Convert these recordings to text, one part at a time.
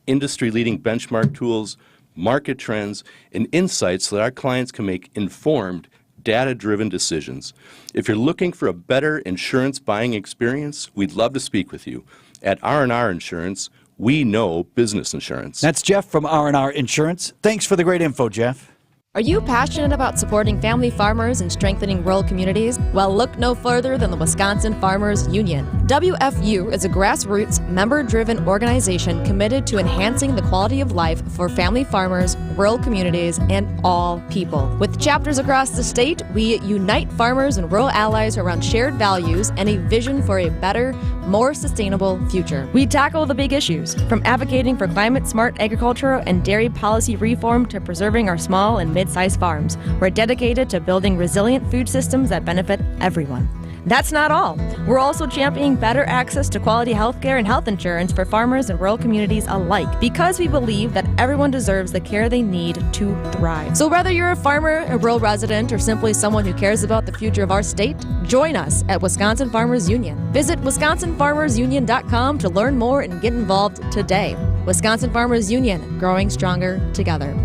industry-leading benchmark tools, market trends, and insights so that our clients can make informed, data-driven decisions. If you're looking for a better insurance buying experience, we'd love to speak with you. At R&R Insurance, we know business insurance. That's Jeff from R&R Insurance. Thanks for the great info, Jeff. Are you passionate about supporting family farmers and strengthening rural communities? Well, look no further than the Wisconsin Farmers Union. WFU is a grassroots, member-driven organization committed to enhancing the quality of life for family farmers, rural communities, and all people. With chapters across the state, we unite farmers and rural allies around shared values and a vision for a better, more sustainable future. We tackle the big issues, from advocating for climate-smart agriculture and dairy policy reform to preserving our small and mid-sized farms. We're dedicated to building resilient food systems that benefit everyone. That's not all. We're also championing better access to quality health care and health insurance for farmers and rural communities alike, because we believe that everyone deserves the care they need to thrive. So whether you're a farmer, a rural resident, or simply someone who cares about the future of our state, join us at Wisconsin Farmers Union. Visit wisconsinfarmersunion.com to learn more and get involved today. Wisconsin Farmers Union, growing stronger together.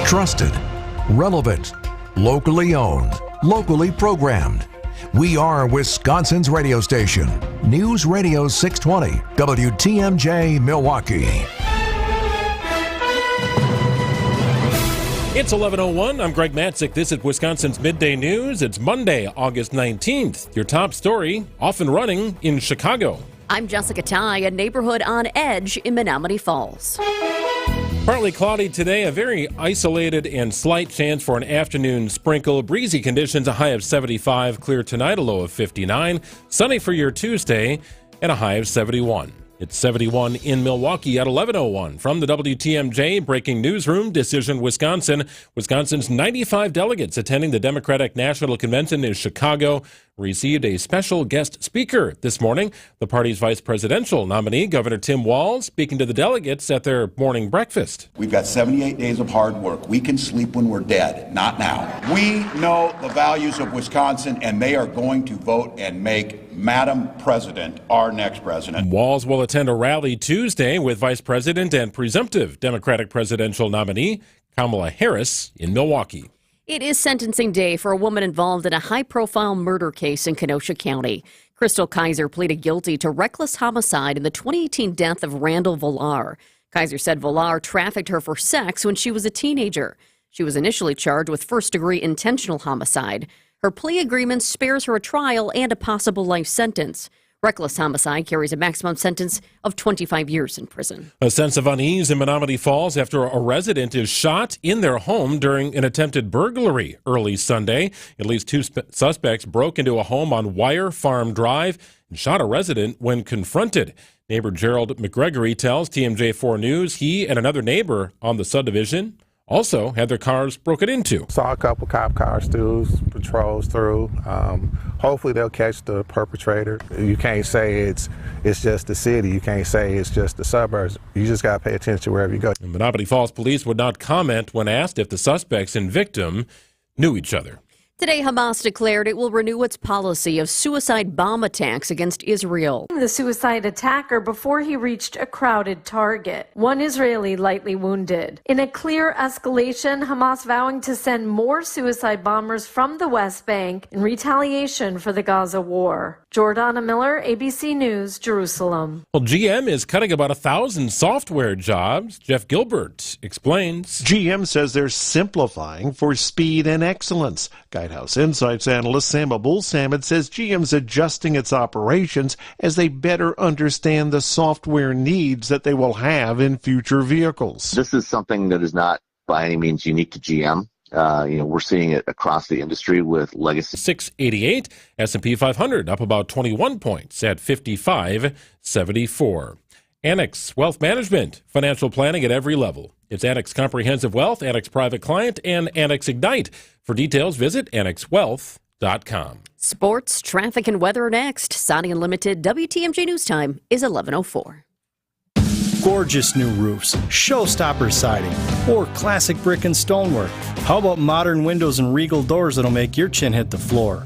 Trusted, relevant, locally owned, locally programmed. We are Wisconsin's radio station. News Radio 620, WTMJ, Milwaukee. It's 11:01. I'm Greg Matzik. This is Wisconsin's Midday News. It's Monday, August 19th. Your top story, off and running in Chicago. I'm Jessica Ty, a neighborhood on edge in Menomonee Falls. Partly cloudy today, a very isolated and slight chance for an afternoon sprinkle. Breezy conditions, a high of 75. Clear tonight, a low of 59. Sunny for your Tuesday, and a high of 71. It's 71 in Milwaukee at 11:01. From the WTMJ Breaking Newsroom, Decision Wisconsin. Wisconsin's 95 delegates attending the Democratic National Convention in Chicago received a special guest speaker this morning. The party's vice presidential nominee, Governor Tim Walz, speaking to the delegates at their morning breakfast. We've got 78 days of hard work. We can sleep when we're dead, not now. We know the values of Wisconsin, and they are going to vote and make Madam President our next president. Walz will attend a rally Tuesday with Vice President and presumptive Democratic presidential nominee Kamala Harris in Milwaukee. It is sentencing day for a woman involved in a high-profile murder case in Kenosha County. Crystal Kaiser pleaded guilty to reckless homicide in the 2018 death of Randall Villar. Kaiser said Villar trafficked her for sex when she was a teenager. She was initially charged with first-degree intentional homicide. Her plea agreement spares her a trial and a possible life sentence. Reckless homicide carries a maximum sentence of 25 years in prison. A sense of unease in Menomonee Falls after a resident is shot in their home during an attempted burglary early Sunday. At least two suspects broke into a home on Wire Farm Drive and shot a resident when confronted. Neighbor Gerald McGregory tells TMJ4 News he and another neighbor on the subdivision also had their cars broken into. Saw a couple cop cars through, patrols through. Hopefully they'll catch the perpetrator. You can't say it's just the city. You can't say it's just the suburbs. You just got to pay attention wherever you go. Menomonee Falls police would not comment when asked if the suspects and victim knew each other. Today, Hamas declared it will renew its policy of suicide bomb attacks against Israel. The suicide attacker before he reached a crowded target. One Israeli lightly wounded. In a clear escalation, Hamas vowing to send more suicide bombers from the West Bank in retaliation for the Gaza war. Jordana Miller, ABC News, Jerusalem. Well, GM is cutting about 1,000 software jobs. Jeff Gilbert explains. GM says they're simplifying for speed and excellence. Guidehouse Insights analyst Sam Abul-Samad says GM's adjusting its operations as they better understand the software needs that they will have in future vehicles. This is something that is not by any means unique to GM. We're seeing it across the industry with legacy. 688, S&P 500 up about 21 points at 55.74. Annex Wealth Management, financial planning at every level. It's Annex Comprehensive Wealth, Annex Private Client, and Annex Ignite. For details, visit annexwealth.com. Sports, traffic, and weather next. Saudi Unlimited WTMJ News Time is 11:04. gorgeous new roofs, showstopper siding, or classic brick and stonework? How about modern windows and regal doors that'll make your chin hit the floor?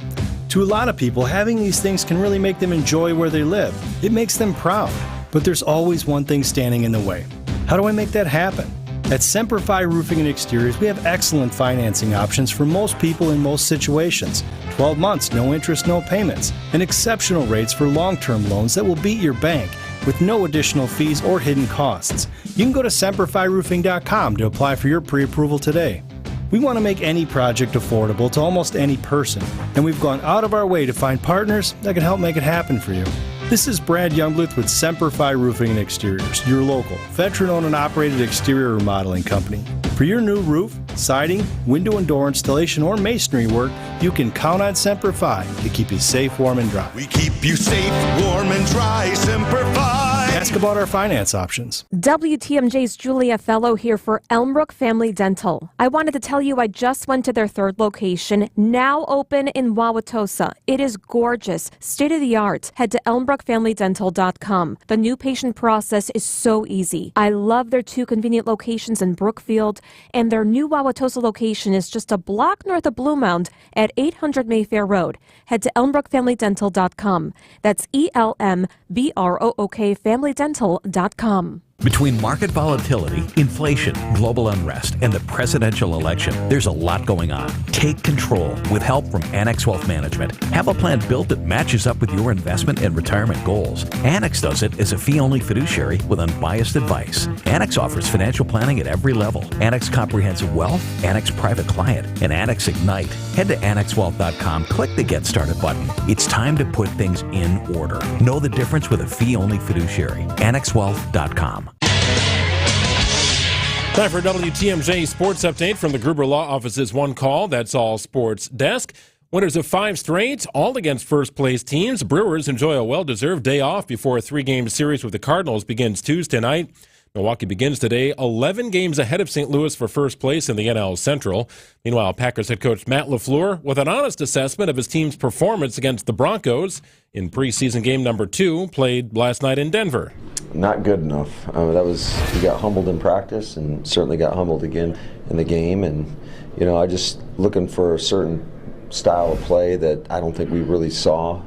To a lot of people, having these things can really make them enjoy where they live. It makes them proud. But there's always one thing standing in the way. How do I make that happen? At Semperfi Roofing and Exteriors, we have excellent financing options for most people in most situations. 12 months, no interest, no payments, and exceptional rates for long-term loans that will beat your bank with no additional fees or hidden costs. You can go to SemperfiRoofing.com to apply for your pre-approval today. We want to make any project affordable to almost any person, and we've gone out of our way to find partners that can help make it happen for you. This is Brad Youngbluth with Semperfi Roofing and Exteriors, your local, veteran-owned and operated exterior remodeling company. For your new roof, siding, window and door installation, or masonry work, you can count on Semperfi to keep you safe, warm, and dry. We keep you safe, warm, and dry, Semperfi. Ask about our finance options. WTMJ's Julia Fellow here for Elmbrook Family Dental. I wanted to tell you I just went to their third location, now open in Wauwatosa. It is gorgeous, state-of-the-art. Head to elmbrookfamilydental.com. The new patient process is so easy. I love their two convenient locations in Brookfield, and their new Wauwatosa location is just a block north of Blue Mound at 800 Mayfair Road. Head to elmbrookfamilydental.com. That's ELMBROOK familydental.com. Between market volatility, inflation, global unrest, and the presidential election, there's a lot going on. Take control with help from Annex Wealth Management. Have a plan built that matches up with your investment and retirement goals. Annex does it as a fee-only fiduciary with unbiased advice. Annex offers financial planning at every level. Annex Comprehensive Wealth, Annex Private Client, and Annex Ignite. Head to AnnexWealth.com, click the Get Started button. It's time to put things in order. Know the difference with a fee-only fiduciary. AnnexWealth.com. Time for WTMJ Sports Update from the Gruber Law Office's One Call. That's All Sports Desk. Winners of 5 straight, all against first-place teams. Brewers enjoy a well-deserved day off before a 3-game series with the Cardinals begins Tuesday night. Milwaukee begins today 11 games ahead of St. Louis for first place in the NL Central. Meanwhile, Packers head coach Matt LaFleur with an honest assessment of his team's performance against the Broncos in preseason game number 2, played last night in Denver. Not good enough. We got humbled in practice and certainly got humbled again in the game. And, I just looking for a certain style of play that I don't think we really saw,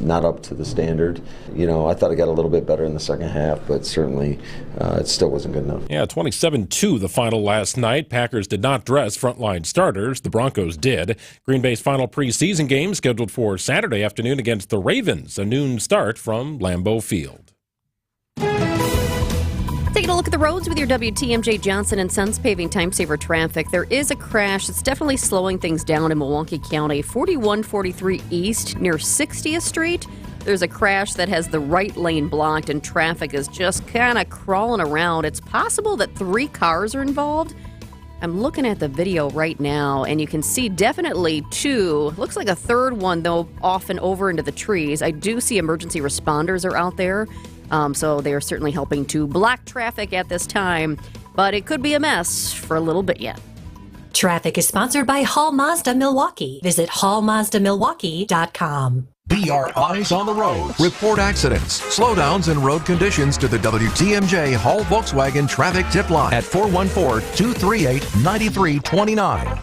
not up to the standard. I thought it got a little bit better in the second half, but certainly it still wasn't good enough. Yeah, 27-2 the final last night. Packers did not dress frontline starters. The Broncos did. Green Bay's final preseason game scheduled for Saturday afternoon against the Ravens, a noon start from Lambeau Field. Taking a look at the roads with your WTMJ Johnson & Sons paving time saver traffic. There is a crash. It's definitely slowing things down in Milwaukee County. 4143 East near 60th Street. There's a crash that has the right lane blocked and traffic is just kind of crawling around. It's possible that 3 cars are involved. I'm looking at the video right now, and you can see definitely 2. Looks like a third one, though, off and over into the trees. I do see emergency responders are out there. So they are certainly helping to block traffic at this time, but it could be a mess for a little bit yet. Traffic is sponsored by Hall Mazda Milwaukee. Visit hallmazdamilwaukee.com. Be our eyes on the road. Report accidents, slowdowns, and road conditions to the WTMJ Hall Volkswagen Traffic Tip Line at 414-238-9329.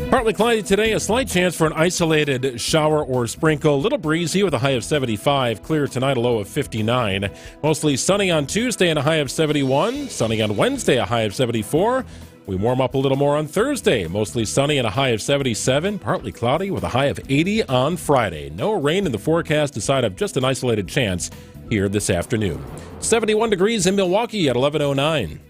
Partly cloudy today, a slight chance for an isolated shower or sprinkle. A little breezy with a high of 75. Clear tonight, a low of 59. Mostly sunny on Tuesday and a high of 71. Sunny on Wednesday, a high of 74. We warm up a little more on Thursday. Mostly sunny and a high of 77. Partly cloudy with a high of 80 on Friday. No rain in the forecast aside of just an isolated chance here this afternoon. 71 degrees in Milwaukee at 11:09.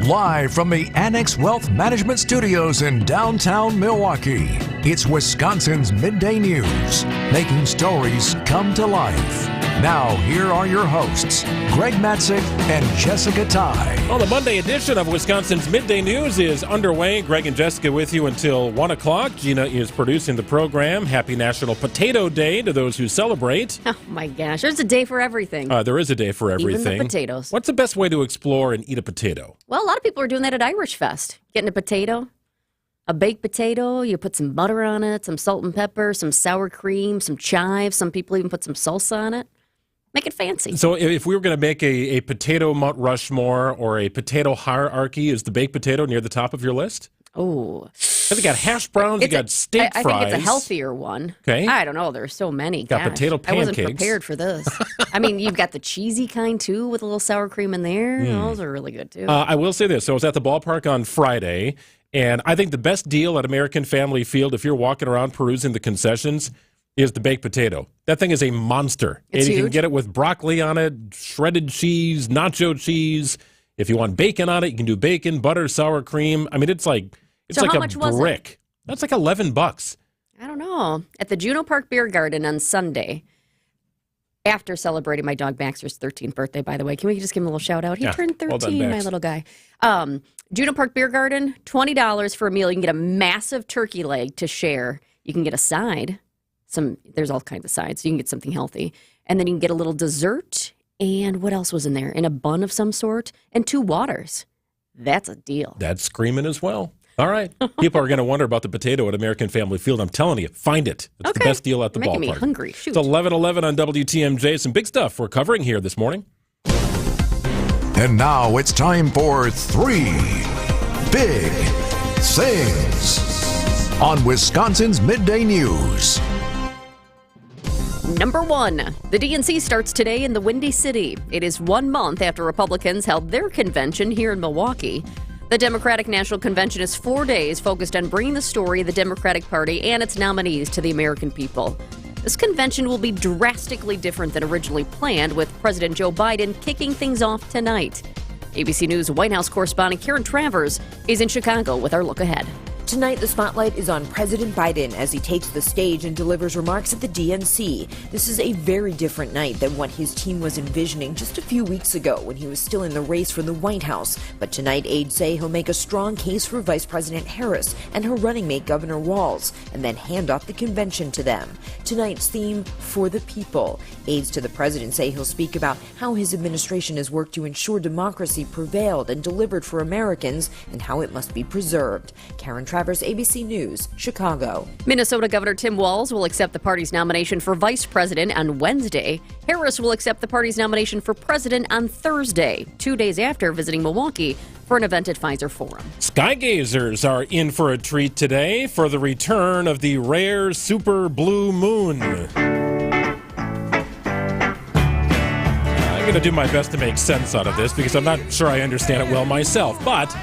Live from the Annex Wealth Management Studios in downtown Milwaukee, it's Wisconsin's Midday News, making stories come to life. Now, here are your hosts, Greg Matzik and Jessica Ty. Well, the Monday edition of Wisconsin's Midday News is underway. Greg and Jessica with you until 1 o'clock. Gina is producing the program. Happy National Potato Day to those who celebrate. Oh, my gosh. There's a day for everything. There is a day for everything. Even the potatoes. What's the best way to explore and eat a potato? Well, a lot of people are doing that at Irish Fest. Getting a potato, a baked potato. You put some butter on it, some salt and pepper, some sour cream, some chives. Some people even put some salsa on it. Make it fancy. So if we were going to make a potato Mount Rushmore or a potato hierarchy, is the baked potato near the top of your list? Oh. You got hash browns, you got steak I fries. think it's a healthier one. Okay. I don't know. There's so many. Got Gosh, potato I wasn't pancakes. prepared for this. I mean, you've got the cheesy kind, too, with a little sour cream in there. Those are really good, too. I will say this. So I was at the ballpark on Friday, and I think the best deal at American Family Field, if you're walking around perusing the concessions, is the baked potato. That thing is a monster. It's and you can huge. get it with broccoli on it, shredded cheese, nacho cheese. If you want bacon on it, you can do bacon, butter, sour cream. I mean, it's like So like how a much was it? brick. That's like $11. I don't know. At the Juneau Park Beer Garden on Sunday, after celebrating my dog Baxter's 13th birthday, by the way. Can we just give him a little shout out? He Yeah. turned 13, Well done, my Bax. little guy. Juneau Park Beer Garden, $20 for a meal. You can get a massive turkey leg to share. You can get a side. There's all kinds of sides. You can get something healthy. And then you can get a little dessert. And what else was in there? And a bun of some sort. And 2 waters. That's a deal. That's screaming as well. All right. People are going to wonder about the potato at American Family Field. I'm telling you, find it. It's the best deal at the You're making ballpark. me hungry. Shoot. It's 11:11 on WTMJ. Some big stuff we're covering here this morning. And now it's time for 3 Big Things on Wisconsin's Midday News. Number 1, the DNC starts today in the Windy City. It is 1 month after Republicans held their convention here in Milwaukee. The Democratic National Convention is 4 days focused on bringing the story of the Democratic Party and its nominees to the American people. This convention will be drastically different than originally planned, with President Joe Biden kicking things off tonight. ABC News White House correspondent Karen Travers is in Chicago with our look ahead. Tonight, the spotlight is on President Biden as he takes the stage and delivers remarks at the DNC. This is a very different night than what his team was envisioning just a few weeks ago when he was still in the race for the White House. But tonight, aides say he'll make a strong case for Vice President Harris and her running mate, Governor Walz, and then hand off the convention to them. Tonight's theme, For the People. Aides to the president say he'll speak about how his administration has worked to ensure democracy prevailed and delivered for Americans and how it must be preserved. Karen Travers, ABC News, Chicago. Minnesota Governor Tim Walz will accept the party's nomination for vice president on Wednesday. Harris will accept the party's nomination for president on Thursday, 2 days after visiting Milwaukee for an event at Pfizer Forum. Skygazers are in for a treat today for the return of the rare super blue moon. I'm going to do my best to make sense out of this because I'm not sure I understand it well myself, but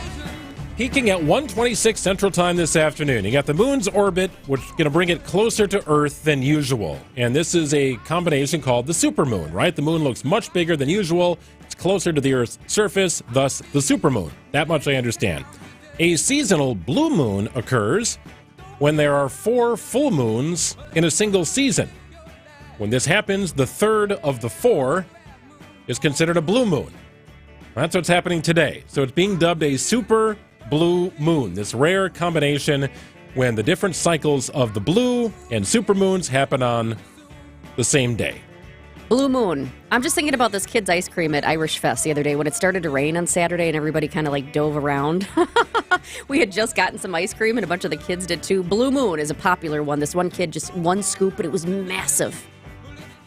peaking at 1:26 Central Time this afternoon. You got the moon's orbit, which is going to bring it closer to Earth than usual. And this is a combination called the supermoon, right? The moon looks much bigger than usual. It's closer to the Earth's surface, thus the supermoon. That much I understand. A seasonal blue moon occurs when there are 4 full moons in a single season. When this happens, the third of the 4 is considered a blue moon. That's what's happening today. So it's being dubbed a super blue moon, this rare combination when the different cycles of the blue and supermoons happen on the same day. Blue moon. I'm just thinking about this kid's ice cream at Irish Fest the other day when it started to rain on Saturday and everybody kind of like dove around. We had just gotten some ice cream and a bunch of the kids did too. Blue moon is a popular one. This one kid just 1 scoop and it was massive.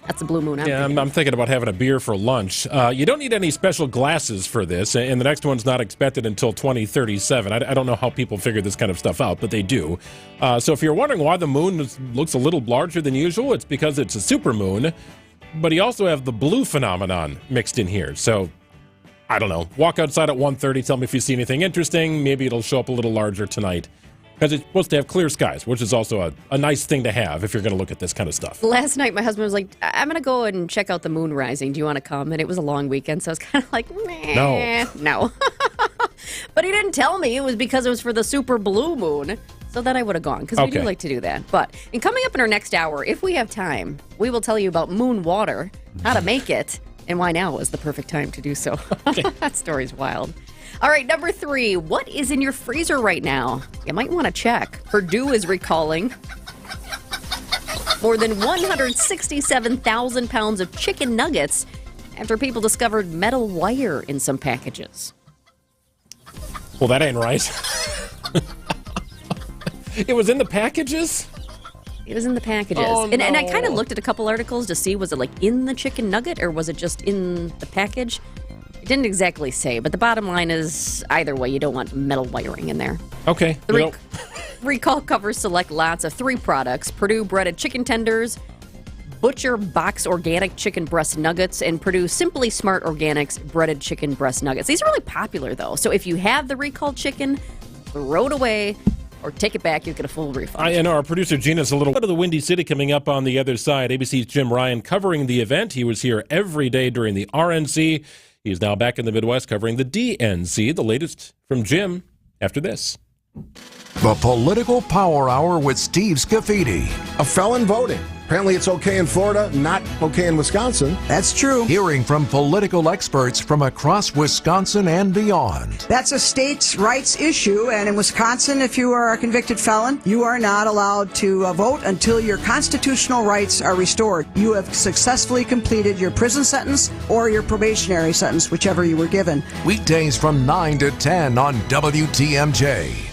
That's a blue moon. I'm thinking about having a beer for lunch. You don't need any special glasses for this, and the next one's not expected until 2037. I don't know how people figure this kind of stuff out, but they do. So if you're wondering why the moon looks a little larger than usual, it's because it's a supermoon, but you also have the blue phenomenon mixed in here. So, I don't know. Walk outside at 1:30, tell me if you see anything interesting. Maybe it'll show up a little larger tonight. Because it's supposed to have clear skies, which is also a nice thing to have if you're going to look at this kind of stuff. Last night, my husband was like, I'm going to go and check out the moon rising. Do you want to come? And it was a long weekend, so I was kind of like, no. But he didn't tell me it was because it was for the super blue moon. So then I would have gone, because we do like to do that. But coming up in our next hour, if we have time, we will tell you about moon water, how to make it, and why now is the perfect time to do so. That story's wild. All right, number 3, what is in your freezer right now? You might want to check. Purdue is recalling more than 167,000 pounds of chicken nuggets after people discovered metal wire in some packages. Well, that ain't right. It was in the packages? It was in the packages. Oh, and I no. kind of looked at a couple articles to see, was it like in the chicken nugget or was it just in the package? It didn't exactly say, but the bottom line is either way, you don't want metal wiring in there. Okay. The recall covers select lots of 3 products: Purdue breaded chicken tenders, Butcher Box organic chicken breast nuggets, and Purdue Simply Smart Organics breaded chicken breast nuggets. These are really popular, though. So if you have the recalled chicken, throw it away or take it back. You'll get a full refund. I know our producer Gina's a little bit of the Windy City coming up on the other side. ABC's Jim Ryan covering the event. He was here every day during the RNC. He's now back in the Midwest covering the DNC. The latest from Jim after this. The Political Power Hour with Steve Scafidi. A felon voting. Apparently it's okay in Florida, not okay in Wisconsin. That's true. Hearing from political experts from across Wisconsin and beyond. That's a states' rights issue, and in Wisconsin, if you are a convicted felon, you are not allowed to vote until your constitutional rights are restored. You have successfully completed your prison sentence or your probationary sentence, whichever you were given. Weekdays from 9 to 10 on WTMJ.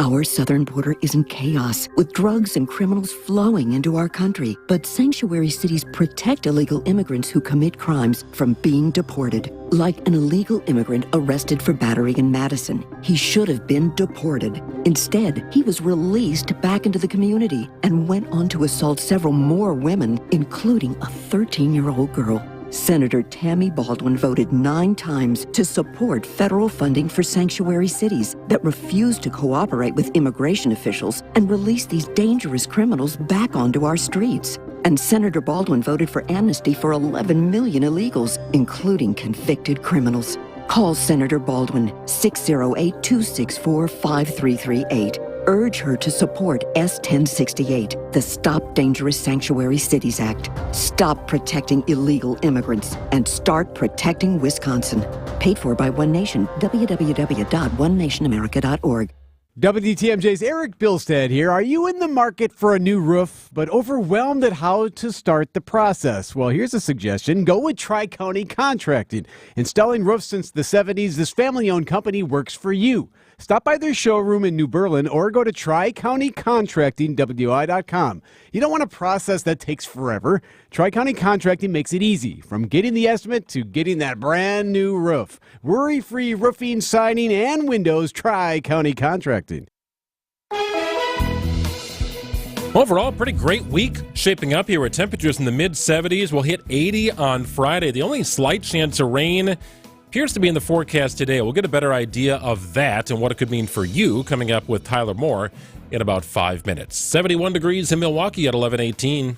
Our southern border is in chaos, with drugs and criminals flowing into our country. But sanctuary cities protect illegal immigrants who commit crimes from being deported. Like an illegal immigrant arrested for battery in Madison. He should have been deported. Instead, he was released back into the community and went on to assault several more women, including a 13-year-old girl. Senator Tammy Baldwin voted 9 times to support federal funding for sanctuary cities that refuse to cooperate with immigration officials and release these dangerous criminals back onto our streets. And Senator Baldwin voted for amnesty for 11 million illegals, including convicted criminals. Call Senator Baldwin, 608-264-5338. Urge her to support S-1068, the Stop Dangerous Sanctuary Cities Act. Stop protecting illegal immigrants and start protecting Wisconsin. Paid for by One Nation, www.onenationamerica.org. WTMJ's Eric Bilstead here. Are you in the market for a new roof, but overwhelmed at how to start the process? Well, here's a suggestion. Go with Tri-County Contracting. Installing roofs since the 70s, this family-owned company works for you. Stop by their showroom in New Berlin or go to TriCountyContractingWI.com. You don't want a process that takes forever. Tri-County Contracting makes it easy, from getting the estimate to getting that brand new roof. Worry-free roofing, siding, and windows. Tri-County Contracting. Overall, pretty great week shaping up here with temperatures in the mid-70s. We'll hit 80 on Friday. The only slight chance of rain appears to be in the forecast today. We'll get a better idea of that and what it could mean for you coming up with Tyler Moore in about 5 minutes. 71 degrees in Milwaukee at 11:18.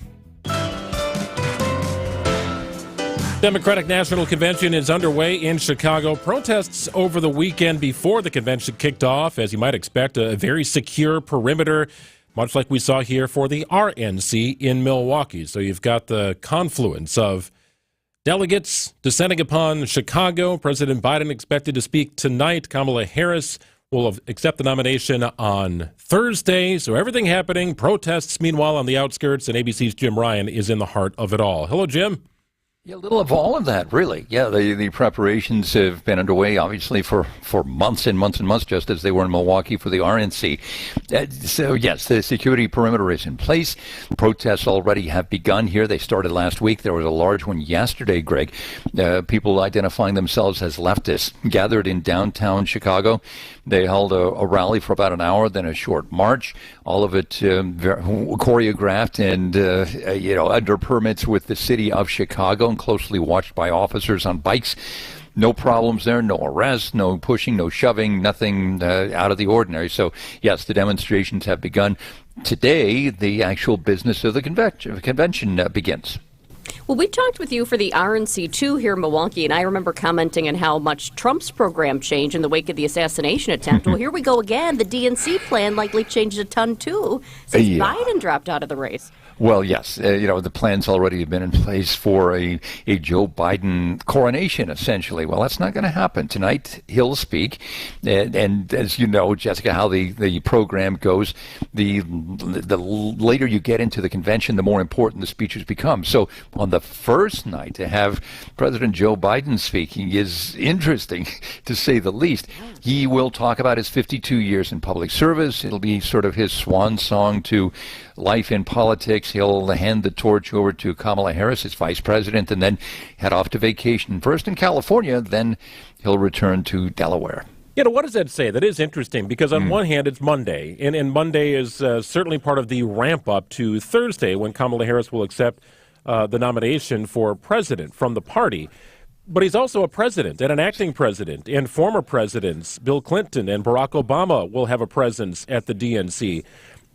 Democratic National Convention is underway in Chicago. Protests over the weekend before the convention kicked off. As you might expect, a very secure perimeter, much like we saw here for the RNC in Milwaukee. So you've got the confluence of delegates descending upon Chicago. President Biden expected to speak tonight. Kamala Harris will accept the nomination on Thursday. So everything happening, protests meanwhile on the outskirts, and ABC's Jim Ryan is in the heart of it all. Hello, Jim. Yeah, a little of all of that, really. Yeah, the preparations have been underway, obviously, for months and months and months, just as they were in Milwaukee for the RNC. So, yes, the security perimeter is in place. Protests already have begun here. They started last week. There was a large one yesterday, Greg. People identifying themselves as leftists gathered in downtown Chicago. They held a rally for about an hour, then a short march, all of it choreographed and, under permits with the city of Chicago and closely watched by officers on bikes. No problems there, no arrests, no pushing, no shoving, nothing out of the ordinary. So, yes, the demonstrations have begun. Today, the actual business of the convention begins. Well, we talked with you for the RNC2 here in Milwaukee, and I remember commenting on how much Trump's program changed in the wake of the assassination attempt. Well, here we go again. The DNC plan likely changed a ton, too, since Biden dropped out of the race. Well, yes. The plans already have been in place for a Joe Biden coronation, essentially. Well, that's not going to happen. Tonight, he'll speak. And as you know, Jessica, how the program goes, the later you get into the convention, the more important the speeches become. So on the first night, to have President Joe Biden speaking is interesting, to say the least. He will talk about his 52 years in public service. It'll be sort of his swan song to life in politics. He'll hand the torch over to Kamala Harris, his vice president, and then head off to vacation. First in California, then he'll return to Delaware. What does that say? That is interesting because on one hand, it's Monday, and Monday is certainly part of the ramp up to Thursday when Kamala Harris will accept the nomination for president from the party. But he's also a president and an acting president, and former presidents, Bill Clinton and Barack Obama, will have a presence at the DNC.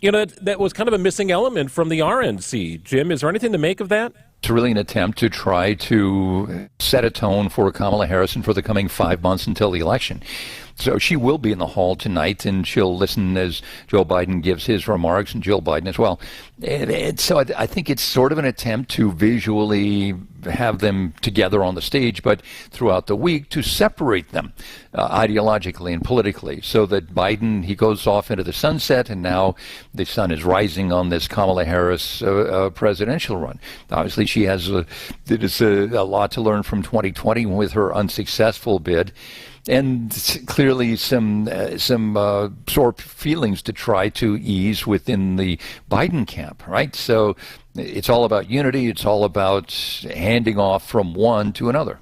That was kind of a missing element from the RNC. Jim, is there anything to make of that? It's really an attempt to try to set a tone for Kamala Harris and for the coming 5 months until the election. So she will be in the hall tonight, and she'll listen as Joe Biden gives his remarks, and Jill Biden as well. So I think it's sort of an attempt to visually have them together on the stage, but throughout the week to separate them ideologically and politically, so that Biden, he goes off into the sunset, and now the sun is rising on this Kamala Harris presidential run. Obviously, she has a lot to learn from 2020 with her unsuccessful bid. And clearly some sore feelings to try to ease within the Biden camp, right? So it's all about unity. It's all about handing off from one to another.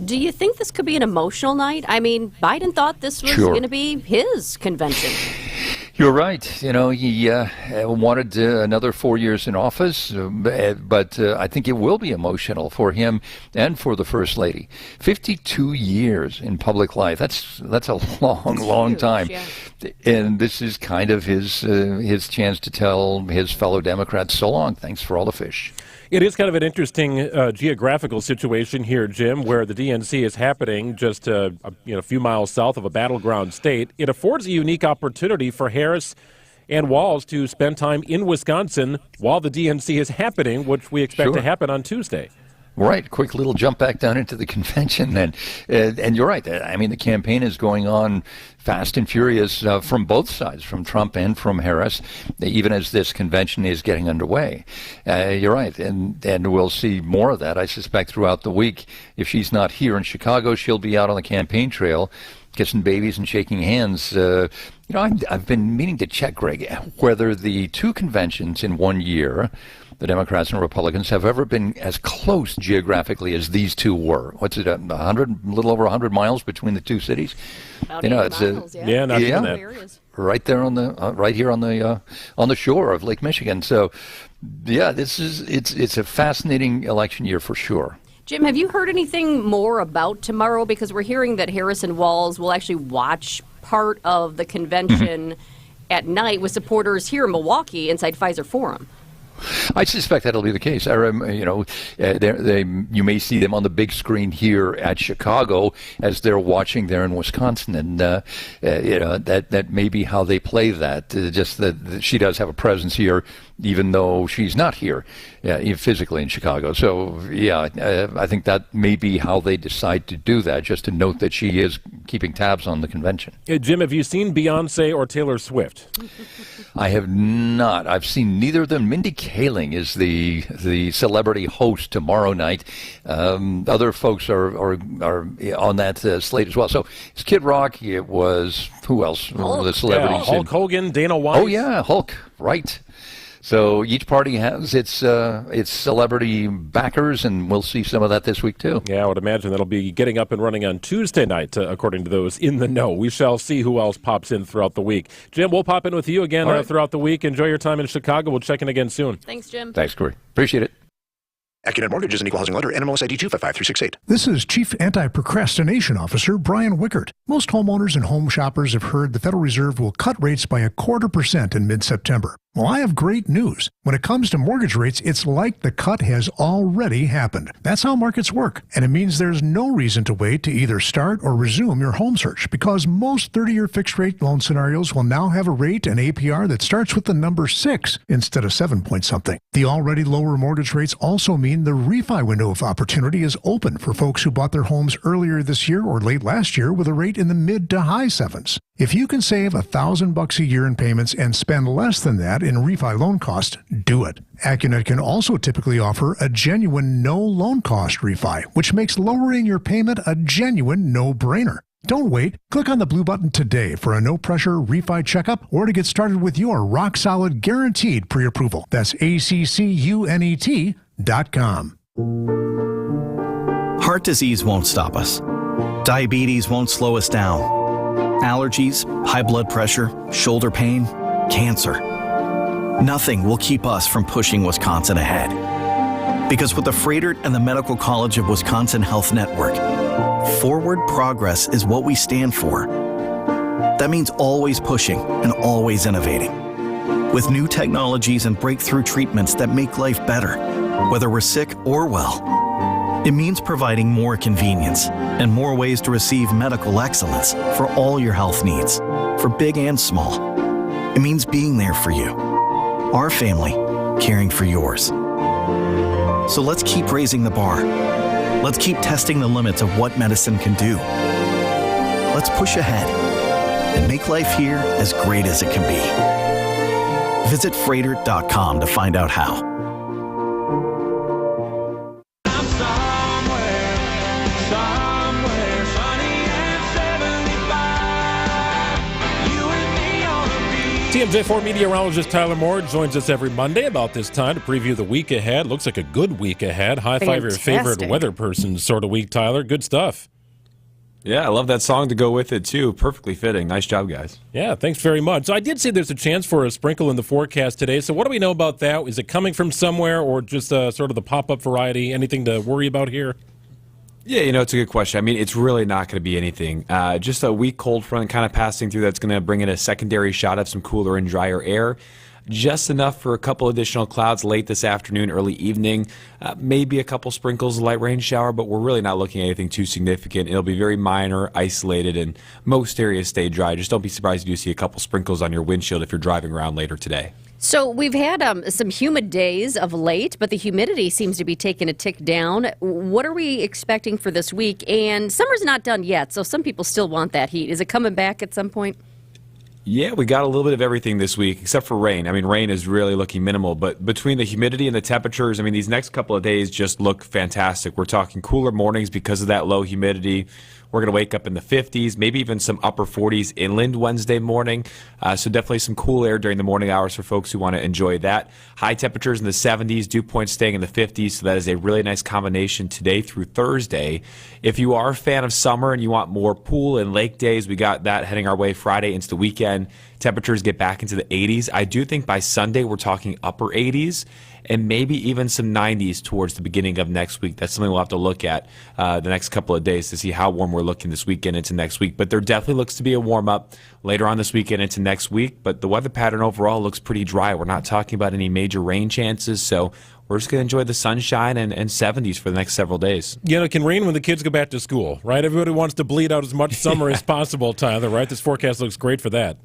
Do you think this could be an emotional night? I mean, Biden thought this was going to be his convention. You're right. He wanted another 4 years in office, but I think it will be emotional for him and for the First Lady. 52 years in public life. That's a long time. Yeah. And this is kind of his chance to tell his fellow Democrats, so long. Thanks for all the fish. It is kind of an interesting geographical situation here, Jim, where the DNC is happening just a few miles south of a battleground state. It affords a unique opportunity for Harris and Walz to spend time in Wisconsin while the DNC is happening, which we expect to happen on Tuesday. Right. Quick little jump back down into the convention then. And you're right. I mean, the campaign is going on fast and furious from both sides, from Trump and from Harris, even as this convention is getting underway. You're right. And we'll see more of that, I suspect, throughout the week. If she's not here in Chicago, she'll be out on the campaign trail, kissing babies and shaking hands. I've been meaning to check, Greg, whether the two conventions in 1 year, the Democrats and Republicans, have ever been as close geographically as these two were. What's it, a little over 100 miles between the two cities? About 80 miles, yeah, not even that. Right there on the right here on the shore of Lake Michigan. So, yeah, it's a fascinating election year for sure. Jim, have you heard anything more about tomorrow? Because we're hearing that Harris and Walz will actually watch part of the convention at night with supporters here in Milwaukee inside Pfizer Forum. I suspect that'll be the case. You may see them on the big screen here at Chicago as they're watching there in Wisconsin, and that may be how they play that. Just that she does have a presence here, even though she's not here physically in Chicago. So I think that may be how they decide to do that. Just to note that she is keeping tabs on the convention. Jim, have you seen Beyonce or Taylor Swift? I have not. I've seen neither of them. Mindy Kaling is the celebrity host tomorrow night. Other folks are on that slate as well. So it's Kid Rock. It was who else? Hulk. The celebrities. Hulk Hogan, Dana White. Oh yeah, Hulk. Right. So each party has its celebrity backers, and we'll see some of that this week, too. Yeah, I would imagine that'll be getting up and running on Tuesday night, according to those in the know. We shall see who else pops in throughout the week. Jim, we'll pop in with you again throughout the week. Enjoy your time in Chicago. We'll check in again soon. Thanks, Jim. Thanks, Corey. Appreciate it. AccuNet Mortgage is an equal housing lender. NMLS ID 255368. This is Chief Anti-Procrastination Officer Brian Wickert. Most homeowners and home shoppers have heard the Federal Reserve will cut rates by 0.25% in mid-September. Well, I have great news. When it comes to mortgage rates, it's like the cut has already happened. That's how markets work, and it means there's no reason to wait to either start or resume your home search because most 30-year fixed-rate loan scenarios will now have a rate and APR that starts with the number 6 instead of 7 point something. The already lower mortgage rates also mean the refi window of opportunity is open for folks who bought their homes earlier this year or late last year with a rate in the mid to high 7s. If you can save $1,000 a year in payments and spend less than that in refi loan cost, do it. Accunet can also typically offer a genuine no loan cost refi, which makes lowering your payment a genuine no-brainer. Don't wait. Click on the blue button today for a no-pressure refi checkup or to get started with your rock-solid guaranteed pre-approval. That's ACCUNET.com. Heart disease won't stop us. Diabetes won't slow us down. Allergies, high blood pressure, shoulder pain, cancer. Nothing will keep us from pushing Wisconsin ahead. Because with the Froedtert and the Medical College of Wisconsin Health Network, forward progress is what we stand for. That means always pushing and always innovating. With new technologies and breakthrough treatments that make life better, whether we're sick or well. It means providing more convenience and more ways to receive medical excellence for all your health needs, for big and small. It means being there for you, our family, caring for yours. So let's keep raising the bar. Let's keep testing the limits of what medicine can do. Let's push ahead and make life here as great as it can be. Visit Froedtert.com to find out how. TMJ4 meteorologist Tyler Moore joins us every Monday about this time to preview the week ahead. Looks like a good week ahead. High five your favorite weather person sort of week, Tyler. Good stuff. Yeah, I love that song to go with it, too. Perfectly fitting. Nice job, guys. Yeah, thanks very much. So I did say there's a chance for a sprinkle in the forecast today. So what do we know about that? Is it coming from somewhere or just sort of the pop-up variety? Anything to worry about here? Yeah, it's a good question. I mean, it's really not going to be anything. Just a weak cold front kind of passing through that's going to bring in a secondary shot of some cooler and drier air. Just enough for a couple additional clouds late this afternoon, early evening. Maybe a couple sprinkles, light rain shower, but we're really not looking at anything too significant. It'll be very minor, isolated, and most areas stay dry. Just don't be surprised if you see a couple sprinkles on your windshield if you're driving around later today. So we've had some humid days of late, but the humidity seems to be taking a tick down. What are we expecting for this week? And summer's not done yet, so some people still want that heat. Is it coming back at some point? Yeah, we got a little bit of everything this week, except for rain. I mean, rain is really looking minimal, but between the humidity and the temperatures, I mean, these next couple of days just look fantastic. We're talking cooler mornings because of that low humidity. We're going to wake up in the 50s, maybe even some upper 40s inland Wednesday morning. So definitely some cool air during the morning hours for folks who want to enjoy that. High temperatures in the 70s, dew points staying in the 50s. So that is a really nice combination today through Thursday. If you are a fan of summer and you want more pool and lake days, we got that heading our way Friday into the weekend. Temperatures get back into the 80s. I do think by Sunday we're talking upper 80s. And maybe even some 90s towards the beginning of next week. That's something we'll have to look at the next couple of days to see how warm we're looking this weekend into next week. But there definitely looks to be a warm-up later on this weekend into next week. But the weather pattern overall looks pretty dry. We're not talking about any major rain chances, so we're just going to enjoy the sunshine and 70s for the next several days. It can rain when the kids go back to school, right? Everybody wants to bleed out as much summer as possible, Tyler, right? This forecast looks great for that.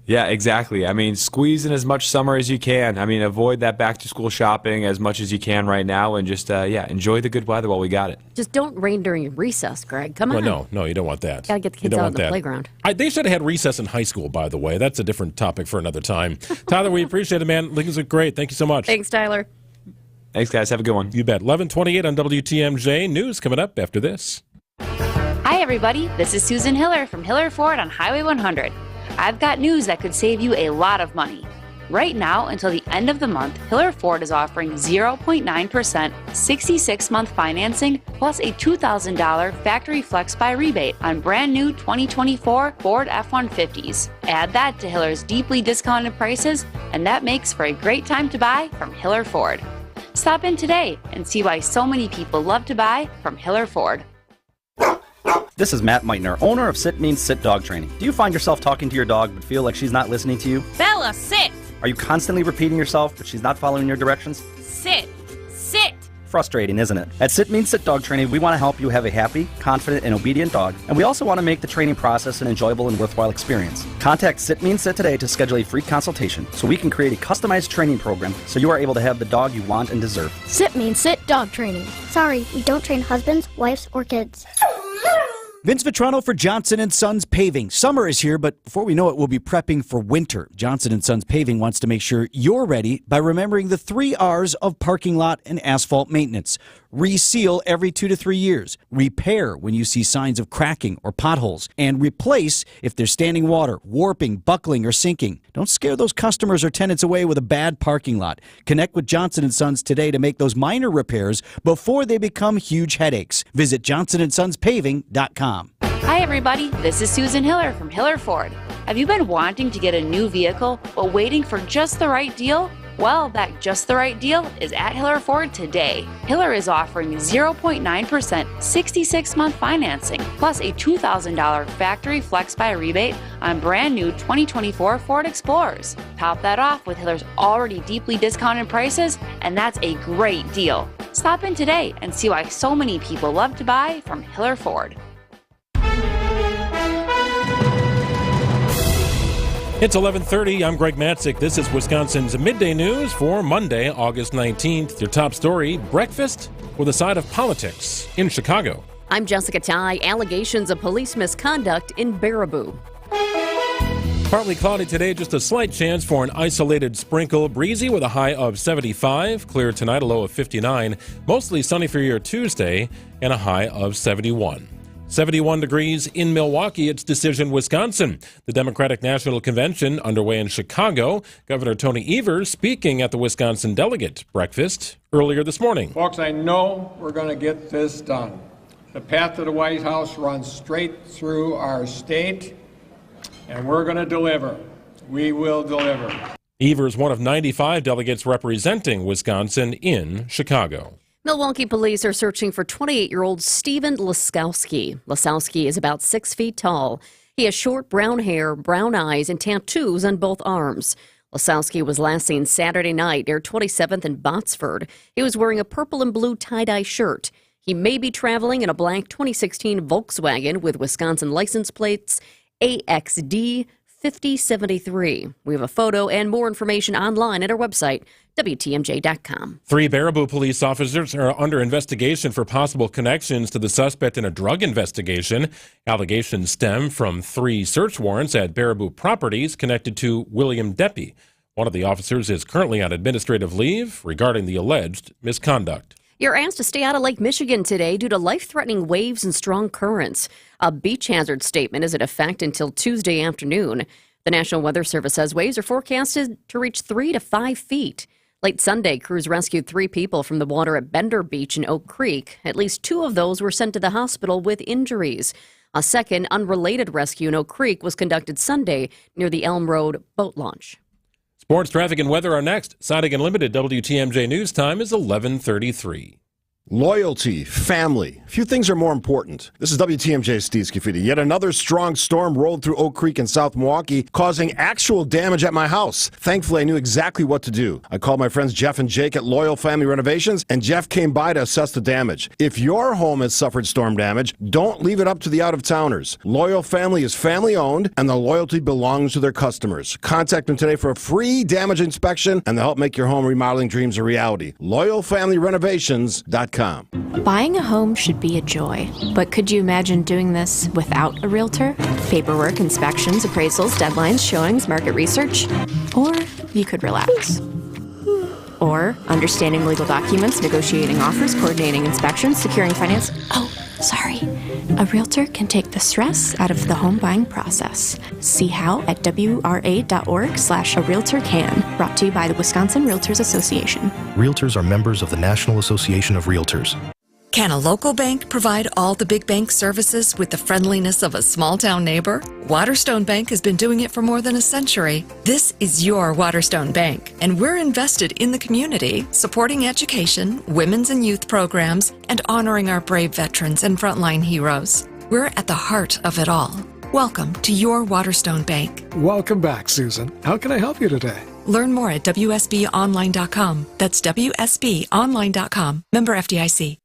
Yeah, exactly. I mean, squeeze in as much summer as you can. I mean, avoid that back-to-school shopping as much as you can right now and just, enjoy the good weather while we got it. Just don't rain during recess, Greg. Come on. Well, no, you don't want that. Got to get the kids out on the playground. They should have had recess in high school, by the way. That's a different topic for another time. Tyler, we appreciate it, man. Things are great. Thank you so much. Thanks, Tyler. Thanks, guys. Have a good one. You bet. 11:28 on WTMJ. News coming up after this. Hi, everybody. This is Susan Hiller from Hiller Ford on Highway 100. I've got news that could save you a lot of money. Right now, until the end of the month, Hiller Ford is offering 0.9% 66-month financing plus a $2,000 factory flex buy rebate on brand new 2024 Ford F-150s. Add that to Hiller's deeply discounted prices, and that makes for a great time to buy from Hiller Ford. Stop in today and see why so many people love to buy from Hiller Ford. This is Matt Meitner, owner of Sit Means Sit Dog Training. Do you find yourself talking to your dog but feel like she's not listening to you? Bella, sit! Are you constantly repeating yourself, but she's not following your directions? Sit. Sit. Frustrating, isn't it? At Sit Means Sit Dog Training, we want to help you have a happy, confident, and obedient dog, and we also want to make the training process an enjoyable and worthwhile experience. Contact Sit Means Sit today to schedule a free consultation so we can create a customized training program so you are able to have the dog you want and deserve. Sit Means Sit Dog Training. Sorry, we don't train husbands, wives, or kids. Vince Vitrano for Johnson & Sons Paving. Summer is here, but before we know it, we'll be prepping for winter. Johnson & Sons Paving wants to make sure you're ready by remembering the 3 R's of parking lot and asphalt maintenance. Reseal every 2 to 3 years. Repair when you see signs of cracking or potholes. And replace if there's standing water, warping, buckling, or sinking. Don't scare those customers or tenants away with a bad parking lot. Connect with Johnson & Sons today to make those minor repairs before they become huge headaches. Visit johnsonsonspaving.com. Hi, everybody. This is Susan Hiller from Hiller Ford. Have you been wanting to get a new vehicle but waiting for just the right deal? Well, that just the right deal is at Hiller Ford today. Hiller is offering 0.9% 66-month financing plus a $2,000 factory flex buy rebate on brand new 2024 Ford Explorers. Top that off with Hiller's already deeply discounted prices, and that's a great deal. Stop in today and see why so many people love to buy from Hiller Ford. It's 11:30. I'm Greg Matzik. This is Wisconsin's Midday News for Monday, August 19th. Your top story, breakfast with a side of politics in Chicago. I'm Jessica Ty. Allegations of police misconduct in Baraboo. Partly cloudy today, just a slight chance for an isolated sprinkle. Breezy with a high of 75. Clear tonight, a low of 59. Mostly sunny for your Tuesday and a high of 71. 71 degrees in Milwaukee. It's Decision Wisconsin. The Democratic National Convention underway in Chicago. Governor Tony Evers speaking at the Wisconsin Delegate Breakfast earlier this morning. Folks, I know we're going to get this done. The path to the White House runs straight through our state, and we're going to deliver. We will deliver. Evers, one of 95 delegates representing Wisconsin in Chicago. Milwaukee police are searching for 28-year-old Steven Lasowski. Lasowski is about 6 feet tall. He has short brown hair, brown eyes, and tattoos on both arms. Lasowski was last seen Saturday night near 27th and Botsford. He was wearing a purple and blue tie-dye shirt. He may be traveling in a black 2016 Volkswagen with Wisconsin license plates AXD 5073. We have a photo and more information online at our website, WTMJ.com. 3 Baraboo police officers are under investigation for possible connections to the suspect in a drug investigation. Allegations stem from 3 search warrants at Baraboo properties connected to William Deppy. One of the officers is currently on administrative leave regarding the alleged misconduct. You're asked to stay out of Lake Michigan today due to life-threatening waves and strong currents. A beach hazard statement is in effect until Tuesday afternoon. The National Weather Service says waves are forecasted to reach 3 to 5 feet. Late Sunday, crews rescued 3 people from the water at Bender Beach in Oak Creek. At least 2 of those were sent to the hospital with injuries. A second unrelated rescue in Oak Creek was conducted Sunday near the Elm Road boat launch. Sports, traffic, and weather are next. Siding Unlimited WTMJ News Time is 11:33. Loyalty, family. Few things are more important. This is WTMJ's Steve Scafidi. Yet another strong storm rolled through Oak Creek in South Milwaukee, causing actual damage at my house. Thankfully, I knew exactly what to do. I called my friends Jeff and Jake at Loyal Family Renovations, and Jeff came by to assess the damage. If your home has suffered storm damage, don't leave it up to the out-of-towners. Loyal Family is family-owned, and the loyalty belongs to their customers. Contact them today for a free damage inspection, and they'll help make your home remodeling dreams a reality. LoyalFamilyRenovations.com. Buying a home should be a joy, but could you imagine doing this without a realtor? Paperwork, inspections, appraisals, deadlines, showings, market research? Or you could relax. Or understanding legal documents, negotiating offers, coordinating inspections, securing finance. Oh, sorry. A realtor can take the stress out of the home buying process. See how at wra.org/a-realtor-can. Brought to you by the Wisconsin Realtors Association. Realtors are members of the National Association of Realtors. Can a local bank provide all the big bank services with the friendliness of a small-town neighbor? Waterstone Bank has been doing it for more than a century. This is your Waterstone Bank, and we're invested in the community, supporting education, women's and youth programs, and honoring our brave veterans and frontline heroes. We're at the heart of it all. Welcome to your Waterstone Bank. Welcome back, Susan. How can I help you today? Learn more at WSBOnline.com. That's WSBOnline.com. Member FDIC.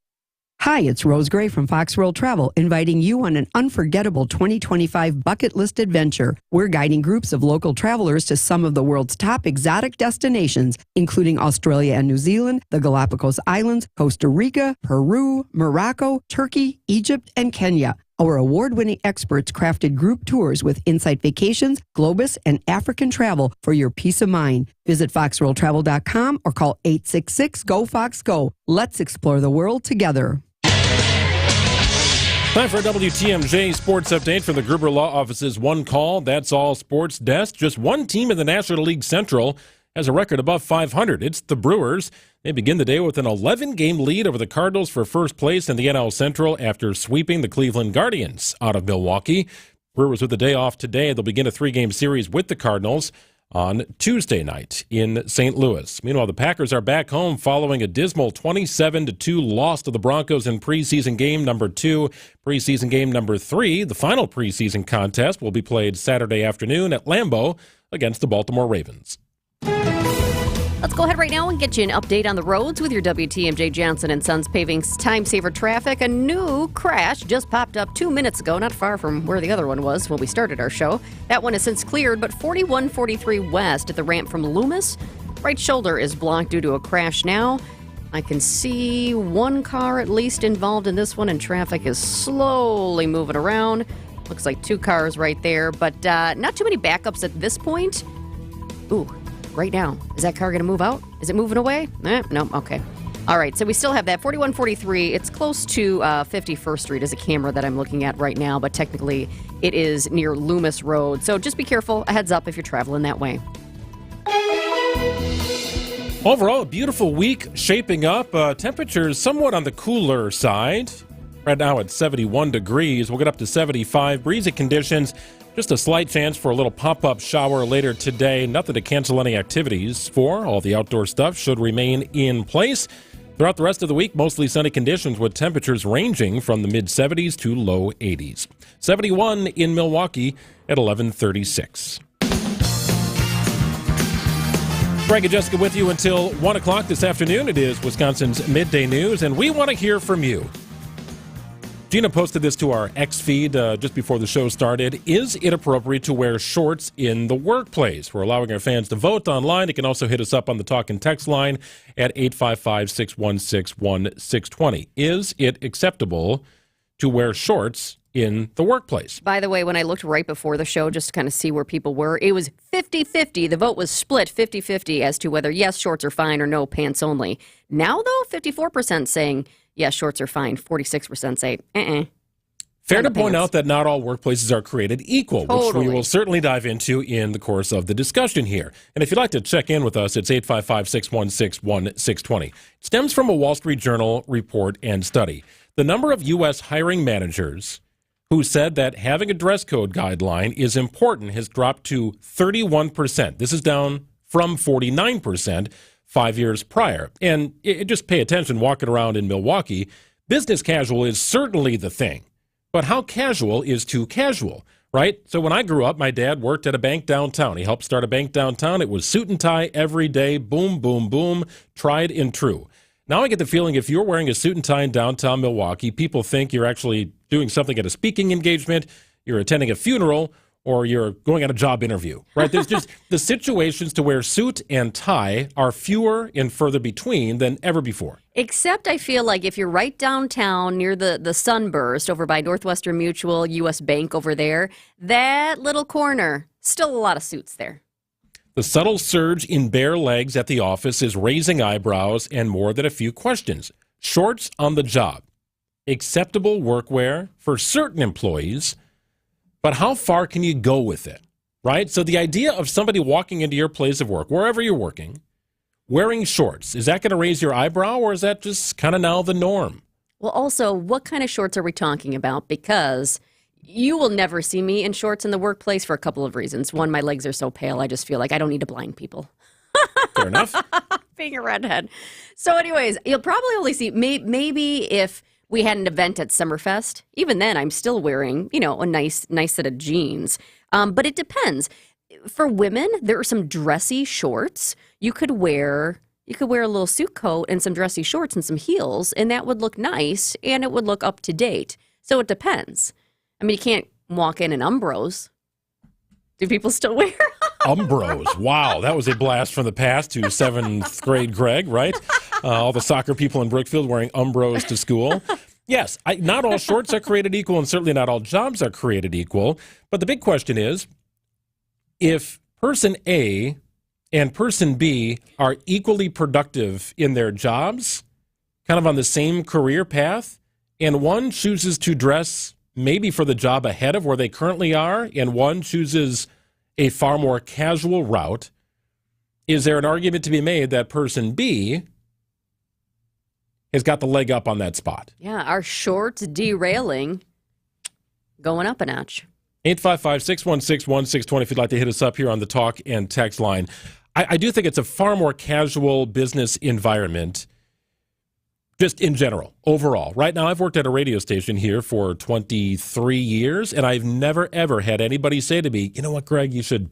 Hi, it's Rose Gray from Fox World Travel, inviting you on an unforgettable 2025 bucket list adventure. We're guiding groups of local travelers to some of the world's top exotic destinations, including Australia and New Zealand, the Galapagos Islands, Costa Rica, Peru, Morocco, Turkey, Egypt, and Kenya. Our award-winning experts crafted group tours with Insight Vacations, Globus, and African Travel for your peace of mind. Visit foxworldtravel.com or call 866-GO-FOX-GO. Let's explore the world together. Time for a WTMJ sports update from the Gruber Law Office's One Call, That's All Sports Desk. Just one team in the National League Central has a record above 500. It's the Brewers. They begin the day with an 11-game lead over the Cardinals for first place in the NL Central after sweeping the Cleveland Guardians out of Milwaukee. Brewers with the day off today. They'll begin a 3-game series with the Cardinals on Tuesday night in St. Louis. Meanwhile, the Packers are back home following a dismal 27-2 loss to the Broncos in preseason game number 2. Preseason game number 3, the final preseason contest, will be played Saturday afternoon at Lambeau against the Baltimore Ravens. Let's go ahead right now and get you an update on the roads with your WTMJ Johnson & Sons Paving's Time Saver Traffic. A new crash just popped up 2 minutes ago, not far from where the other one was when we started our show. That one has since cleared, but 4143 west at the ramp from Loomis. Right shoulder is blocked due to a crash now. I can see one car at least involved in this one, and traffic is slowly moving around. Looks like 2 cars right there, but not too many backups at this point. Ooh. Right now. Is that car going to move out? Is it moving away? No. Okay. All right. So we still have that 4143. It's close to 51st Street is a camera that I'm looking at right now, but technically it is near Loomis Road. So just be careful. A heads up if you're traveling that way. Overall, a beautiful week shaping up. Temperatures somewhat on the cooler side. Right now it's 71 degrees. We'll get up to 75. Breezy conditions. Just a slight chance for a little pop-up shower later today. Nothing to cancel any activities for. All the outdoor stuff should remain in place. Throughout the rest of the week, mostly sunny conditions with temperatures ranging from the mid-70s to low 80s. 71 in Milwaukee at 11:36. Frank and Jessica with you until 1 o'clock this afternoon. It is Wisconsin's Midday News, and we want to hear from you. Gina posted this to our X feed just before the show started. Is it appropriate to wear shorts in the workplace? We're allowing our fans to vote online. You can also hit us up on the talk and text line at 855-616-1620. Is it acceptable to wear shorts in the workplace? By the way, when I looked right before the show just to kind of see where people were, it was 50-50. The vote was split 50-50 as to whether, yes, shorts are fine or no, pants only. Now, though, 54% saying, yes, shorts are fine. 46% say, Fair to point out that not all workplaces are created equal, Totally. which we will certainly dive into in the course of the discussion here. And if you'd like to check in with us, it's 855-616-1620. It stems from a Wall Street Journal report and study. The number of U.S. hiring managers who said that having a dress code guideline is important has dropped to 31%. This is down from 49% 5 years prior. And just pay attention walking around in Milwaukee. Business casual is certainly the thing. But how casual is too casual, right? So when I grew up, my dad worked at a bank downtown. He helped start a bank downtown. It was suit and tie every day. Boom, boom, boom. Tried and true. Now I get the feeling if you're wearing a suit and tie in downtown Milwaukee, people think you're actually doing something at a speaking engagement, you're attending a funeral, or you're going on a job interview, right? There's just the situations to wear suit and tie are fewer and further between than ever before. Except I feel like if you're right downtown near the Sunburst over by Northwestern Mutual, U.S. Bank over there, that little corner, still a lot of suits there. The subtle surge in bare legs at the office is raising eyebrows and more than a few questions. Shorts on the job. Acceptable workwear for certain employees, but how far can you go with it, right? So the idea of somebody walking into your place of work, wherever you're working, wearing shorts, is that going to raise your eyebrow, or is that just kind of now the norm? Well, also, what kind of shorts are we talking about? Because you will never see me in shorts in the workplace for a couple of reasons. One, my legs are so pale, I just feel like I don't need to blind people. Fair enough. Being a redhead. So anyways, you'll probably only see maybe if we had an event at Summerfest. Even then, I'm still wearing, a nice set of jeans. But it depends. for women, there are some dressy shorts. You could wear a little suit coat and some dressy shorts and some heels, and that would look nice and it would look up to date. So it depends. I mean, you can't walk in Umbros. Do people still wear Umbros? Wow, that was a blast from the past to 7th grade Greg, right? All the soccer people in Brookfield wearing Umbros to school. Yes, not all shorts are created equal, and certainly not all jobs are created equal. But the big question is, if person A and person B are equally productive in their jobs, kind of on the same career path, and one chooses to dress maybe for the job ahead of where they currently are, and one chooses a far more casual route, is there an argument to be made that person B has got the leg up on that spot? Yeah, our shorts derailing, going up a notch. 855-616-1620 if you'd like to hit us up here on the talk and text line. I do think it's a far more casual business environment, just in general, overall. Right now, I've worked at a radio station here for 23 years, and I've never, ever had anybody say to me, you know what, Greg, you should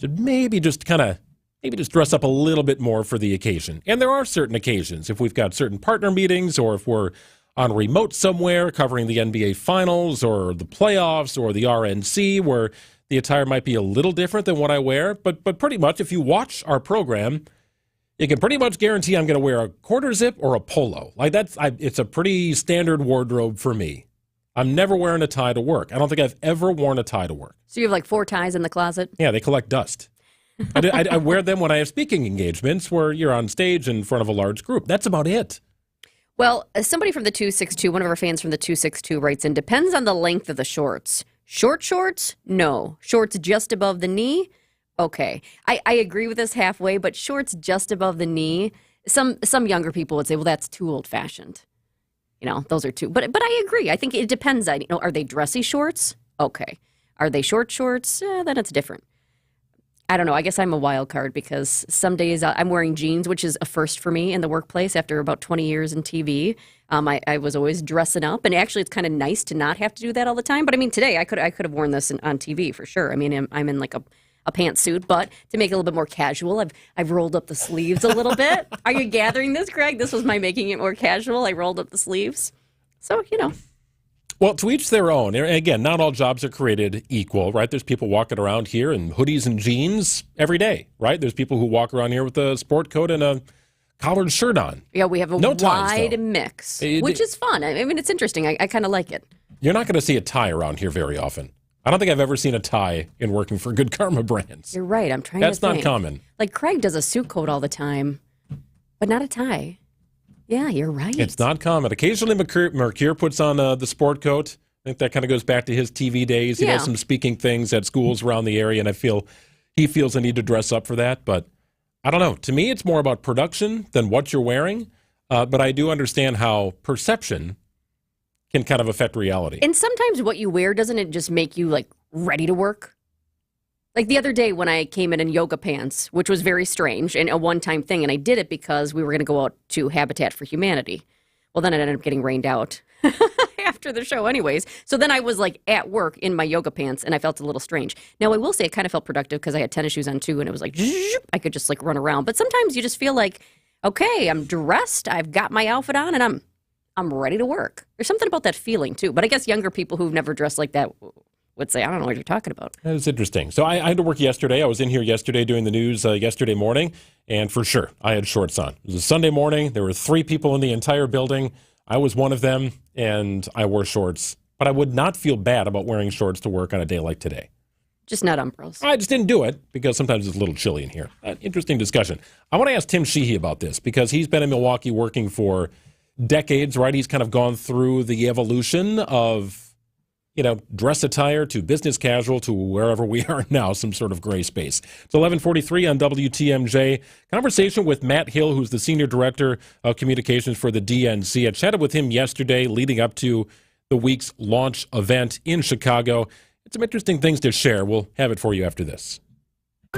maybe just dress up a little bit more for the occasion. And there are certain occasions, if we've got certain partner meetings or if we're on remote somewhere covering the NBA Finals or the playoffs or the RNC, where the attire might be a little different than what I wear. But pretty much, if you watch our program, you can pretty much guarantee I'm going to wear a quarter zip or a polo. It's a pretty standard wardrobe for me. I'm never wearing a tie to work. I don't think I've ever worn a tie to work. So you have like 4 ties in the closet? Yeah, they collect dust. I wear them when I have speaking engagements where you're on stage in front of a large group. That's about it. Well, somebody from the 262, one of our fans from the 262 writes in, depends on the length of the shorts. Short shorts? No. Shorts just above the knee? Okay. I agree with this halfway, but shorts just above the knee, some younger people would say, well, that's too old-fashioned. Those are too. But I agree. I think it depends on, are they dressy shorts? Okay. Are they short shorts? Then it's different. I don't know. I guess I'm a wild card because some days I'm wearing jeans, which is a first for me in the workplace after about 20 years in TV. I was always dressing up, and actually it's kind of nice to not have to do that all the time. But I mean, today I could have worn this on TV for sure. I mean, I'm in like a pantsuit, but to make it a little bit more casual, I've rolled up the sleeves a little bit. Are you gathering this, Greg? This was my making it more casual. I rolled up the sleeves. So, Well, to each their own. And again, not all jobs are created equal, right? There's people walking around here in hoodies and jeans every day, right? There's people who walk around here with a sport coat and a collared shirt on. Yeah, we have a no ties, wide mix, which is fun. I mean, it's interesting. I kind of like it. You're not going to see a tie around here very often. I don't think I've ever seen a tie in working for Good Karma Brands. You're right. I'm trying to think. That's not common. Like Craig does a suit coat all the time, but not a tie. Yeah, you're right. It's not common. Occasionally, Mercure puts on the sport coat. I think that kind of goes back to his TV days. He does some speaking things at schools around the area, and I feel he feels a need to dress up for that. But I don't know. To me, it's more about production than what you're wearing. But I do understand how perception can kind of affect reality. And sometimes what you wear, doesn't it just make you like ready to work? Like the other day when I came in yoga pants, which was very strange and a one-time thing, and I did it because we were going to go out to Habitat for Humanity. Well, then it ended up getting rained out after the show anyways. So then I was like at work in my yoga pants, and I felt a little strange. Now, I will say it kind of felt productive because I had tennis shoes on too, and it was like, I could just like run around. But sometimes you just feel like, okay, I'm dressed, I've got my outfit on, and I'm ready to work. There's something about that feeling too. But I guess younger people who've never dressed like that would say, I don't know what you're talking about. That's interesting. So I had to work yesterday. I was in here yesterday doing the news yesterday morning, and for sure, I had shorts on. It was a Sunday morning. There were 3 people in the entire building. I was one of them, and I wore shorts. But I would not feel bad about wearing shorts to work on a day like today. Just not Umbros. I just didn't do it because sometimes it's a little chilly in here. Interesting discussion. I want to ask Tim Sheehy about this because he's been in Milwaukee working for decades, right? He's kind of gone through the evolution of, dress attire to business casual to wherever we are now, some sort of gray space. It's 11:43 on WTMJ. Conversation with Matt Hill, who's the Senior Director of Communications for the DNC. I chatted with him yesterday leading up to the week's launch event in Chicago. It's some interesting things to share. We'll have it for you after this.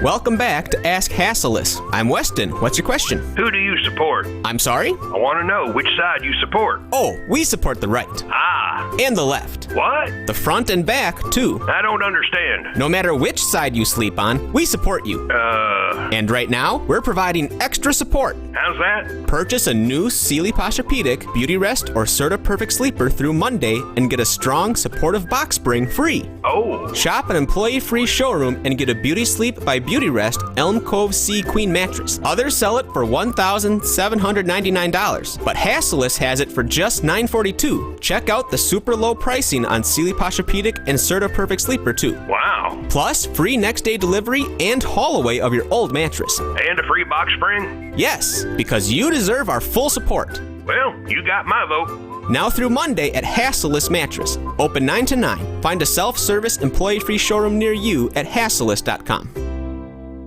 Welcome back to Ask Hasselus. I'm Weston. What's your question? Who do you support? I'm sorry? I want to know which side you support. Oh, we support the right. Ah. And the left. What? The front and back, too. I don't understand. No matter which side you sleep on, we support you. And right now, we're providing extra support. How's that? Purchase a new Sealy Posturepedic, Beauty Rest, or Serta Perfect Sleeper through Monday and get a strong, supportive box spring free. Oh. Shop an employee-free showroom and get a Beauty Sleep by Beauty Rest Elm Cove Sea Queen mattress. Others sell it for $1,799, but Hasselus has it for just $942. Check out the super low pricing on Sealy Posturepedic and Serta Perfect Sleeper too. Wow. Plus, free next day delivery and haul away of your old mattress. And a free box spring? Yes, because you deserve our full support. Well, you got my vote. Now through Monday at Hasselus Mattress. Open 9 to 9. Find a self-service employee-free showroom near you at hasselus.com.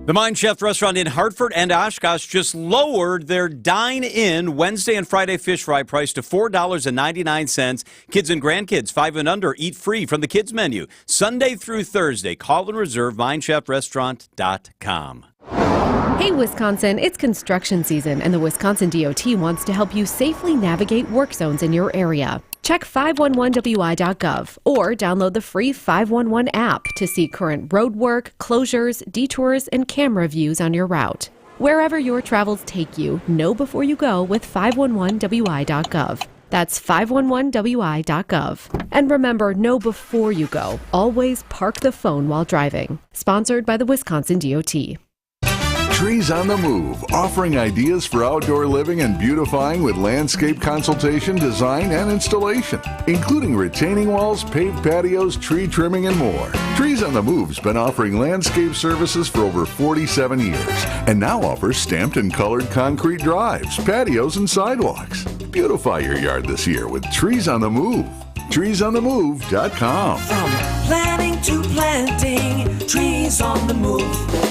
The Mind Chef restaurant in Hartford and Oshkosh just lowered their dine-in Wednesday and Friday fish fry price to $4.99. Kids and grandkids 5 and under eat free from the kids menu. Sunday through Thursday. Call and reserve mindchefrestaurant.com. Hey, Wisconsin, it's construction season, and the Wisconsin DOT wants to help you safely navigate work zones in your area. Check 511wi.gov or download the free 511 app to see current road work, closures, detours, and camera views on your route. Wherever your travels take you, know before you go with 511wi.gov. That's 511wi.gov. And remember, know before you go. Always park the phone while driving. Sponsored by the Wisconsin DOT. Trees on the Move, offering ideas for outdoor living and beautifying with landscape consultation, design, and installation, including retaining walls, paved patios, tree trimming, and more. Trees on the Move's been offering landscape services for over 47 years and now offers stamped and colored concrete drives, patios, and sidewalks. Beautify your yard this year with Trees on the Move. TreesOnTheMove.com. From planning to planting, Trees on the Move.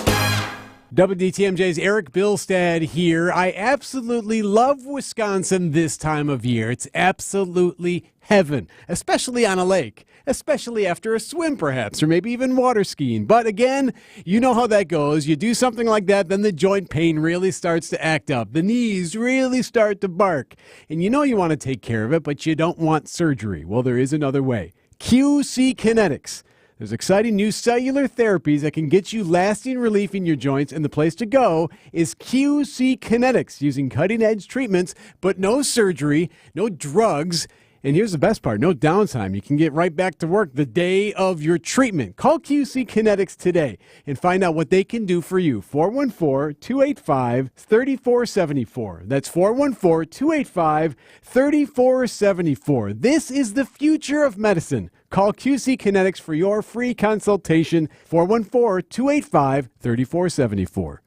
WTMJ's Eric Bilstad here. I absolutely love Wisconsin this time of year. It's absolutely heaven, especially on a lake, especially after a swim perhaps, or maybe even water skiing. But again, you know how that goes. You do something like that, then the joint pain really starts to act up. The knees really start to bark. And you know you want to take care of it, but you don't want surgery. Well, there is another way. QC Kinetics. There's exciting new cellular therapies that can get you lasting relief in your joints, and the place to go is QC Kinetics, using cutting-edge treatments, but no surgery, no drugs, and here's the best part, no downtime. You can get right back to work the day of your treatment. Call QC Kinetics today and find out what they can do for you. 414-285-3474. That's 414-285-3474. This is the future of medicine. Call QC Kinetics for your free consultation, 414-285-3474.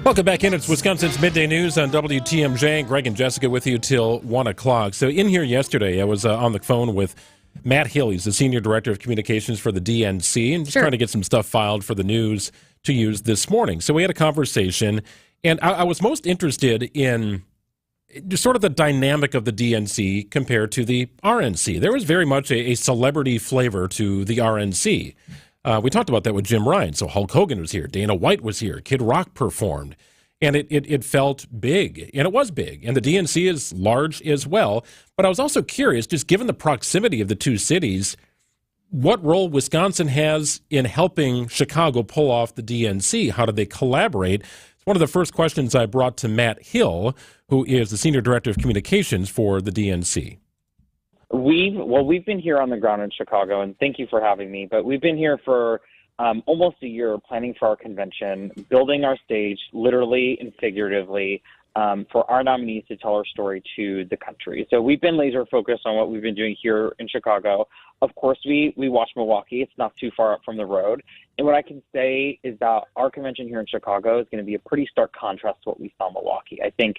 Welcome back in. It's Wisconsin's Midday News on WTMJ. Greg and Jessica with you till 1 o'clock. So in here yesterday, I was on the phone with Matt Hill. He's the Senior Director of Communications for the DNC, and just trying to get some stuff filed for the news to use this morning. So we had a conversation, and I was most interested in just sort of the dynamic of the DNC compared to the RNC. There was very much a celebrity flavor to the RNC. We talked about that with Jim Ryan. So Hulk Hogan was here. Dana White was here. Kid Rock performed. And it felt big. And it was big. And the DNC is large as well. But I was also curious, just given the proximity of the two cities, what role Wisconsin has in helping Chicago pull off the DNC. How did they collaborate? It's one of the first questions I brought to Matt Hill, who is the Senior Director of Communications for the DNC. We've been here on the ground in Chicago, and thank you for having me, but we've been here for almost a year planning for our convention, building our stage, literally and figuratively, for our nominees to tell our story to the country. So we've been laser focused on what we've been doing here in Chicago. Of course, we watch Milwaukee. It's not too far up from the road. And what I can say is that our convention here in Chicago is going to be a pretty stark contrast to what we saw in Milwaukee. I think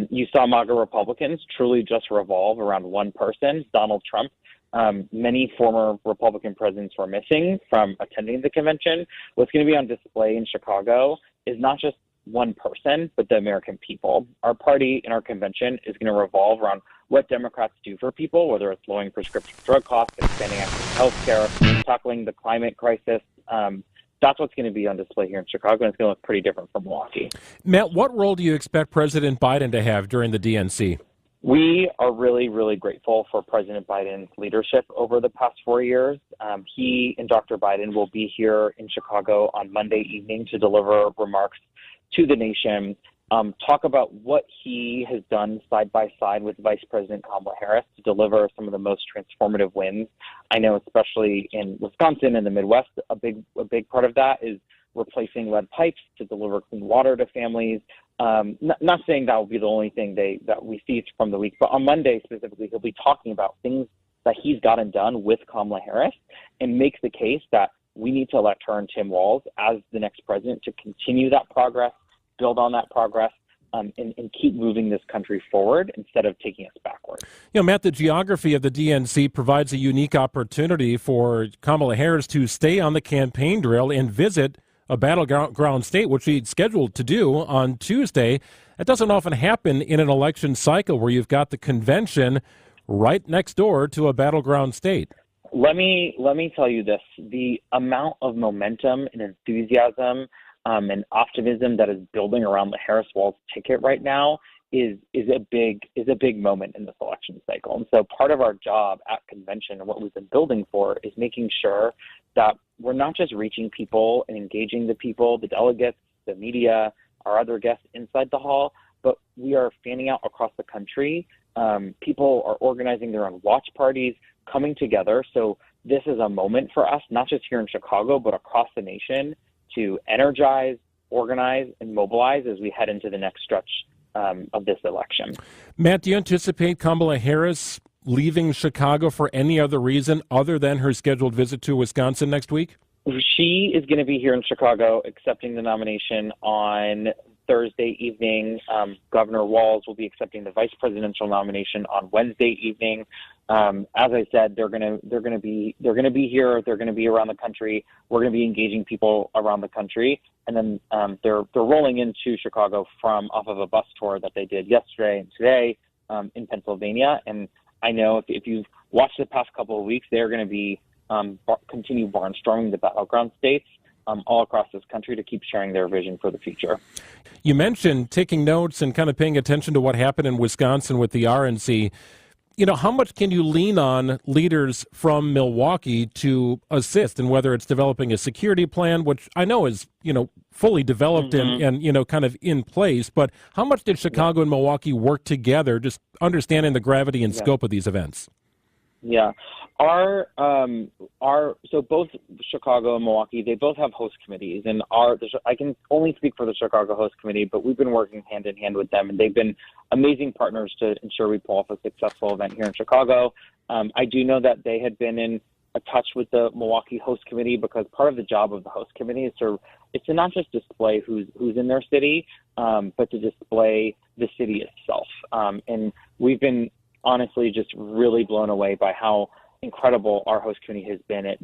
you saw MAGA Republicans truly just revolve around one person, Donald Trump. Many former Republican presidents were missing from attending the convention. What's going to be on display in Chicago is not just one person, but the American people. Our party and our convention is going to revolve around what Democrats do for people, whether it's lowering prescription drug costs, expanding access to health care, tackling the climate crisis. That's what's going to be on display here in Chicago, and it's going to look pretty different from Milwaukee. Matt, what role do you expect President Biden to have during the DNC? We are really, really grateful for President Biden's leadership over the past 4 years. He and Dr. Biden will be here in Chicago on Monday evening to deliver remarks to the nation, talk about what he has done side by side with Vice President Kamala Harris to deliver some of the most transformative wins. I know, especially in Wisconsin and the Midwest, a big part of that is replacing lead pipes to deliver clean water to families. Not saying that will be the only thing that we see from the week, but on Monday specifically, he'll be talking about things that he's gotten done with Kamala Harris and make the case that we need to elect her and Tim Walz as the next president to continue that progress, build on that progress, and keep moving this country forward instead of taking us backward. You know, Matt, the geography of the DNC provides a unique opportunity for Kamala Harris to stay on the campaign trail and visit a battleground state, which she's scheduled to do on Tuesday. That doesn't often happen in an election cycle where you've got the convention right next door to a battleground state. Let me tell you this: the amount of momentum and enthusiasm and optimism that is building around the Harris-Walz ticket right now is a big moment in this election cycle. And so part of our job at convention and what we've been building for is making sure that we're not just reaching people and engaging the people, the delegates, the media, our other guests inside the hall, but we are fanning out across the country. People are organizing their own watch parties, coming together. So this is a moment for us, not just here in Chicago, but across the nation, to energize, organize, and mobilize as we head into the next stretch of this election. Matt, do you anticipate Kamala Harris leaving Chicago for any other reason other than her scheduled visit to Wisconsin next week? She is going to be here in Chicago accepting the nomination on Thursday evening. Governor Walz will be accepting the vice presidential nomination on Wednesday evening. As I said, they're going to be here. They're going to be around the country. We're going to be engaging people around the country, and then they're rolling into Chicago from off of a bus tour that they did yesterday and today in Pennsylvania. And I know if you've watched the past couple of weeks, they're going to be continue barnstorming the battleground states all across this country to keep sharing their vision for the future. You mentioned taking notes and kind of paying attention to what happened in Wisconsin with the RNC. You know, how much can you lean on leaders from Milwaukee to assist, and whether it's developing a security plan, which I know is, fully developed and kind of in place, but how much did Chicago and Milwaukee work together, just understanding the gravity and scope of these events? Yeah. So both Chicago and Milwaukee, they both have host committees, and I can only speak for the Chicago host committee, but we've been working hand in hand with them, and they've been amazing partners to ensure we pull off a successful event here in Chicago. I do know that they had been in touch with the Milwaukee host committee, because part of the job of the host committee is to not just display who's in their city, but to display the city itself. And we've been honestly just really blown away by how incredible our host committee has been at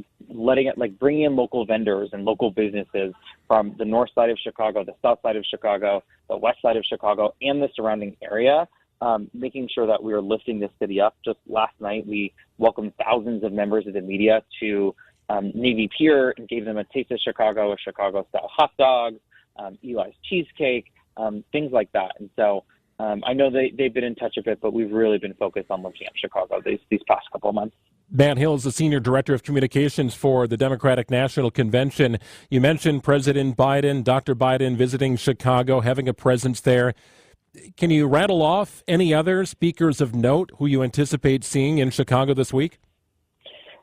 bringing in local vendors and local businesses from the north side of Chicago, the south side of Chicago, the west side of Chicago, and the surrounding area, making sure that we are lifting this city up. Just last night, we welcomed thousands of members of the media to Navy Pier and gave them a taste of Chicago, a Chicago-style hot dog, Eli's cheesecake, things like that. And so I know they've been in touch a bit, but we've really been focused on lifting up Chicago these past couple of months. Matt Hill is the Senior Director of Communications for the Democratic National Convention. You mentioned President Biden, Dr. Biden visiting Chicago, having a presence there. Can you rattle off any other speakers of note who you anticipate seeing in Chicago this week?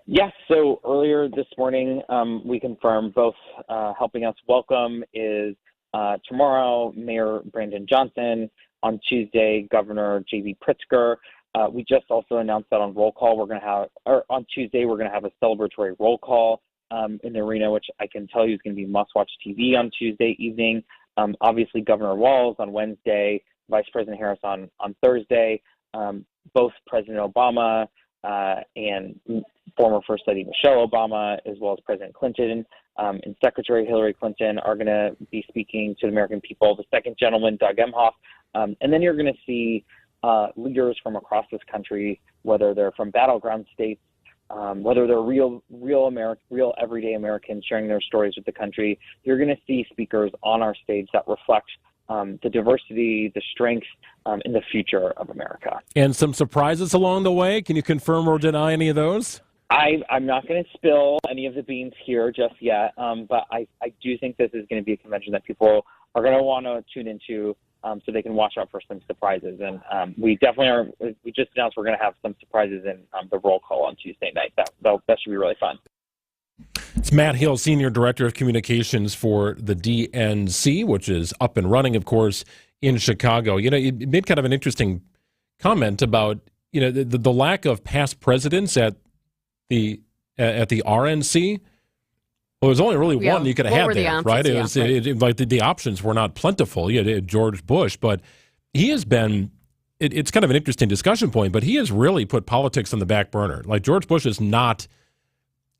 Yes. So earlier this morning, we confirmed both helping us welcome is tomorrow Mayor Brandon Johnson, on Tuesday Governor J.B. Pritzker. We just also announced that on roll call on Tuesday we're going to have a celebratory roll call in the arena, which I can tell you is going to be must-watch TV on Tuesday evening. Obviously, Governor Walz on Wednesday, Vice President Harris on Thursday. Both President Obama and former First Lady Michelle Obama, as well as President Clinton and Secretary Hillary Clinton, are going to be speaking to the American people. The second gentleman, Doug Emhoff. And then you're going to see leaders from across this country, whether they're from battleground states, whether they're real everyday Americans sharing their stories with the country. You're going to see speakers on our stage that reflect the diversity, the strength, and the future of America. And some surprises along the way. Can you confirm or deny any of those? I'm not going to spill any of the beans here just yet, but I do think this is going to be a convention that people are going to want to tune into so they can watch out for some surprises. And we definitely are. We just announced we're going to have some surprises in the roll call on Tuesday night. That should be really fun. It's Matt Hill, Senior Director of Communications for the DNC, which is up and running, of course, in Chicago. You made kind of an interesting comment about, the lack of past presidents at the RNC. Well, there's only really one you could have had there, right? The options were not plentiful. You had George Bush, but he has been, it's kind of an interesting discussion point, but he has really put politics on the back burner. Like, George Bush is not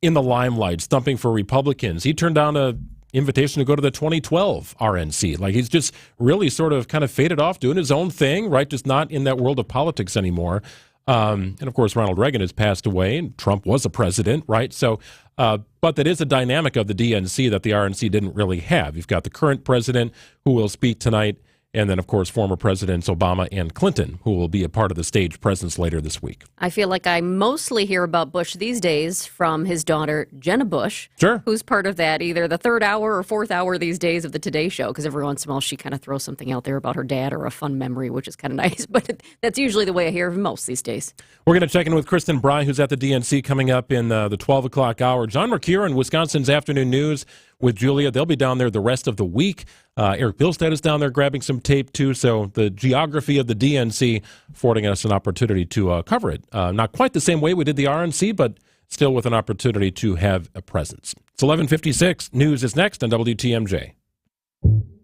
in the limelight, stumping for Republicans. He turned down an invitation to go to the 2012 RNC. Like, he's just really sort of kind of faded off, doing his own thing, right? Just not in that world of politics anymore. And of course, Ronald Reagan has passed away, and Trump was a president, right? So, but that is a dynamic of the DNC that the RNC didn't really have. You've got the current president who will speak tonight, and then, of course, former Presidents Obama and Clinton, who will be a part of the stage presence later this week. I feel like I mostly hear about Bush these days from his daughter, Jenna Bush, who's part of that, either the third hour or fourth hour these days of the Today Show, because every once in a while she kind of throws something out there about her dad or a fun memory, which is kind of nice. But that's usually the way I hear of most these days. We're going to check in with Kristen Bry, who's at the DNC coming up in the 12 o'clock hour. John Mercure, Wisconsin's Afternoon News with Julia. They'll be down there the rest of the week. Eric Bilstead is down there grabbing some tape, too. So the geography of the DNC affording us an opportunity to cover it. Not quite the same way we did the RNC, but still with an opportunity to have a presence. It's 11:56. News is next on WTMJ.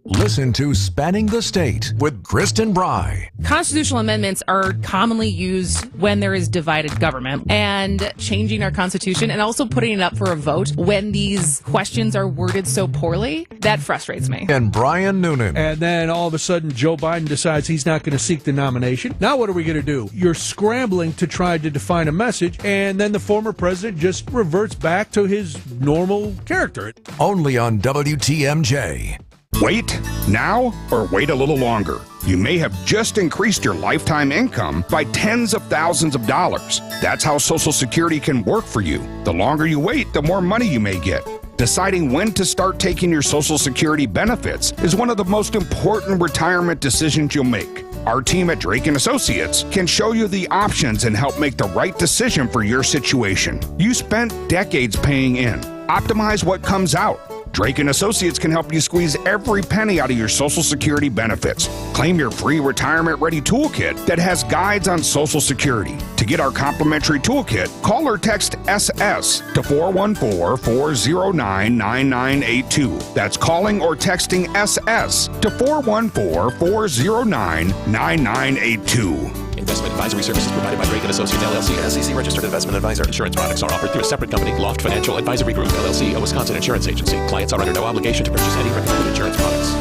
Listen to Spanning the State with Kristen Bry. Constitutional amendments are commonly used when there is divided government, and changing our Constitution and also putting it up for a vote when these questions are worded so poorly, that frustrates me. And Brian Noonan. And then all of a sudden Joe Biden decides he's not going to seek the nomination. Now what are we going to do? You're scrambling to try to define a message, and then the former president just reverts back to his normal character. Only on WTMJ. Wait now or wait a little longer. You may have just increased your lifetime income by tens of thousands of dollars. That's how Social Security can work for you. The longer you wait, the more money you may get. Deciding when to start taking your Social Security benefits is one of the most important retirement decisions you'll make. Our team at Drake & Associates can show you the options and help make the right decision for your situation. You spent decades paying in. Optimize what comes out. Drake & Associates can help you squeeze every penny out of your Social Security benefits. Claim your free retirement-ready toolkit that has guides on Social Security. To get our complimentary toolkit, call or text SS to 414-409-9982. That's calling or texting SS to 414-409-9982. Investment advisory services provided by Drake & Associates, LLC, an SEC-registered investment advisor. Insurance products are offered through a separate company, Loft Financial Advisory Group, LLC, a Wisconsin insurance agency. Clients are under no obligation to purchase any recommended insurance products.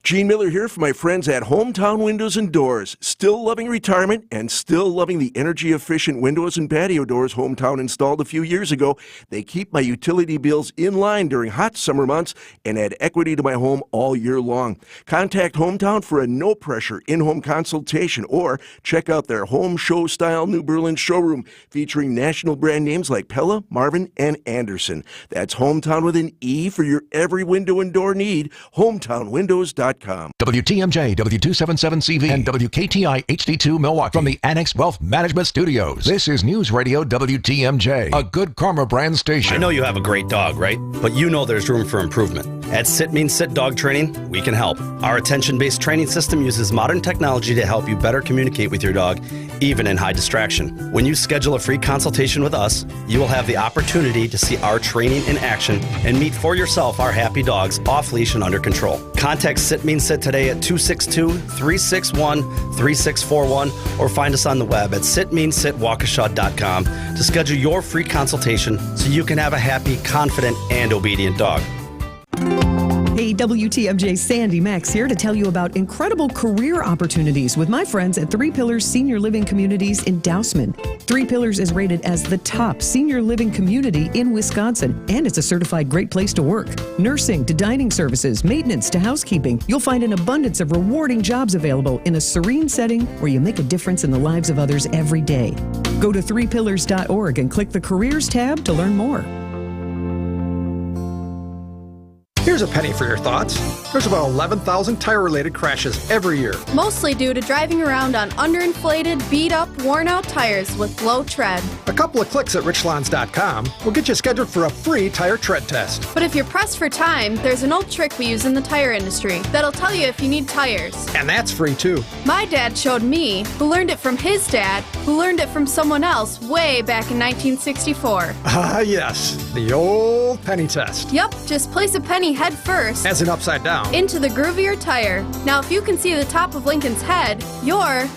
Gene Miller here for my friends at Hometown Windows and Doors. Still loving retirement and still loving the energy-efficient windows and patio doors Hometown installed a few years ago. They keep my utility bills in line during hot summer months and add equity to my home all year long. Contact Hometown for a no-pressure in-home consultation or check out their home show-style New Berlin showroom featuring national brand names like Pella, Marvin, and Anderson. That's Hometown with an E for your every window and door need. HometownWindows.com. WTMJ, W277CV, and WKTI HD2 Milwaukee from the Annex Wealth Management Studios. This is News Radio WTMJ, a Good Karma brand station. I know you have a great dog, right? But you know there's room for improvement. At Sit Means Sit Dog Training, we can help. Our attention-based training system uses modern technology to help you better communicate with your dog, even in high distraction. When you schedule a free consultation with us, you will have the opportunity to see our training in action and meet for yourself our happy dogs off leash and under control. Contact Sit Means Sit today at 262-361-3641 or find us on the web at sitmeansitwaukesha.com to schedule your free consultation so you can have a happy, confident, and obedient dog. Hey, WTMJ Sandy Max here to tell you about incredible career opportunities with my friends at Three Pillars Senior Living Communities in Dousman. Three Pillars is rated as the top senior living community in Wisconsin, and it's a certified great place to work. Nursing to dining services, maintenance to housekeeping, you'll find an abundance of rewarding jobs available in a serene setting where you make a difference in the lives of others every day. Go to threepillars.org and click the Careers tab to learn more. Here's a penny for your thoughts. There's about 11,000 tire-related crashes every year. Mostly due to driving around on underinflated, beat-up, worn-out tires with low tread. A couple of clicks at richlawns.com will get you scheduled for a free tire tread test. But if you're pressed for time, there's an old trick we use in the tire industry that'll tell you if you need tires. And that's free too. My dad showed me, who learned it from his dad, who learned it from someone else way back in 1964. Ah, yes, the old penny test. Yep, just place a penny head first. As in upside down. Into the groovier tire. Now, if you can see the top of Lincoln's head, you're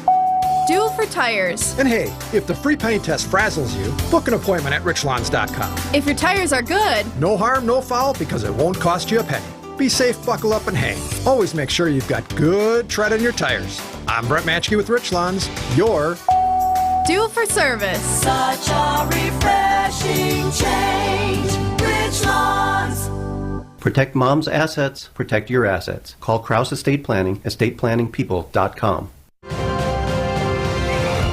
due for tires. And hey, if the free penny test frazzles you, book an appointment at richlawns.com. If your tires are good, no harm, no foul, because it won't cost you a penny. Be safe, buckle up, and hang. Always make sure you've got good tread in your tires. I'm Brett Matchke with Rich Lawns. You're due for service. Such a refreshing change. Rich Lawns. Protect mom's assets, protect your assets. Call Kraus Estate Planning, estateplanningpeople.com.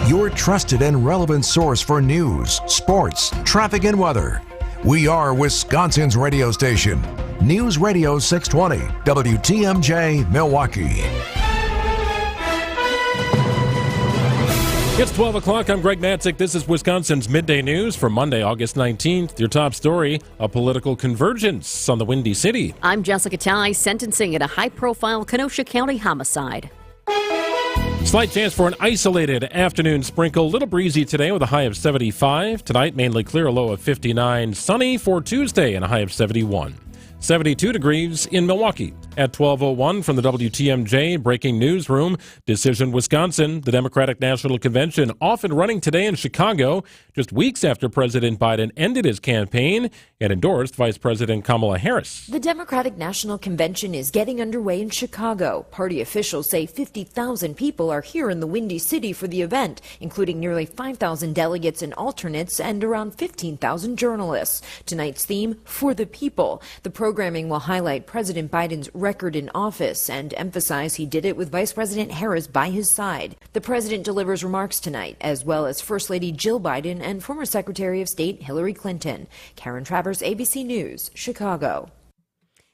Your trusted and relevant source for news, sports, traffic, and weather. We are Wisconsin's radio station. News Radio 620, WTMJ, Milwaukee. It's 12 o'clock. I'm Greg Matzik. This is Wisconsin's Midday News for Monday, August 19th. Your top story, a political convergence on the Windy City. I'm Jessica Ty. Sentencing in a high-profile Kenosha County homicide. Slight chance for an isolated afternoon sprinkle. Little breezy today with a high of 75. Tonight, mainly clear, a low of 59. Sunny for Tuesday and a high of 71. 72 degrees in Milwaukee. At 12:01 from the WTMJ Breaking Newsroom, Decision Wisconsin, the Democratic National Convention off and running today in Chicago, just weeks after President Biden ended his campaign and endorsed Vice President Kamala Harris. The Democratic National Convention is getting underway in Chicago. Party officials say 50,000 people are here in the Windy City for the event, including nearly 5,000 delegates and alternates and around 15,000 journalists. Tonight's theme, For the People. The programming will highlight President Biden's record in office and emphasize he did it with Vice President Harris by his side. The president delivers remarks tonight, as well as First Lady Jill Biden and former Secretary of State Hillary Clinton. Karen Travers, ABC News, Chicago.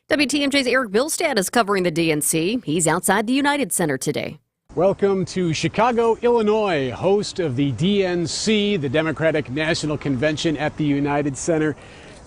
WTMJ's Eric Bilstad is covering the DNC. He's outside the United Center today. Welcome to Chicago, Illinois, host of the DNC, the Democratic National Convention at the United Center.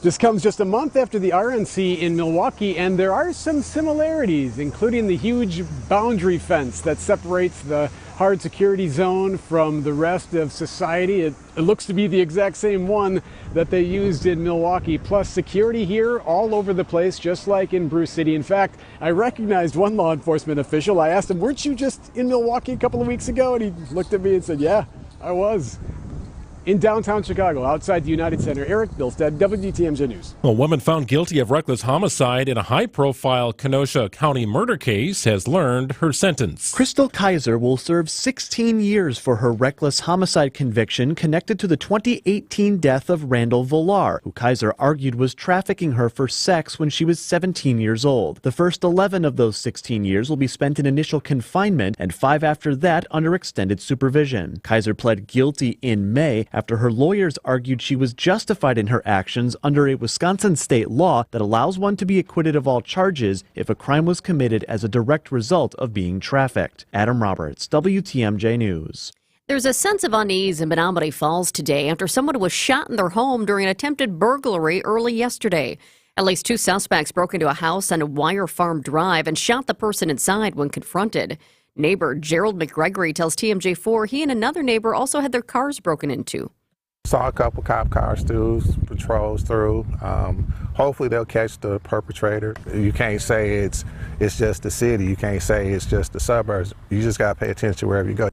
This comes just a month after the RNC in Milwaukee, and there are some similarities, including the huge boundary fence that separates the hard security zone from the rest of society. It looks to be the exact same one that they used in Milwaukee, plus security here all over the place, just like in Bruce City. In fact, I recognized one law enforcement official. I asked him, "Weren't you just in Milwaukee a couple of weeks ago?" And he looked at me and said, "Yeah, I was." In downtown Chicago, outside the United Center, Eric Bilstad, WTMJ News. A woman found guilty of reckless homicide in a high-profile Kenosha County murder case has learned her sentence. Crystal Kaiser will serve 16 years for her reckless homicide conviction connected to the 2018 death of Randall Villar, who Kaiser argued was trafficking her for sex when she was 17 years old. The first 11 of those 16 years will be spent in initial confinement and 5 after that under extended supervision. Kaiser pled guilty in May after her lawyers argued she was justified in her actions under a Wisconsin state law that allows one to be acquitted of all charges if a crime was committed as a direct result of being trafficked. Adam Roberts, WTMJ News. There's a sense of unease in Menominee Falls today after someone was shot in their home during an attempted burglary early yesterday. At least 2 suspects broke into a house on a Wire Farm Drive and shot the person inside when confronted. Neighbor Gerald McGregory tells TMJ4 he and another neighbor also had their cars broken into. Saw a couple cop cars through, patrols through. Hopefully they'll catch the perpetrator. You can't say it's just the city. You can't say it's just the suburbs. You just got to pay attention wherever you go.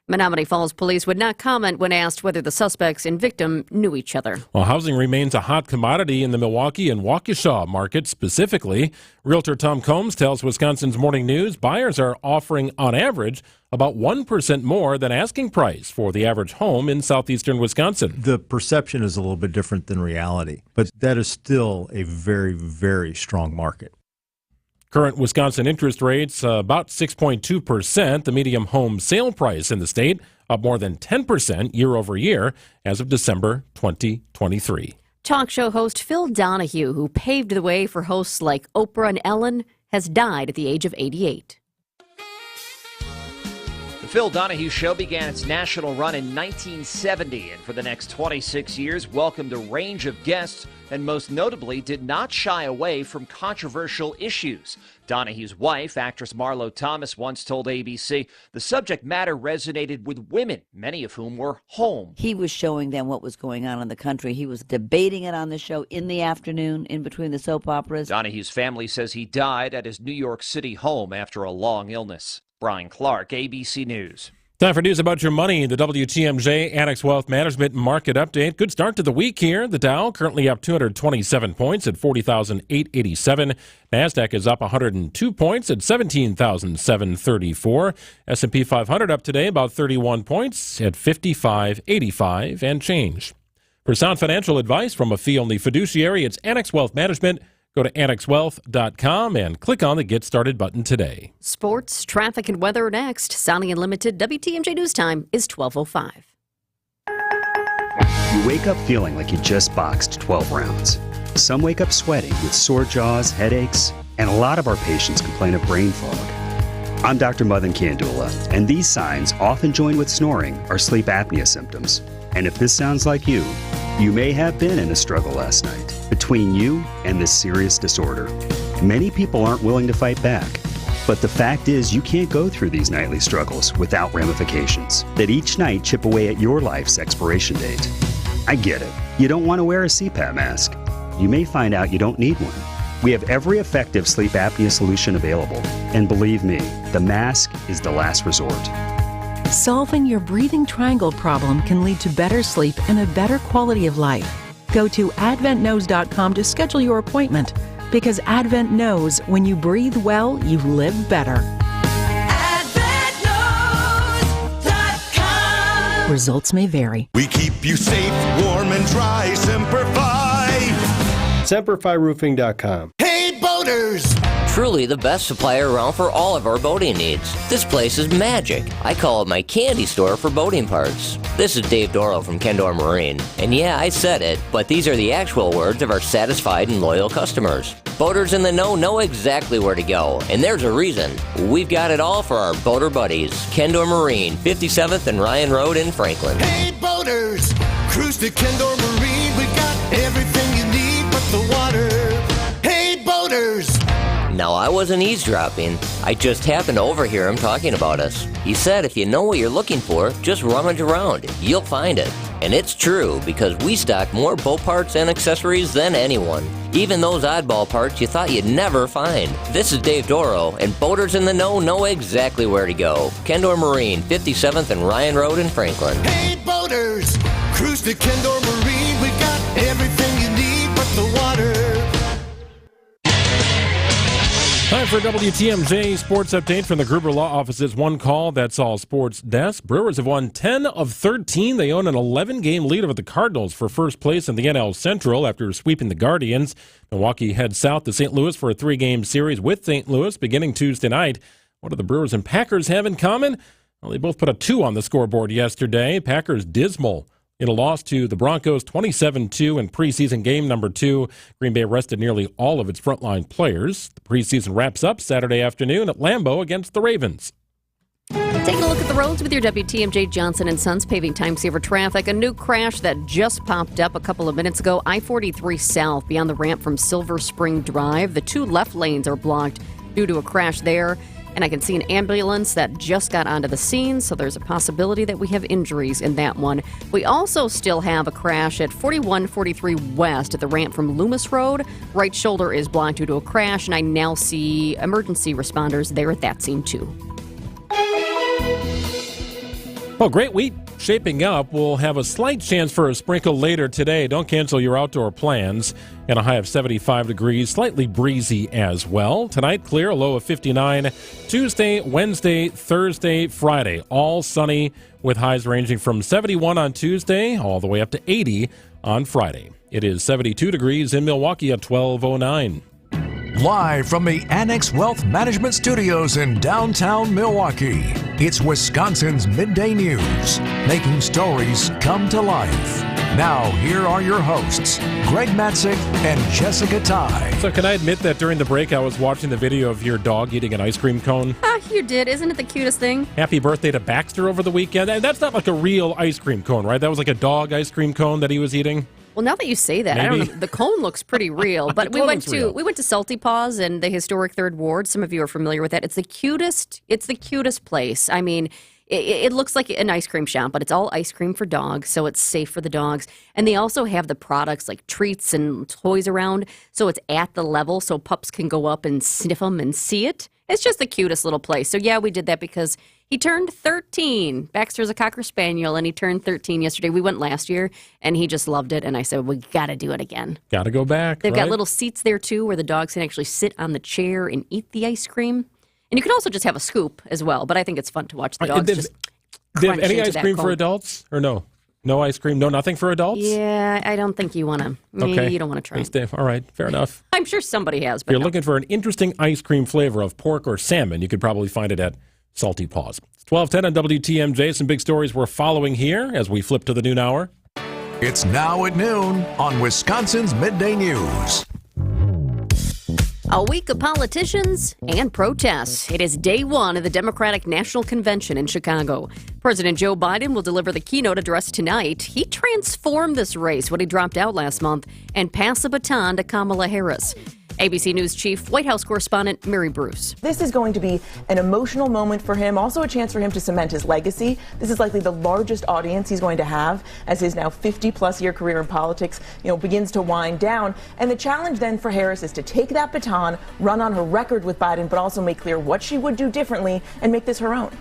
Menominee Falls police would not comment when asked whether the suspects and victim knew each other. Well, housing remains a hot commodity in the Milwaukee and Waukesha market specifically. Realtor Tom Combs tells Wisconsin's Morning News buyers are offering, on average, about 1% more than asking price for the average home in southeastern Wisconsin. The perception is a little bit different than reality, but that is still a very, very strong market. Current Wisconsin interest rates about 6.2%. The median home sale price in the state up more than 10% year over year as of December 2023. Talk show host Phil Donahue, who paved the way for hosts like Oprah and Ellen, has died at the age of 88. The Phil Donahue Show began its national run in 1970, and for the next 26 years welcomed a range of guests and most notably did not shy away from controversial issues. Donahue's wife, actress Marlo Thomas, once told ABC the subject matter resonated with women, many of whom were home. He was showing them what was going on in the country. He was debating it on the show in the afternoon, in between the soap operas. Donahue's family says he died at his New York City home after a long illness. Brian Clark, ABC News. Time for news about your money. The WTMJ Annex Wealth Management Market Update. Good start to the week here. The Dow currently up 227 points at 40,887. NASDAQ is up 102 points at 17,734. S&P 500 up today about 31 points at 5585 and change. For sound financial advice from a fee-only fiduciary, it's Annex Wealth Management. Go to annexwealth.com and click on the Get Started button today. Sports, traffic, and weather next. Sunny and Limited. WTMJ News Time is 12:05. You wake up feeling like you just boxed 12 rounds. Some wake up sweating with sore jaws, headaches, and a lot of our patients complain of brain fog. I'm Dr. Madan Kandula, and these signs, often joined with snoring, are sleep apnea symptoms. And if this sounds like you may have been in a struggle last night between you and this serious disorder. Many people aren't willing to fight back. But the fact is, you can't go through these nightly struggles without ramifications that each night chip away at your life's expiration date. I get it. You don't want to wear a CPAP mask. You may find out you don't need one. We have every effective sleep apnea solution available. And believe me, the mask is the last resort. Solving your breathing triangle problem can lead to better sleep and a better quality of life. Go to adventknows.com to schedule your appointment, because Advent knows when you breathe well, you live better. AdventKnows.com. Results may vary. We keep you safe, warm, and dry. Semper Fi. SemperFiRoofing.com. Hey, boaters! Truly the best supplier around for all of our boating needs. This place is magic. I call it my candy store for boating parts. This is Dave Doro from Kendor Marine. And yeah, I said it, but these are the actual words of our satisfied and loyal customers. Boaters in the know exactly where to go, and there's a reason. We've got it all for our boater buddies. Kendor Marine, 57th and Ryan Road in Franklin. Hey, boaters! Cruise to Kendor Marine. We got everything you need but the water. Hey, boaters! Now, I wasn't eavesdropping. I just happened to overhear him talking about us. He said if you know what you're looking for, just rummage around. You'll find it. And it's true, because we stock more boat parts and accessories than anyone. Even those oddball parts you thought you'd never find. This is Dave Doro, and boaters in the know exactly where to go. Kendor Marine, 57th and Ryan Road in Franklin. Hey, boaters! Cruise to Kendor Marine. We got everything you need but the water. Time for WTMJ Sports Update from the Gruber Law Office's One Call, That's All Sports desk. Brewers have won 10 of 13. They own an 11-game lead over the Cardinals for first place in the NL Central after sweeping the Guardians. Milwaukee heads south to St. Louis for a 3-game series with St. Louis beginning Tuesday night. What do the Brewers and Packers have in common? Well, they both put a 2 on the scoreboard yesterday. Packers dismal in a loss to the Broncos 27-2 in preseason game number 2. Green Bay rested nearly all of its frontline players. The preseason wraps up Saturday afternoon at Lambeau against the Ravens. Taking a look at the roads with your WTMJ Johnson & Sons paving time saver traffic. A new crash that just popped up a couple of minutes ago. I-43 south beyond the ramp from Silver Spring Drive. The 2 left lanes are blocked due to a crash there. And I can see an ambulance that just got onto the scene, so there's a possibility that we have injuries in that one. We also still have a crash at 4143 West at the ramp from Loomis Road. Right shoulder is blocked due to a crash, and I now see emergency responders there at that scene, too. Well, great week shaping up. We'll have a slight chance for a sprinkle later today. Don't cancel your outdoor plans. And a high of 75 degrees, slightly breezy as well. Tonight, clear, a low of 59. Tuesday, Wednesday, Thursday, Friday, all sunny with highs ranging from 71 on Tuesday all the way up to 80 on Friday. It is 72 degrees in Milwaukee at 12:09. Live from the Annex Wealth Management Studios in downtown Milwaukee, it's Wisconsin's Midday News, making stories come to life. Now, here are your hosts, Greg Matzik and Jessica Ty. So can I admit that during the break I was watching the video of your dog eating an ice cream cone? You did. Isn't it the cutest thing? Happy birthday to Baxter over the weekend. And that's not like a real ice cream cone, right? That was like a dog ice cream cone that he was eating? Well, now that you say that, Maybe. I don't know. The cone looks pretty real, but we went to Salty Paws in the historic Third Ward. Some of you are familiar with that. It's the cutest place. I mean, it looks like an ice cream shop, but it's all ice cream for dogs, so it's safe for the dogs. And they also have the products like treats and toys around, so it's at the level so pups can go up and sniff them and see it. It's just the cutest little place. So, yeah, we did that because he turned 13. Baxter's a Cocker Spaniel, and he turned 13 yesterday. We went last year, and he just loved it. And I said, we got to do it again. Got to go back. They've got little seats there, too, where the dogs can actually sit on the chair and eat the ice cream. And you can also just have a scoop as well. But I think it's fun to watch the dogs just Do they have crunch any into ice that cream cone. for adults? Or no? No ice cream? No, nothing for adults? Yeah, I don't think you want to. Okay. You don't want to try it. All right, fair enough. I'm sure somebody has, If but you're no. looking for an interesting ice cream flavor of pork or salmon, you could probably find it at Salty Paws. It's 12:10 on WTMJ. Some big stories we're following here as we flip to the noon hour. It's now at noon on Wisconsin's Midday News. A week of politicians and protests. It is day one of the Democratic National Convention in Chicago. President Joe Biden will deliver the keynote address tonight. He transformed this race when he dropped out last month and passed the baton to Kamala Harris. ABC News Chief White House correspondent Mary Bruce. This is going to be an emotional moment for him, also a chance for him to cement his legacy. This is likely the largest audience he's going to have as his now 50-plus year career in politics, begins to wind down. And the challenge then for Harris is to take that baton, run on her record with Biden, but also make clear what she would do differently and make this her own.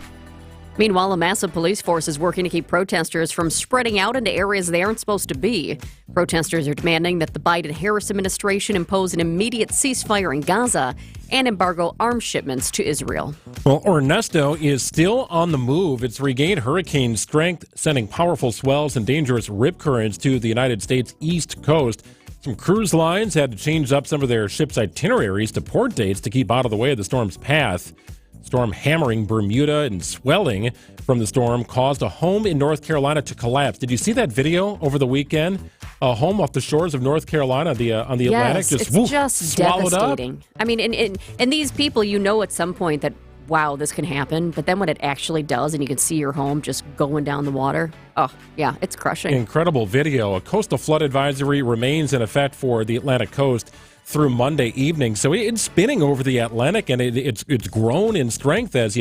Meanwhile, a massive police force is working to keep protesters from spreading out into areas they aren't supposed to be. Protesters are demanding that the Biden-Harris administration impose an immediate ceasefire in Gaza and embargo arms shipments to Israel. Well, Ernesto is still on the move. It's regained hurricane strength, sending powerful swells and dangerous rip currents to the United States East Coast. Some cruise lines had to change up some of their ships' itineraries to port dates to keep out of the way of the storm's path. Storm hammering Bermuda and swelling from the storm caused a home in North Carolina to collapse. Did you see that video over the weekend? A home off the shores of North Carolina on the Atlantic just swallowed devastating. up. I mean, and these people, at some point that, wow, this can happen. But then when it actually does and you can see your home just going down the water, oh, yeah, it's crushing. Incredible video. A coastal flood advisory remains in effect for the Atlantic coast through Monday evening. So it's spinning over the Atlantic, and it's grown in strength as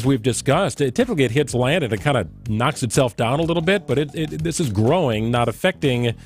we've discussed. Typically it hits land and it kind of knocks itself down a little bit, but this is growing, not affecting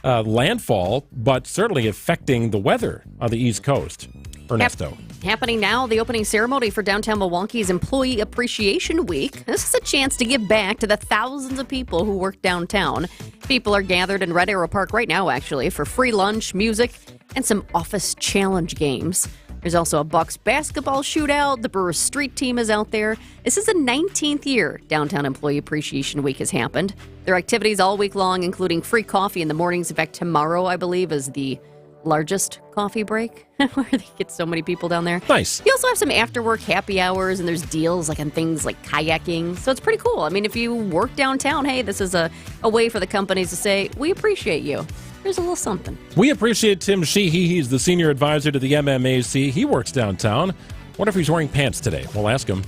landfall, but certainly affecting the weather on the East Coast. Ernesto. Happening now, the opening ceremony for downtown Milwaukee's Employee Appreciation Week. This is a chance to give back to the thousands of people who work downtown. People are gathered in Red Arrow Park right now, actually, for free lunch, music, and some office challenge games. There's also a Bucks basketball shootout. The Brewers street team is out there. This is the 19th year Downtown Employee Appreciation Week has happened. There are activities all week long, including free coffee in the mornings. In fact, tomorrow, I believe, is the largest coffee break where they get so many people down there. Nice. You also have some after-work happy hours, and there's deals like on things like kayaking. So it's pretty cool. I mean, if you work downtown, hey, this is a way for the companies to say, we appreciate you. Here's a little something. We appreciate Tim Sheehy. He's the senior advisor to the MMAC. He works downtown. Wonder if he's wearing pants today. We'll ask him.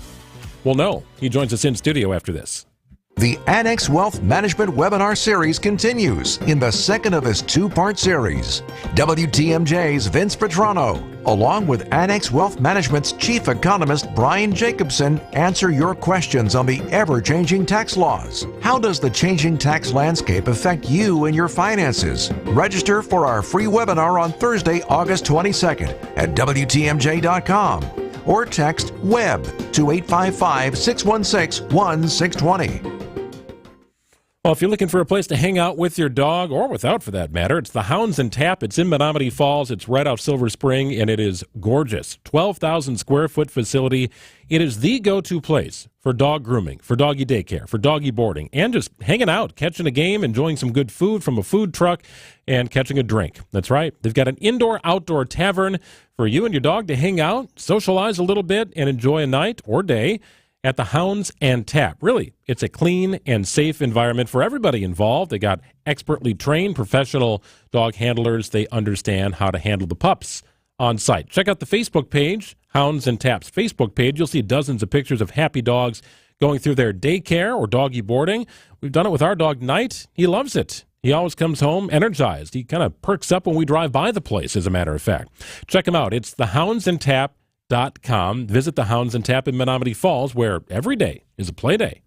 We'll know. He joins us in studio after this. The Annex Wealth Management webinar series continues in the second of this two-part series. WTMJ's Vince Petrano, along with Annex Wealth Management's chief economist Brian Jacobson, answer your questions on the ever-changing tax laws. How does the changing tax landscape affect you and your finances? Register for our free webinar on Thursday, August 22nd at WTMJ.com. or text WEB to 855-616-1620. Well, if you're looking for a place to hang out with your dog, or without for that matter, it's the Hounds and Tap. It's in Menominee Falls. It's right off Silver Spring, and it is gorgeous. 12,000 square foot facility. It is the go-to place for dog grooming, for doggy daycare, for doggy boarding, and just hanging out, catching a game, enjoying some good food from a food truck, and catching a drink. That's right. They've got an indoor-outdoor tavern for you and your dog to hang out, socialize a little bit, and enjoy a night or day at the Hounds and Tap. Really, it's a clean and safe environment for everybody involved. They got expertly trained professional dog handlers. They understand how to handle the pups on site. Check out the Facebook page, Hounds and Tap's Facebook page. You'll see dozens of pictures of happy dogs going through their daycare or doggy boarding. We've done it with our dog, Knight. He loves it. He always comes home energized. He kind of perks up when we drive by the place, as a matter of fact. Check him out. It's the Hounds and Tap. Visit the Hounds and Tap in Menominee Falls, where every day is a play day.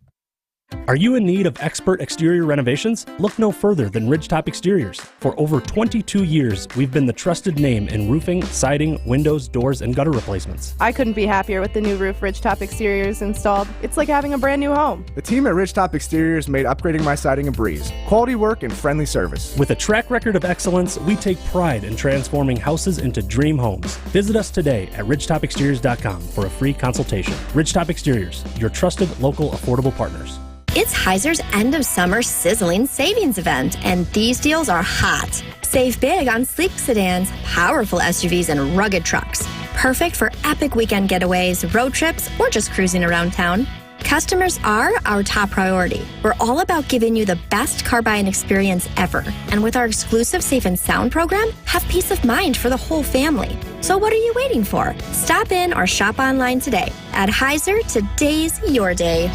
Are you in need of expert exterior renovations? Look no further than Ridgetop Exteriors. For over 22 years, we've been the trusted name in roofing, siding, windows, doors, and gutter replacements. I couldn't be happier with the new roof Ridgetop Exteriors installed. It's like having a brand new home. The team at Ridgetop Exteriors made upgrading my siding a breeze. Quality work and friendly service. With a track record of excellence, we take pride in transforming houses into dream homes. Visit us today at ridgetopexteriors.com for a free consultation. Ridgetop Exteriors, your trusted local affordable partners. It's Heiser's end of summer sizzling savings event, and these deals are hot. Save big on sleek sedans, powerful SUVs, and rugged trucks. Perfect for epic weekend getaways, road trips, or just cruising around town. Customers are our top priority. We're all about giving you the best car buying experience ever. And with our exclusive Safe and Sound program, have peace of mind for the whole family. So what are you waiting for? Stop in or shop online today. At Heiser, today's your day.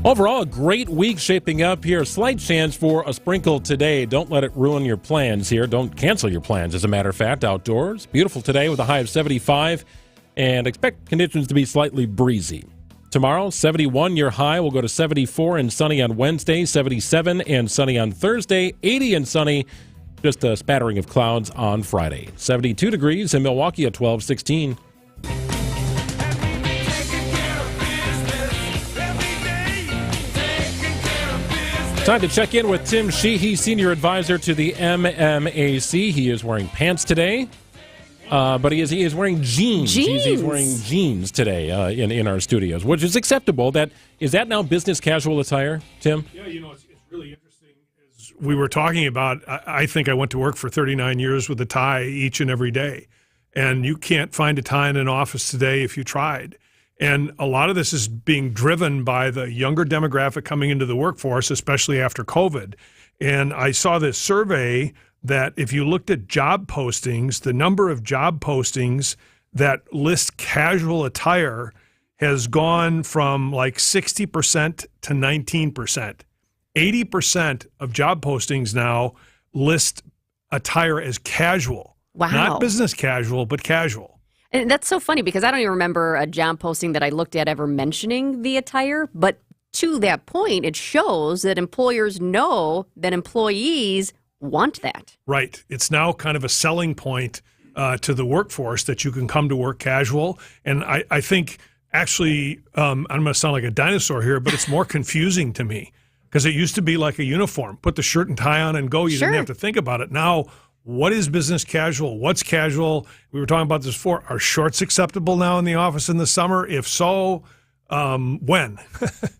Overall, a great week shaping up here. Slight chance for a sprinkle today. Don't let it ruin your plans here. Don't cancel your plans, as a matter of fact. Outdoors, beautiful today with a high of 75, and expect conditions to be slightly breezy. Tomorrow, 71 your high. Will go to 74 and sunny on Wednesday, 77 and sunny on Thursday, 80 and sunny, just a spattering of clouds on Friday. 72 degrees in Milwaukee at 12:16. Time to check in with Tim Sheehy, Senior Advisor to the MMAC. He is wearing pants today, but he is wearing jeans. He's wearing jeans today in our studios, which is acceptable. Is that now business casual attire, Tim? Yeah, it's really interesting. As we were talking about, I think I went to work for 39 years with a tie each and every day, and you can't find a tie in an office today if you tried. And a lot of this is being driven by the younger demographic coming into the workforce, especially after COVID. And I saw this survey that if you looked at job postings, the number of job postings that list casual attire has gone from like 60% to 19%. 80% of job postings now list attire as casual. Wow. Not business casual, but casual. And that's so funny because I don't even remember a job posting that I looked at ever mentioning the attire. But to that point, it shows that employers know that employees want that. Right. It's now kind of a selling point to the workforce that you can come to work casual. And I think actually, I'm going to sound like a dinosaur here, but it's more confusing to me because it used to be like a uniform. Put the shirt and tie on and go. You didn't have to think about it. Now, what is business casual? What's casual? We were talking about this before. Are shorts acceptable now in the office in the summer? If so, when?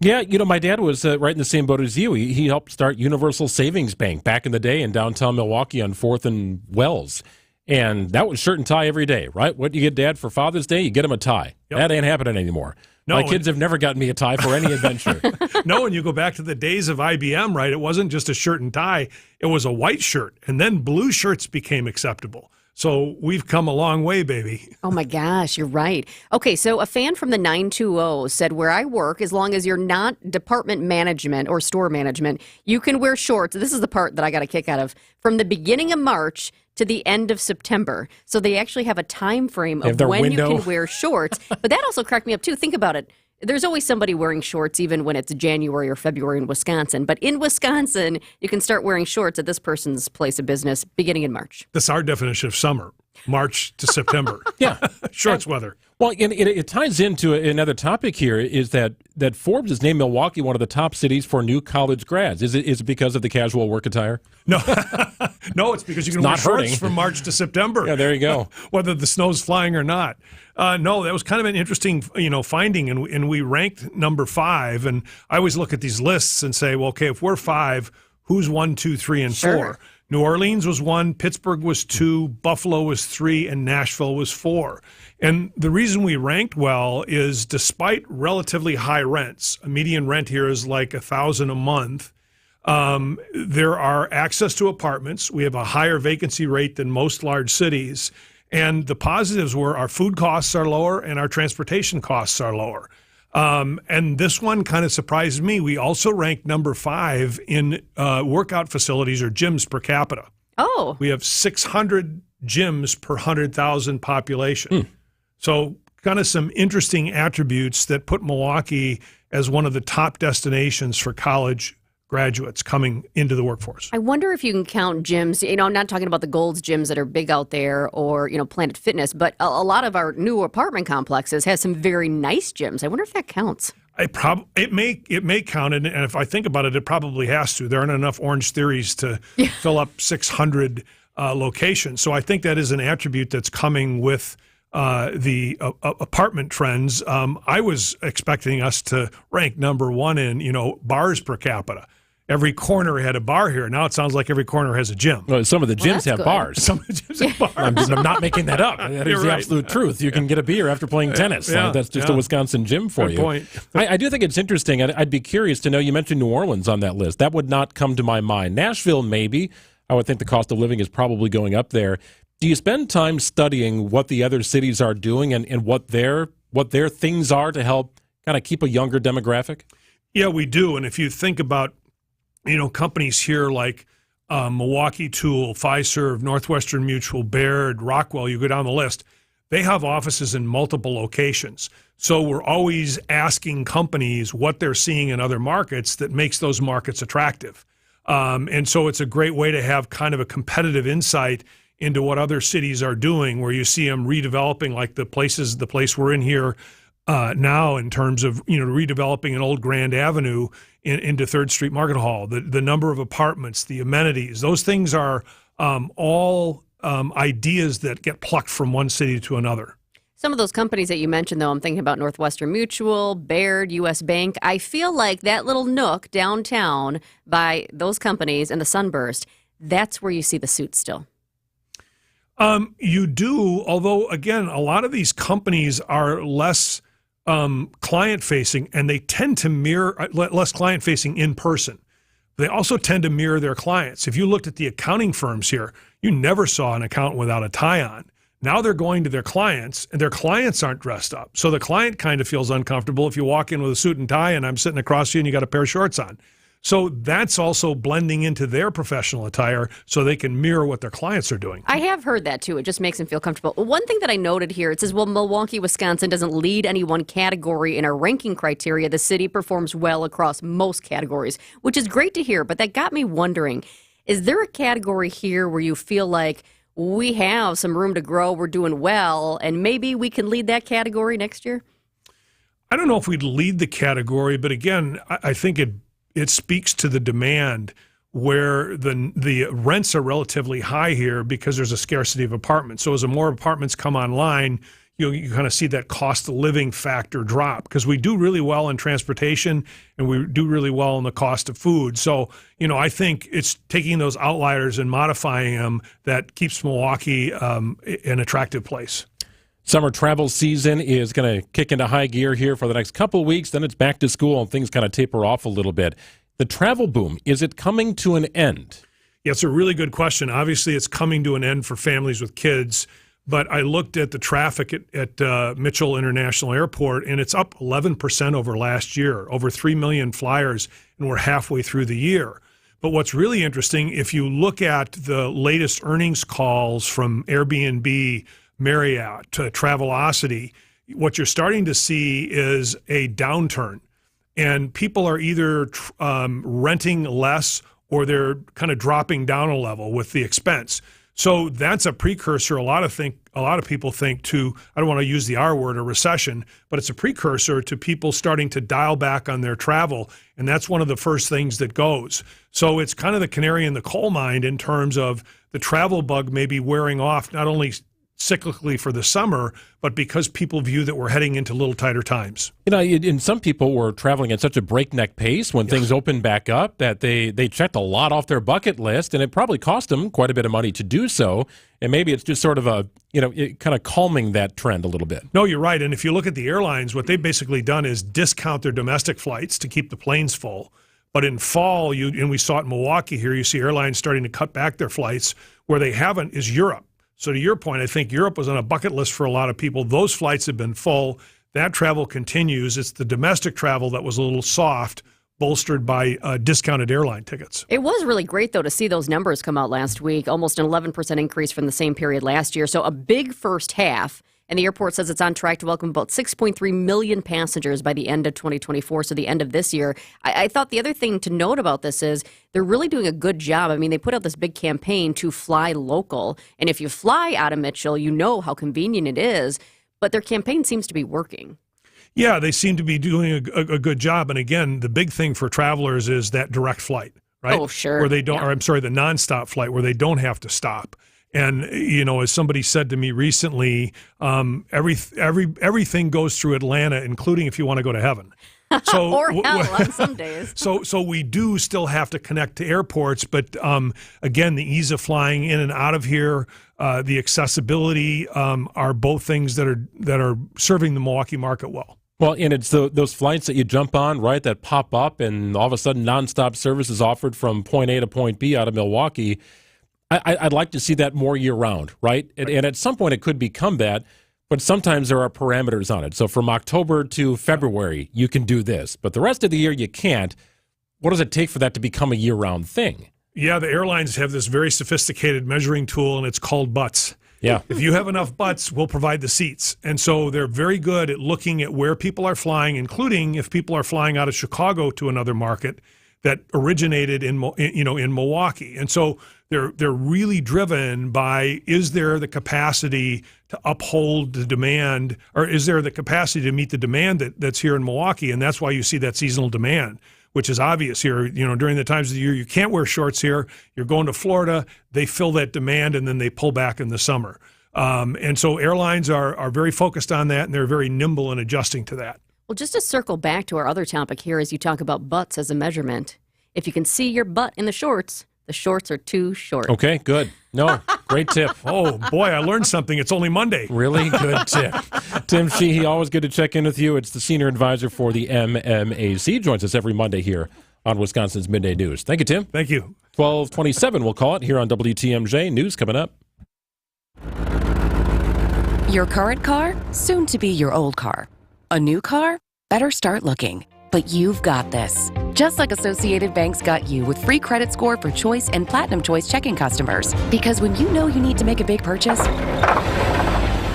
Yeah, my dad was right in the same boat as you. He helped start Universal Savings Bank back in the day in downtown Milwaukee on 4th and Wells. And that was shirt and tie every day, right? What do you get Dad for Father's Day? You get him a tie. Yep. That ain't happening anymore. No, my kids have never gotten me a tie for any adventure. No, and you go back to the days of IBM, right? It wasn't just a shirt and tie. It was a white shirt. And then blue shirts became acceptable. So we've come a long way, baby. Oh, my gosh, you're right. Okay, so a fan from the 920 said, where I work, as long as you're not department management or store management, you can wear shorts. This is the part that I got a kick out of. From the beginning of March to the end of September. So they actually have a time frame of when you can wear shorts. But that also cracked me up, too. Think about it. there's always somebody wearing shorts, even when it's January or February in Wisconsin. But in Wisconsin, you can start wearing shorts at this person's place of business beginning in March. That's our definition of summer, March to September. Yeah. Shorts weather. Well, and it ties into another topic here is that Forbes has named Milwaukee one of the top cities for new college grads. Is it because of the casual work attire? No, no, it's because you can wear shorts from March to September. Yeah, there you go. Whether the snow's flying or not. No, that was kind of an interesting, finding, and we ranked number 5. And I always look at these lists and say, well, okay, if we're 5, who's 1, 2, 3, and 4? New Orleans was 1, Pittsburgh was 2, Buffalo was 3, and Nashville was 4. And the reason we ranked well is despite relatively high rents, a median rent here is like $1,000 a month. There are access to apartments. We have a higher vacancy rate than most large cities. And the positives were our food costs are lower and our transportation costs are lower. And this one kind of surprised me. We also ranked number 5 in workout facilities or gyms per capita. Oh. We have 600 gyms per 100,000 population. So kind of some interesting attributes that put Milwaukee as one of the top destinations for college graduates coming into the workforce. I wonder if you can count gyms. I'm not talking about the Gold's gyms that are big out there or, Planet Fitness, but a lot of our new apartment complexes has some very nice gyms. I wonder if that counts. It may count, and if I think about it, it probably has to. There aren't enough Orange Theories to fill up 600 locations. So I think that is an attribute that's coming with the apartment trends. I was expecting us to rank number 1 in, bars per capita. Every corner had a bar here. Now it sounds like every corner has a gym. Well, some of the gyms have bars. Some of the gyms have bars. I'm not making that up. That is the absolute truth. You can get a beer after playing tennis. That's just a Wisconsin gym for Good you. Point. I do think it's interesting. I'd be curious to know, you mentioned New Orleans on that list. That would not come to my mind. Nashville, maybe. I would think the cost of living is probably going up there. Do you spend time studying what the other cities are doing and what their things are to help kind of keep a younger demographic? Yeah, we do. And if you think about companies here like Milwaukee Tool, Fiserv, Northwestern Mutual, Baird, Rockwell, you go down the list, they have offices in multiple locations. So we're always asking companies what they're seeing in other markets that makes those markets attractive. And so it's a great way to have kind of a competitive insight into what other cities are doing, where you see them redeveloping, like the place we're in here now in terms of redeveloping an old Grand Avenue into 3rd Street Market Hall, the number of apartments, the amenities, those things are all ideas that get plucked from one city to another. Some of those companies that you mentioned, though, I'm thinking about Northwestern Mutual, Baird, U.S. Bank. I feel like that little nook downtown by those companies and the Sunburst, that's where you see the suits still. You do, although, again, a lot of these companies are less client-facing, and they tend to mirror less client-facing in person. They also tend to mirror their clients. If you looked at the accounting firms here, you never saw an accountant without a tie on. Now they're going to their clients, and their clients aren't dressed up. So the client kind of feels uncomfortable if you walk in with a suit and tie and I'm sitting across you and you got a pair of shorts on. So that's also blending into their professional attire so they can mirror what their clients are doing. I have heard that, too. It just makes them feel comfortable. One thing that I noted here, it says, Milwaukee, Wisconsin doesn't lead any one category in our ranking criteria. The city performs well across most categories, which is great to hear. But that got me wondering, is there a category here where you feel like we have some room to grow, we're doing well, and maybe we can lead that category next year? I don't know if we'd lead the category, but again, I think it speaks to the demand where the rents are relatively high here because there's a scarcity of apartments. So as more apartments come online, you kind of see that cost of living factor drop, because we do really well in transportation and we do really well in the cost of food. So, I think it's taking those outliers and modifying them that keeps Milwaukee an attractive place. Summer travel season is going to kick into high gear here for the next couple of weeks. Then it's back to school and things kind of taper off a little bit. The travel boom, is it coming to an end? Yeah, it's a really good question. Obviously, it's coming to an end for families with kids. But I looked at the traffic at Mitchell International Airport, and it's up 11% over last year, over 3 million flyers, and we're halfway through the year. But what's really interesting, if you look at the latest earnings calls from Airbnb, Marriott, Travelocity, what you're starting to see is a downturn. And people are either renting less or they're kind of dropping down a level with the expense. So that's a precursor. A lot of people think to, I don't want to use the R word, a recession, but it's a precursor to people starting to dial back on their travel. And that's one of the first things that goes. So it's kind of the canary in the coal mine in terms of the travel bug maybe wearing off, not only cyclically for the summer, but because people view that we're heading into a little tighter times. And some people were traveling at such a breakneck pace when things opened back up that they checked a lot off their bucket list, and it probably cost them quite a bit of money to do so. And maybe it's just sort of kind of calming that trend a little bit. No, you're right. And if you look at the airlines, what they've basically done is discount their domestic flights to keep the planes full. But in fall, and we saw it in Milwaukee here, you see airlines starting to cut back their flights. Where they haven't is Europe. So to your point, I think Europe was on a bucket list for a lot of people. Those flights have been full. That travel continues. It's the domestic travel that was a little soft, bolstered by discounted airline tickets. It was really great, though, to see those numbers come out last week, almost an 11% increase from the same period last year. So a big first half. And the airport says it's on track to welcome about 6.3 million passengers by the end of 2024, so the end of this year. I thought the other thing to note about this is they're really doing a good job. I mean, they put out this big campaign to fly local. And if you fly out of Mitchell, you know how convenient it is. But their campaign seems to be working. Yeah, they seem to be doing a good job. And again, the big thing for travelers is that direct flight, right? Oh, sure. Where they don't, or I'm sorry, the nonstop flight where they don't have to stop. And, as somebody said to me recently, everything goes through Atlanta, including if you want to go to heaven. So, or hell on some days. So we do still have to connect to airports. But, again, the ease of flying in and out of here, the accessibility are both things that are serving the Milwaukee market well. Well, and it's those flights that you jump on, right, that pop up, and all of a sudden nonstop service is offered from point A to point B out of Milwaukee. I'd like to see that more year-round, right? And at some point it could become that, but sometimes there are parameters on it. So from October to February, you can do this, but the rest of the year you can't. What does it take for that to become a year-round thing? Yeah, the airlines have this very sophisticated measuring tool, and it's called butts. Yeah. If you have enough butts, we'll provide the seats. And so they're very good at looking at where people are flying, including if people are flying out of Chicago to another market that originated in Milwaukee. And so they're really driven by, is there the capacity to uphold the demand, or is there the capacity to meet the demand that's here in Milwaukee? And that's why you see that seasonal demand, which is obvious here. During the times of the year you can't wear shorts here, you're going to Florida, they fill that demand and then they pull back in the summer. And so airlines are very focused on that, and they're very nimble in adjusting to that. Well, just to circle back to our other topic here as you talk about butts as a measurement, if you can see your butt in the shorts are too short. Okay, good. No, great tip. Oh, boy, I learned something. It's only Monday. Really good tip. Tim Sheehy, always good to check in with you. It's the senior advisor for the MMAC. Joins us every Monday here on Wisconsin's Midday News. Thank you, Tim. Thank you. 12:27, we'll call it, here on WTMJ. News coming up. Your current car, soon to be your old car. A new car? Better start looking. But you've got this. Just like Associated Bank's got you with free credit score for Choice and Platinum Choice checking customers. Because when you know you need to make a big purchase,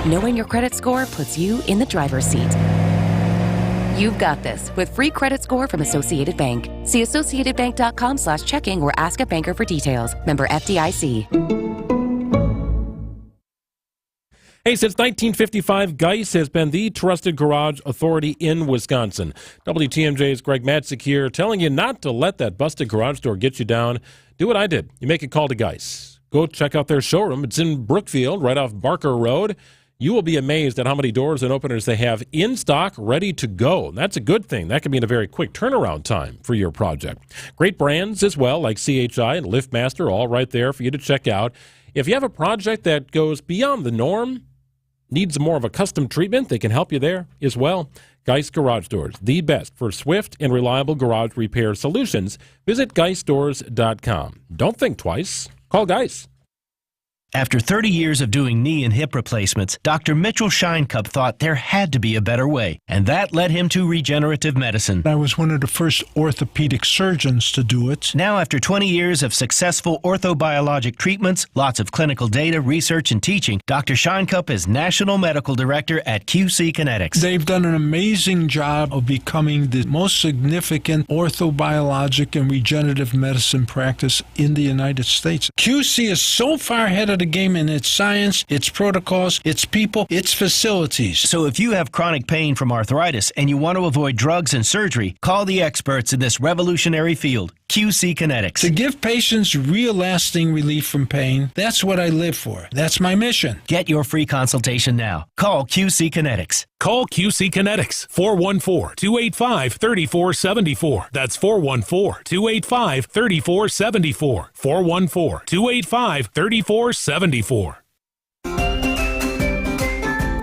knowing your credit score puts you in the driver's seat. You've got this with free credit score from Associated Bank. See associatedbank.com/checking or ask a banker for details. Member FDIC. Hey, since 1955, Geis has been the trusted garage authority in Wisconsin. WTMJ's Greg Matzik here, telling you not to let that busted garage door get you down. Do what I did. You make a call to Geis. Go check out their showroom. It's in Brookfield, right off Barker Road. You will be amazed at how many doors and openers they have in stock, ready to go. That's a good thing. That can mean a very quick turnaround time for your project. Great brands as well, like CHI and LiftMaster, all right there for you to check out. If you have a project that goes beyond the norm, needs more of a custom treatment, they can help you there as well. Geis Garage Doors, the best for swift and reliable garage repair solutions. Visit geisdoors.com. Don't think twice. Call Geis. After 30 years of doing knee and hip replacements, Dr. Mitchell Scheinkup thought there had to be a better way, and that led him to regenerative medicine. I was one of the first orthopedic surgeons to do it. Now, after 20 years of successful orthobiologic treatments, lots of clinical data, research, and teaching, Dr. Scheinkup is National Medical Director at QC Kinetics. They've done an amazing job of becoming the most significant orthobiologic and regenerative medicine practice in the United States. QC is so far ahead of the game in its science, its protocols, its people, its facilities. So if you have chronic pain from arthritis and you want to avoid drugs and surgery, call the experts in this revolutionary field, QC Kinetics. To give patients real lasting relief from pain, that's what I live for. That's my mission. Get your free consultation now. Call QC Kinetics. Call QC Kinetics, 414-285-3474. That's 414-285-3474. 414-285-3474.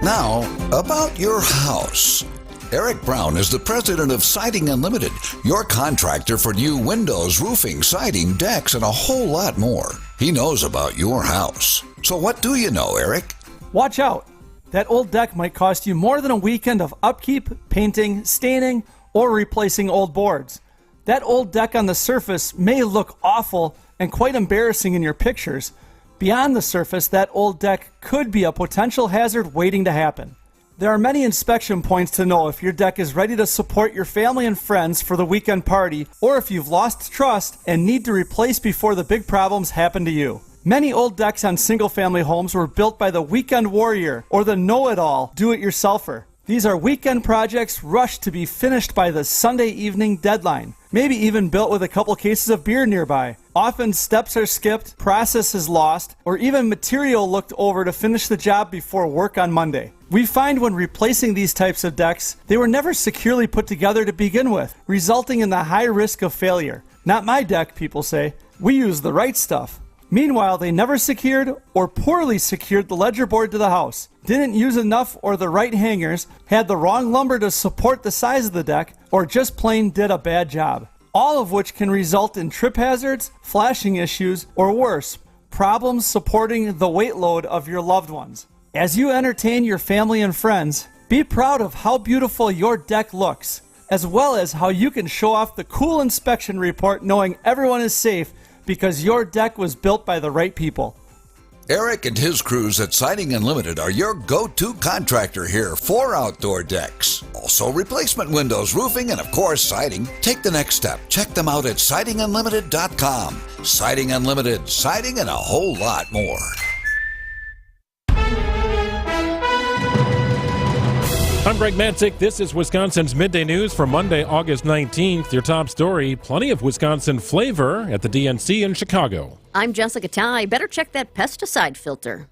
Now, about your house. Eric Brown is the president of Siding Unlimited, your contractor for new windows, roofing, siding, decks, and a whole lot more. He knows about your house. So what do you know, Eric? Watch out. That old deck might cost you more than a weekend of upkeep, painting, staining, or replacing old boards. That old deck on the surface may look awful and quite embarrassing in your pictures. Beyond the surface, that old deck could be a potential hazard waiting to happen. There are many inspection points to know if your deck is ready to support your family and friends for the weekend party, or if you've lost trust and need to replace before the big problems happen to you. Many old decks on single-family homes were built by the weekend warrior or the know-it-all do-it-yourselfer. These are weekend projects rushed to be finished by the Sunday evening deadline, maybe even built with a couple cases of beer nearby. Often steps are skipped, process is lost, or even material looked over to finish the job before work on Monday. We find when replacing these types of decks, they were never securely put together to begin with, resulting in the high risk of failure. Not my deck, people say. We use the right stuff. Meanwhile, they never secured or poorly secured the ledger board to the house, didn't use enough or the right hangers, had the wrong lumber to support the size of the deck, or just plain did a bad job. All of which can result in trip hazards, flashing issues, or worse, problems supporting the weight load of your loved ones. As you entertain your family and friends, be proud of how beautiful your deck looks, as well as how you can show off the cool inspection report knowing everyone is safe because your deck was built by the right people. Eric and his crews at Siding Unlimited are your go-to contractor here for outdoor decks. Also replacement windows, roofing, and of course siding. Take the next step. Check them out at sidingunlimited.com. Siding Unlimited, siding and a whole lot more. I'm Greg Matzik. This is Wisconsin's Midday News for Monday, August 19th. Your top story, plenty of Wisconsin flavor at the DNC in Chicago. I'm Jessica Ty. Better check that pesticide filter.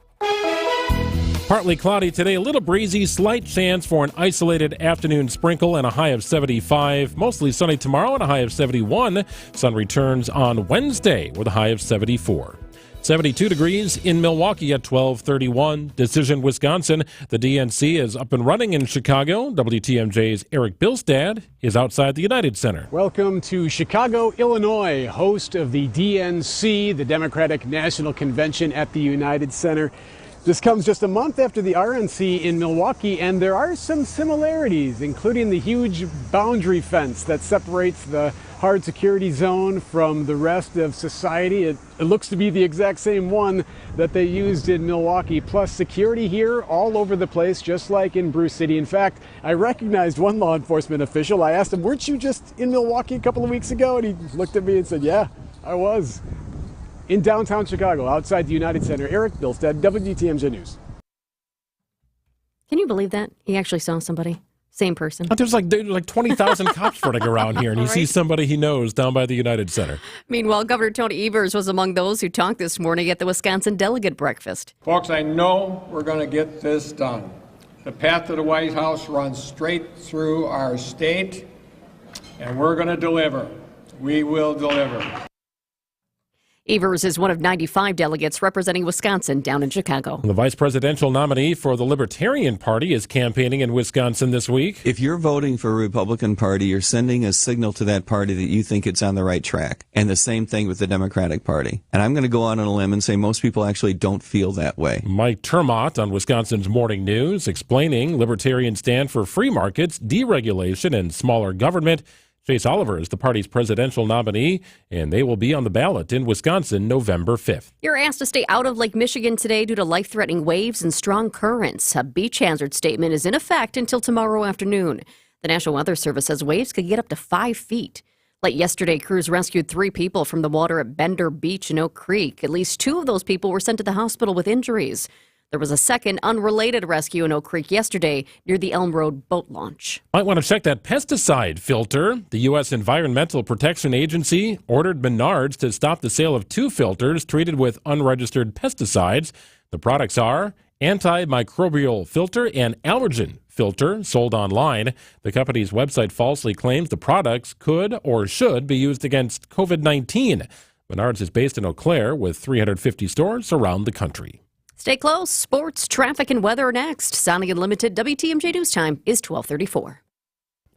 Partly cloudy today, a little breezy, slight chance for an isolated afternoon sprinkle and a high of 75. Mostly sunny tomorrow and a high of 71. Sun returns on Wednesday with a high of 74. 72 degrees in Milwaukee at 12:31. Decision, Wisconsin. The DNC is up and running in Chicago. WTMJ's Eric Bilstad is outside the United Center. Welcome to Chicago, Illinois, host of the DNC, the Democratic National Convention at the United Center. This comes just a month after the RNC in Milwaukee, and there are some similarities, including the huge boundary fence that separates the hard security zone from the rest of society. It looks to be the exact same one that they used in Milwaukee, plus security here all over the place, just like in Bruce City. In fact, I recognized one law enforcement official. I asked him, "Weren't you just in Milwaukee a couple of weeks ago?" And he looked at me and said, "Yeah, I was." In downtown Chicago, outside the United Center, Eric Bilstad, WTMJ News. Can you believe that? He actually saw somebody. Same person. There's like 20,000 cops running around here, and he sees somebody he knows down by the United Center. Meanwhile, Governor Tony Evers was among those who talked this morning at the Wisconsin Delegate Breakfast. Folks, I know we're going to get this done. The path to the White House runs straight through our state, and we're going to deliver. We will deliver. Evers is one of 95 delegates representing Wisconsin down in Chicago. The vice presidential nominee for the Libertarian Party is campaigning in Wisconsin this week. If you're voting for a Republican Party, you're sending a signal to that party that you think it's on the right track. And the same thing with the Democratic Party. And I'm going to go out on a limb and say most people actually don't feel that way. Mike Termott on Wisconsin's Morning News explaining Libertarians stand for free markets, deregulation, and smaller government. Chase Oliver is the party's presidential nominee, and they will be on the ballot in Wisconsin November 5th. You're asked to stay out of Lake Michigan today due to life-threatening waves and strong currents. A beach hazard statement is in effect until tomorrow afternoon. The National Weather Service says waves could get up to 5 feet. Late yesterday, crews rescued 3 people from the water at Bender Beach in Oak Creek. At least 2 of those people were sent to the hospital with injuries. There was a second unrelated rescue in Oak Creek yesterday near the Elm Road boat launch. Might want to check that pesticide filter. The U.S. Environmental Protection Agency ordered Menards to stop the sale of 2 filters treated with unregistered pesticides. The products are antimicrobial filter and allergen filter sold online. The company's website falsely claims the products could or should be used against COVID-19. Menards is based in Eau Claire with 350 stores around the country. Stay close. Sports, traffic, and weather are next. Sounding Unlimited WTMJ News Time is 12:34.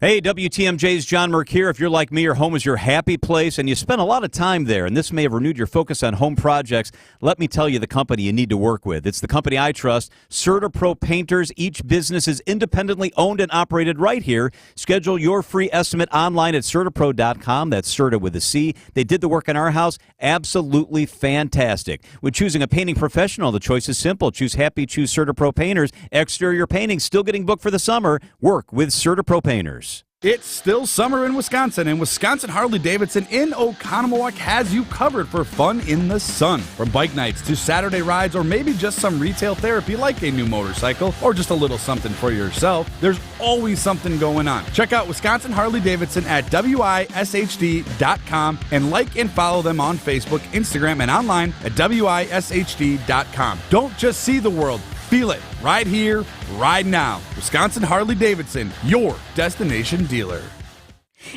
Hey, WTMJ's John Merck here. If you're like me, your home is your happy place, and you spend a lot of time there, and this may have renewed your focus on home projects, let me tell you the company you need to work with. It's the company I trust, CertaPro Painters. Each business is independently owned and operated right here. Schedule your free estimate online at CertaPro.com. That's Certa with a C. They did the work in our house. Absolutely fantastic. With choosing a painting professional, the choice is simple. Choose Happy, choose CertaPro Painters. Exterior painting still getting booked for the summer. Work with CertaPro Painters. It's still summer in Wisconsin, and Wisconsin Harley-Davidson in Oconomowoc has you covered for fun in the sun. From bike nights to Saturday rides, or maybe just some retail therapy like a new motorcycle, or just a little something for yourself, there's always something going on. Check out Wisconsin Harley-Davidson at WISHD.com and like and follow them on Facebook, Instagram, and online at WISHD.com. Don't just see the world. Feel it right here, right now. Wisconsin Harley-Davidson, your destination dealer.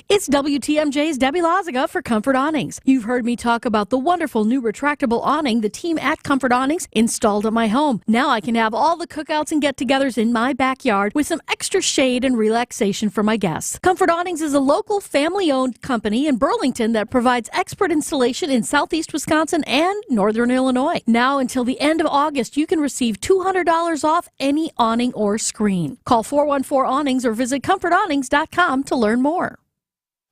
It's WTMJ's Debbie Loziga for Comfort Awnings. You've heard me talk about the wonderful new retractable awning the team at Comfort Awnings installed at my home. Now I can have all the cookouts and get-togethers in my backyard with some extra shade and relaxation for my guests. Comfort Awnings is a local family-owned company in Burlington that provides expert installation in southeast Wisconsin and northern Illinois. Now until the end of August, you can receive $200 off any awning or screen. Call 414-AWNINGS or visit ComfortAwnings.com to learn more.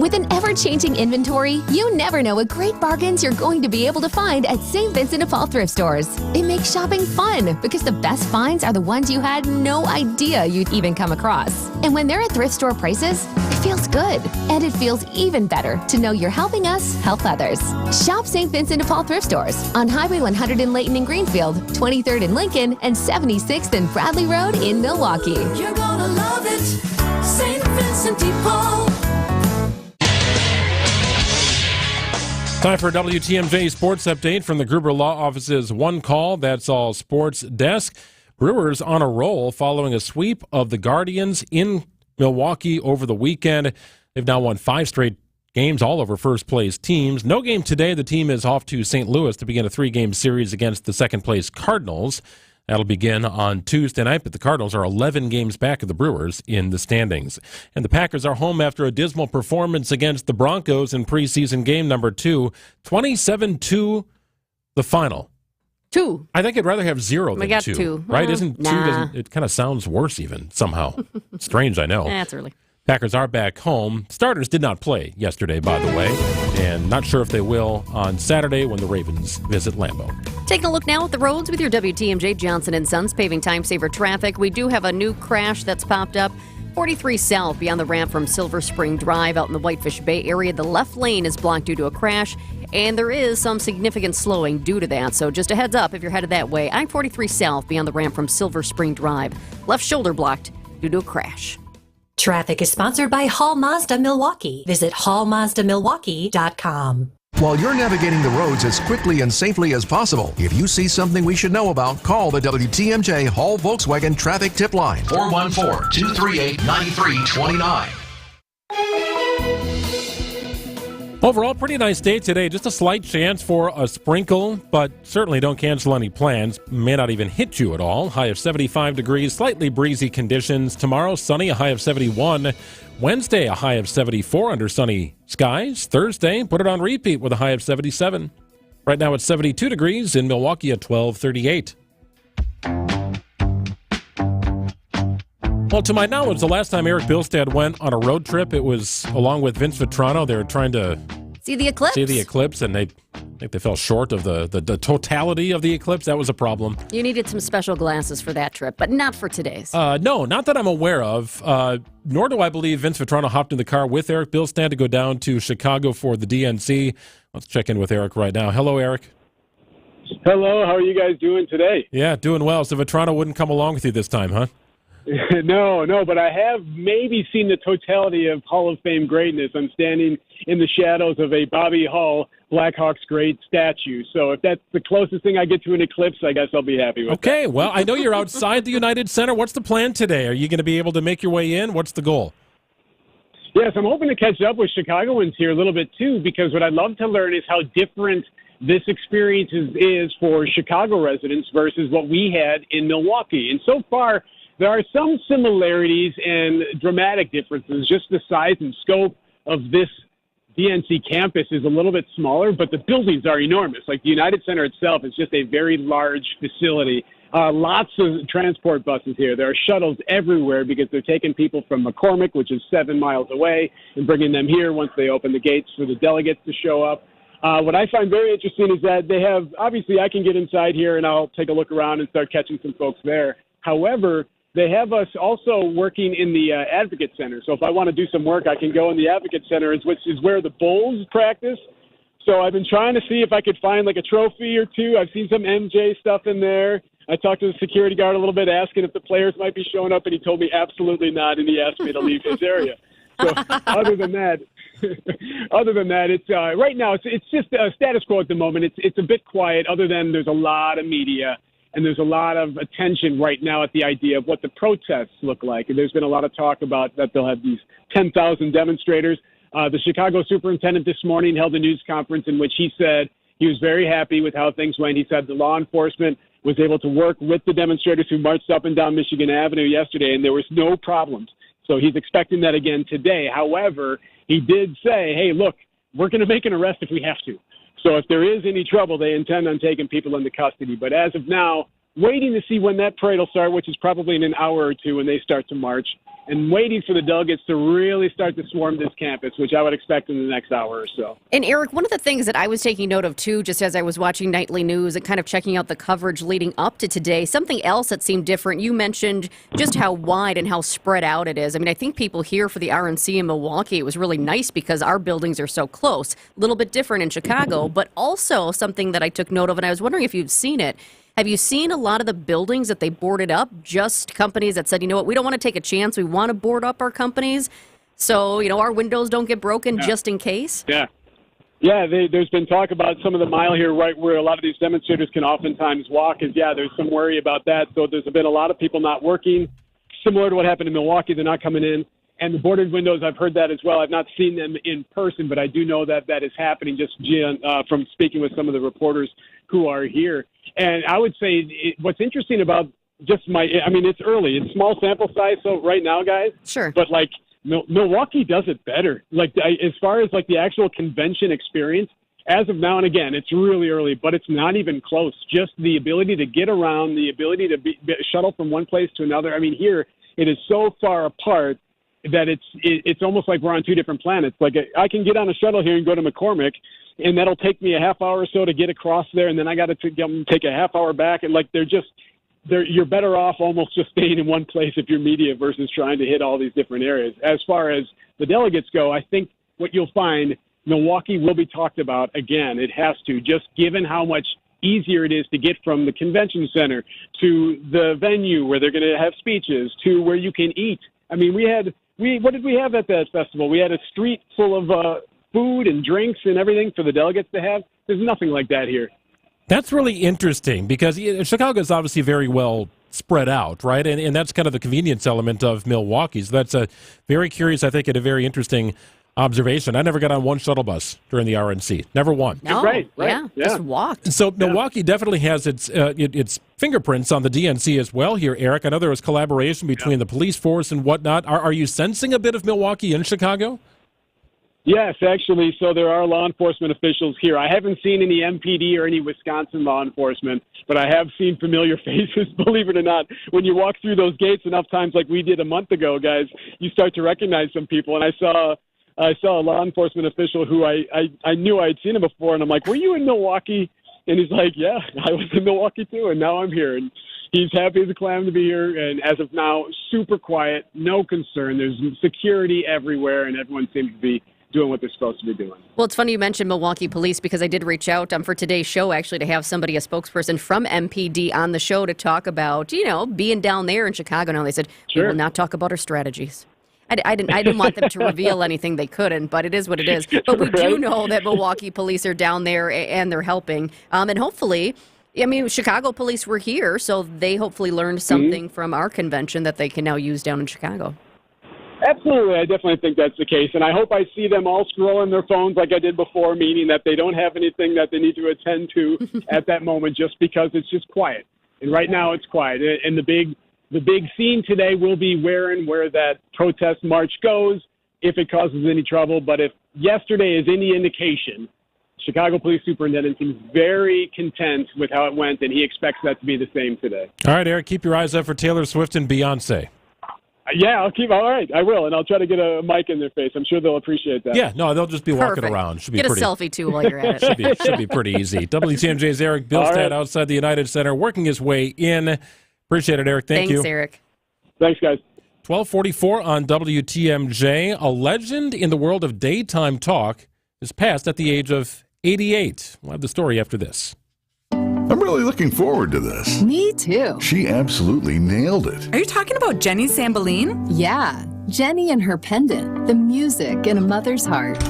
With an ever-changing inventory, you never know what great bargains you're going to be able to find at St. Vincent de Paul thrift stores. It makes shopping fun because the best finds are the ones you had no idea you'd even come across. And when they're at thrift store prices, it feels good. And it feels even better to know you're helping us help others. Shop St. Vincent de Paul thrift stores on Highway 100 in Layton and Greenfield, 23rd in Lincoln, and 76th and Bradley Road in Milwaukee. You're gonna love it, St. Vincent de Paul. Time for a WTMJ Sports Update from the Gruber Law Office's One Call, That's All Sports desk. Brewers on a roll following a sweep of the Guardians in Milwaukee over the weekend. They've now won 5 straight games, all over first-place teams. No game today. The team is off to St. Louis to begin a 3-game series against the second-place Cardinals. That'll begin on Tuesday night, but the Cardinals are 11 games back of the Brewers in the standings. And the Packers are home after a dismal performance against the Broncos in preseason game number 2, 27-2, the final. 2. I think I'd rather have 0 than 2. 2. Right? Isn't 2 nah. doesn't it kind of sounds worse even somehow. Strange, I know. That's early. Packers are back home. Starters did not play yesterday, by the way, and not sure if they will on Saturday when the Ravens visit Lambeau. Taking a look now at the roads with your WTMJ Johnson & Sons paving time-saver traffic. We do have a new crash that's popped up. 43 South beyond the ramp from Silver Spring Drive out in the Whitefish Bay area. The left lane is blocked due to a crash, and there is some significant slowing due to that. So just a heads up if you're headed that way. I-43 South beyond the ramp from Silver Spring Drive. Left shoulder blocked due to a crash. Traffic is sponsored by Hall Mazda Milwaukee. Visit hallmazdamilwaukee.com. While you're navigating the roads as quickly and safely as possible, if you see something we should know about, call the WTMJ Hall Volkswagen Traffic Tip Line. 414-238-9329. Overall, pretty nice day today. Just a slight chance for a sprinkle, but certainly don't cancel any plans. May not even hit you at all. High of 75 degrees, slightly breezy conditions. Tomorrow, sunny, a high of 71. Wednesday, a high of 74 under sunny skies. Thursday, put it on repeat with a high of 77. Right now it's 72 degrees in Milwaukee at 12:38. Well, to my knowledge, the last time Eric Bilstad went on a road trip, it was along with Vince Vitrano. They were trying to see the eclipse, and I think they fell short of the totality of the eclipse. That was a problem. You needed some special glasses for that trip, but not for today's. No, not that I'm aware of. Nor do I believe Vince Vitrano hopped in the car with Eric Bilstad to go down to Chicago for the DNC. Let's check in with Eric right now. Hello, Eric. Hello, how are you guys doing today? Yeah, doing well. So Vitrano wouldn't come along with you this time, huh? No, but I have maybe seen the totality of Hall of Fame greatness. I'm standing in the shadows of a Bobby Hull Blackhawks great statue. So if that's the closest thing I get to an eclipse, I guess I'll be happy with that. Okay, well, I know you're outside the United Center. What's the plan today? Are you going to be able to make your way in? What's the goal? Yes, I'm hoping to catch up with Chicagoans here a little bit too, because what I'd love to learn is how different this experience is for Chicago residents versus what we had in Milwaukee. And so far, there are some similarities and dramatic differences. Just the size and scope of this DNC campus is a little bit smaller, but the buildings are enormous. Like the United Center itself is just a very large facility. Lots of transport buses here. There are shuttles everywhere because they're taking people from McCormick, which is 7 miles away, and bringing them here once they open the gates for the delegates to show up. What I find very interesting is that they have, obviously I can get inside here and I'll take a look around and start catching some folks there. However, they have us also working in the Advocate Center. So if I want to do some work, I can go in the Advocate Center, which is where the Bulls practice. So I've been trying to see if I could find like a trophy or two. I've seen some MJ stuff in there. I talked to the security guard a little bit, asking if the players might be showing up, and he told me absolutely not, and he asked me to leave his area. So other than that, it's right now it's just status quo at the moment. It's a bit quiet. Other than there's a lot of media. And there's a lot of attention right now at the idea of what the protests look like. And there's been a lot of talk about that they'll have these 10,000 demonstrators. The Chicago superintendent this morning held a news conference in which he said he was very happy with how things went. He said the law enforcement was able to work with the demonstrators who marched up and down Michigan Avenue yesterday, and there was no problems. So he's expecting that again today. However, he did say, hey, look, we're going to make an arrest if we have to. So if there is any trouble, they intend on taking people into custody. But as of now, waiting to see when that parade will start, which is probably in an hour or two when they start to march, and waiting for the delegates to really start to swarm this campus, which I would expect in the next hour or so. And Eric, one of the things that I was taking note of too, just as I was watching nightly news and kind of checking out the coverage leading up to today, something else that seemed different. You mentioned just how wide and how spread out it is. I mean, I think people here for the RNC in Milwaukee, it was really nice because our buildings are so close. A little bit different in Chicago, but also something that I took note of, and I was wondering if you've seen it. Have you seen a lot of the buildings that they boarded up, just companies that said, you know what, we don't want to take a chance. We want to board up our companies so, you know, our windows don't get broken just in case? Yeah. Yeah, there's been talk about some of the mile here right where a lot of these demonstrators can oftentimes walk. There's some worry about that. So there's been a lot of people not working. Similar to what happened in Milwaukee, they're not coming in. And the boarded windows, I've heard that as well. I've not seen them in person, but I do know that that is happening just from speaking with some of the reporters who are here. And I would say what's interesting about it's early. It's small sample size, so right now, guys. Sure. But, Milwaukee does it better. As far as, the actual convention experience, as of now, and again, it's really early, but it's not even close. Just the ability to get around, the ability to shuttle from one place to another. I mean, here, it is so far apart that it's almost like we're on two different planets. I can get on a shuttle here and go to McCormick, and that'll take me a half hour or so to get across there, and then I got to take a half hour back, and you're better off almost just staying in one place if you're media versus trying to hit all these different areas. As far as the delegates go, I think what you'll find, Milwaukee will be talked about again. It has to, just given how much easier it is to get from the convention center to the venue where they're going to have speeches to where you can eat. I mean, what did we have at that festival? We had a street full of food and drinks and everything for the delegates to have. There's nothing like that here. That's really interesting because Chicago is obviously very well spread out, right? And that's kind of the convenience element of Milwaukee. So that's very curious, I think, and a very interesting observation. I never got on one shuttle bus during the RNC. Never one. No, Right. Yeah, just walked. So Milwaukee definitely has its fingerprints on the DNC as well here, Eric. I know there was collaboration between the police force and whatnot. Are you sensing a bit of Milwaukee in Chicago? Yes, actually. So there are law enforcement officials here. I haven't seen any MPD or any Wisconsin law enforcement, but I have seen familiar faces, believe it or not. When you walk through those gates enough times like we did a month ago, guys, you start to recognize some people. And I saw a law enforcement official who I knew I'd seen him before, and I'm like, were you in Milwaukee? And he's like, yeah, I was in Milwaukee too, and now I'm here. And he's happy as a clam to be here, and as of now, super quiet, no concern. There's security everywhere, and everyone seems to be doing what they're supposed to be doing. Well, it's funny you mentioned Milwaukee Police because I did reach out for today's show actually to have somebody, a spokesperson from MPD on the show to talk about, being down there in Chicago. Now they said, we will not talk about our strategies. I didn't want them to reveal anything they couldn't, but it is what it is. But we do know that Milwaukee police are down there and they're helping. And hopefully, Chicago police were here, so they hopefully learned something from our convention that they can now use down in Chicago. Absolutely. I definitely think that's the case. And I hope I see them all scrolling their phones like I did before, meaning that they don't have anything that they need to attend to at that moment just because it's just quiet. And right now it's quiet. And the big scene today will be where that protest march goes, if it causes any trouble. But if yesterday is any indication, Chicago Police Superintendent seems very content with how it went, and he expects that to be the same today. All right, Eric, keep your eyes up for Taylor Swift and Beyonce. Yeah, all right, I will, and I'll try to get a mic in their face. I'm sure they'll appreciate that. Yeah, no, they'll just be walking around. Should be Get pretty, a selfie, too, while you're at it. should be pretty easy. WTMJ's Eric Bilstad outside the United Center, working his way in. Appreciate it, Eric. Thank you. Thanks, Eric. Thanks, guys. 12:44 on WTMJ. A legend in the world of daytime talk is passed at the age of 88. We'll have the story after this. I'm really looking forward to this. Me too. She absolutely nailed it. Are you talking about Jenny Sambeline? Yeah, Jenny and her pendant, the music in a mother's heart.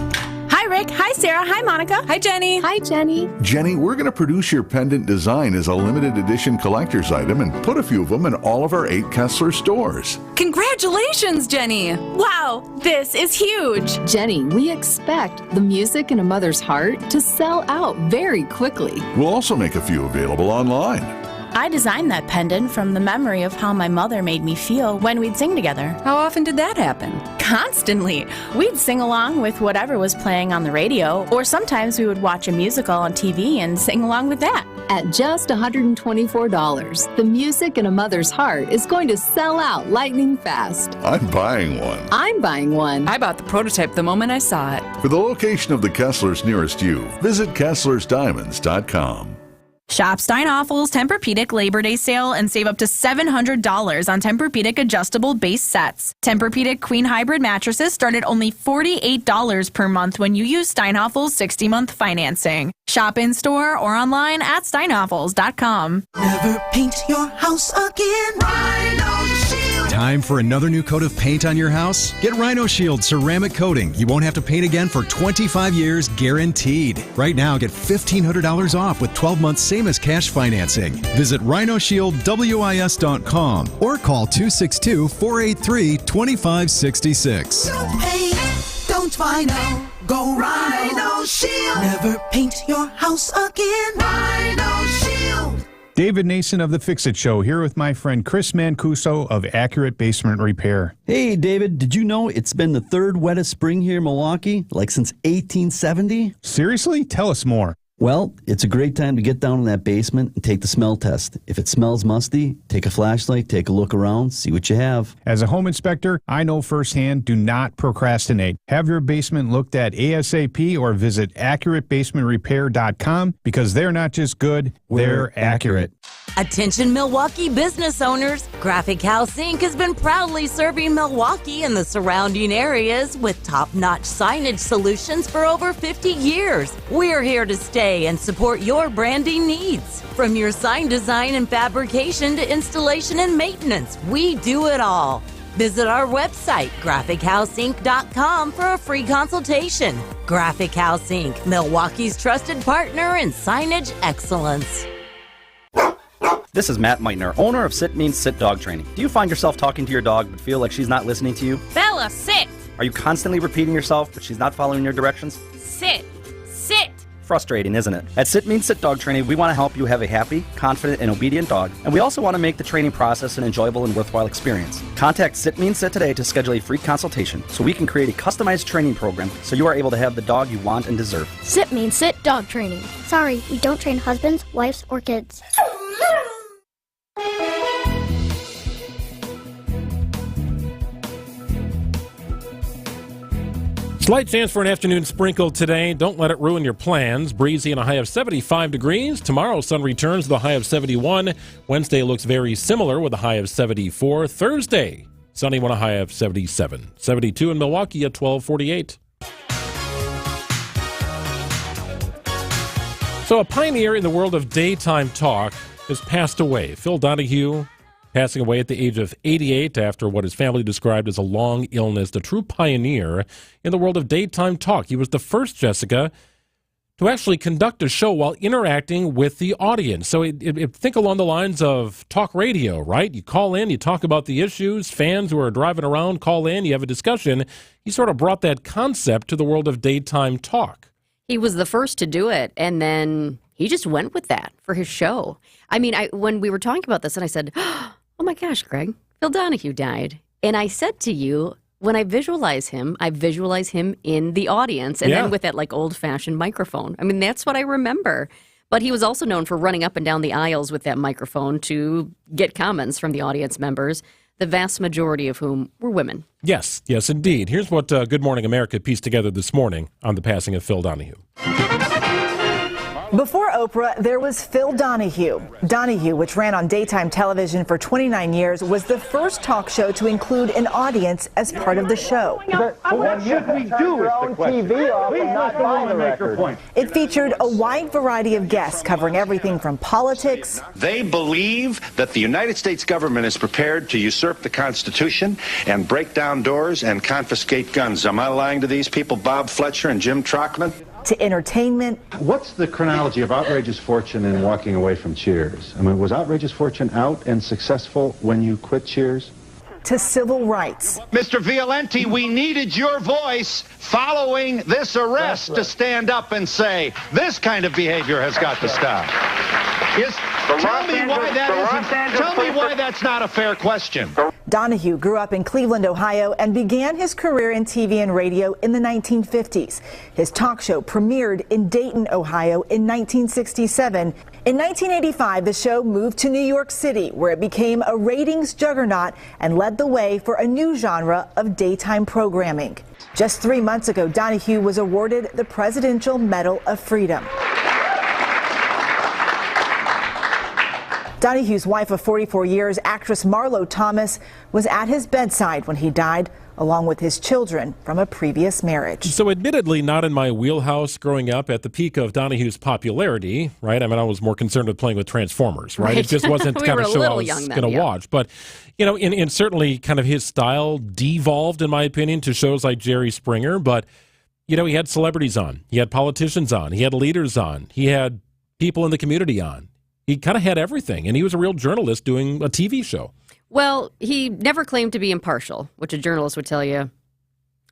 Hi, Rick. Hi, Sarah. Hi, Monica. Hi, Jenny. Hi, Jenny. Jenny, we're going to produce your pendant design as a limited edition collector's item and put a few of them in all of our 8 Kessler stores. Congratulations, Jenny. Wow, this is huge. Jenny, we expect the music in a mother's heart to sell out very quickly. We'll also make a few available online. I designed that pendant from the memory of how my mother made me feel when we'd sing together. How often did that happen? Constantly. We'd sing along with whatever was playing on the radio, or sometimes we would watch a musical on TV and sing along with that. At just $124, the music in a mother's heart is going to sell out lightning fast. I'm buying one. I'm buying one. I bought the prototype the moment I saw it. For the location of the Kesslers nearest you, visit KesslersDiamonds.com. Shop Steinoffel's Tempur-Pedic Labor Day sale and save up to $700 on Tempur-Pedic adjustable base sets. Tempur-Pedic Queen Hybrid mattresses start at only $48 per month when you use Steinoffel's 60-month financing. Shop in-store or online at steinoffels.com. Never paint your house again. Rhino Shield. Time for another new coat of paint on your house? Get Rhino Shield ceramic coating. You won't have to paint again for 25 years guaranteed. Right now, get $1,500 off with 12 months same as cash financing. Visit rhinoshieldwis.com or call 262-483-2566. Don't paint, don't Rhino. Go Rhino Shield. Never paint your house again. Rhino Shield. David Nason of The Fix-It Show here with my friend Chris Mancuso of Accurate Basement Repair. Hey, David, did you know it's been the 3rd wettest spring here in Milwaukee, like since 1870? Seriously? Tell us more. Well, it's a great time to get down in that basement and take the smell test. If it smells musty, take a flashlight, take a look around, see what you have. As a home inspector, I know firsthand, do not procrastinate. Have your basement looked at ASAP or visit AccurateBasementRepair.com because they're not just good, they're accurate. Attention Milwaukee business owners, Graphic House Inc. has been proudly serving Milwaukee and the surrounding areas with top-notch signage solutions for over 50 years. We're here to stay and support your branding needs. From your sign design and fabrication to installation and maintenance, we do it all. Visit our website, GraphicHouseInc.com, for a free consultation. Graphic House Inc., Milwaukee's trusted partner in signage excellence. This is Matt Meitner, owner of Sit Means Sit Dog Training. Do you find yourself talking to your dog but feel like she's not listening to you? Bella, sit! Are you constantly repeating yourself, but she's not following your directions? Sit. Frustrating, isn't it? At Sit Means Sit Dog Training, we want to help you have a happy, confident, and obedient dog, and we also want to make the training process an enjoyable and worthwhile experience. Contact Sit Means Sit today to schedule a free consultation so we can create a customized training program so you are able to have the dog you want and deserve. Sit Means Sit Dog Training. Sorry, we don't train husbands, wives, or kids. Slight chance for an afternoon sprinkle today. Don't let it ruin your plans. Breezy and a high of 75 degrees. Tomorrow, sun returns with a high of 71. Wednesday looks very similar with a high of 74. Thursday, sunny with a high of 77. 72 in Milwaukee at 12:48. So a pioneer in the world of daytime talk has passed away. Phil Donahue, passing away at the age of 88 after what his family described as a long illness, the true pioneer in the world of daytime talk. He was the first, Jessica, to actually conduct a show while interacting with the audience. So think along the lines of talk radio, right? You call in, you talk about the issues, fans who are driving around call in, you have a discussion. He sort of brought that concept to the world of daytime talk. He was the first to do it, and then he just went with that for his show. I mean, when we were talking about this, and I said, oh my gosh, Greg, Phil Donahue died. And I said to you, when I visualize him in the audience and then with that like old-fashioned microphone. I mean, that's what I remember. But he was also known for running up and down the aisles with that microphone to get comments from the audience members, the vast majority of whom were women. Yes, indeed. Here's what Good Morning America pieced together this morning on the passing of Phil Donahue. Before Oprah, there was Phil Donahue. Donahue, which ran on daytime television for 29 years, was the first talk show to include an audience as part of the show. What should we do with the question? TV off and not buy the record. It featured a wide variety of guests covering everything from politics. They believe that the United States government is prepared to usurp the Constitution and break down doors and confiscate guns. Am I lying to these people, Bob Fletcher and Jim Trockman? To entertainment. What's the chronology of Outrageous Fortune and walking away from Cheers? I mean, was Outrageous Fortune out and successful when you quit Cheers? To civil rights. Mr. Violenti, we needed your voice following this arrest to stand up and say, this kind of behavior has got to stop. Tell me why that's not a fair question. Donahue grew up in Cleveland, Ohio, and began his career in TV and radio in the 1950s. His talk show premiered in Dayton, Ohio in 1967. In 1985, the show moved to New York City, where it became a ratings juggernaut and led the way for a new genre of daytime programming. Just 3 months ago, Donahue was awarded the Presidential Medal of Freedom. Donahue's wife of 44 years, actress Marlo Thomas, was at his bedside when he died, along with his children from a previous marriage. So admittedly not in my wheelhouse growing up at the peak of Donahue's popularity, right? I mean, I was more concerned with playing with Transformers, right? It just wasn't the kind of show I was going to watch. But, you know, in certainly kind of his style devolved, in my opinion, to shows like Jerry Springer. But, you know, he had celebrities on. He had politicians on. He had leaders on. He had people in the community on. He kind of had everything, and he was a real journalist doing a TV show. Well, he never claimed to be impartial, which a journalist would tell you,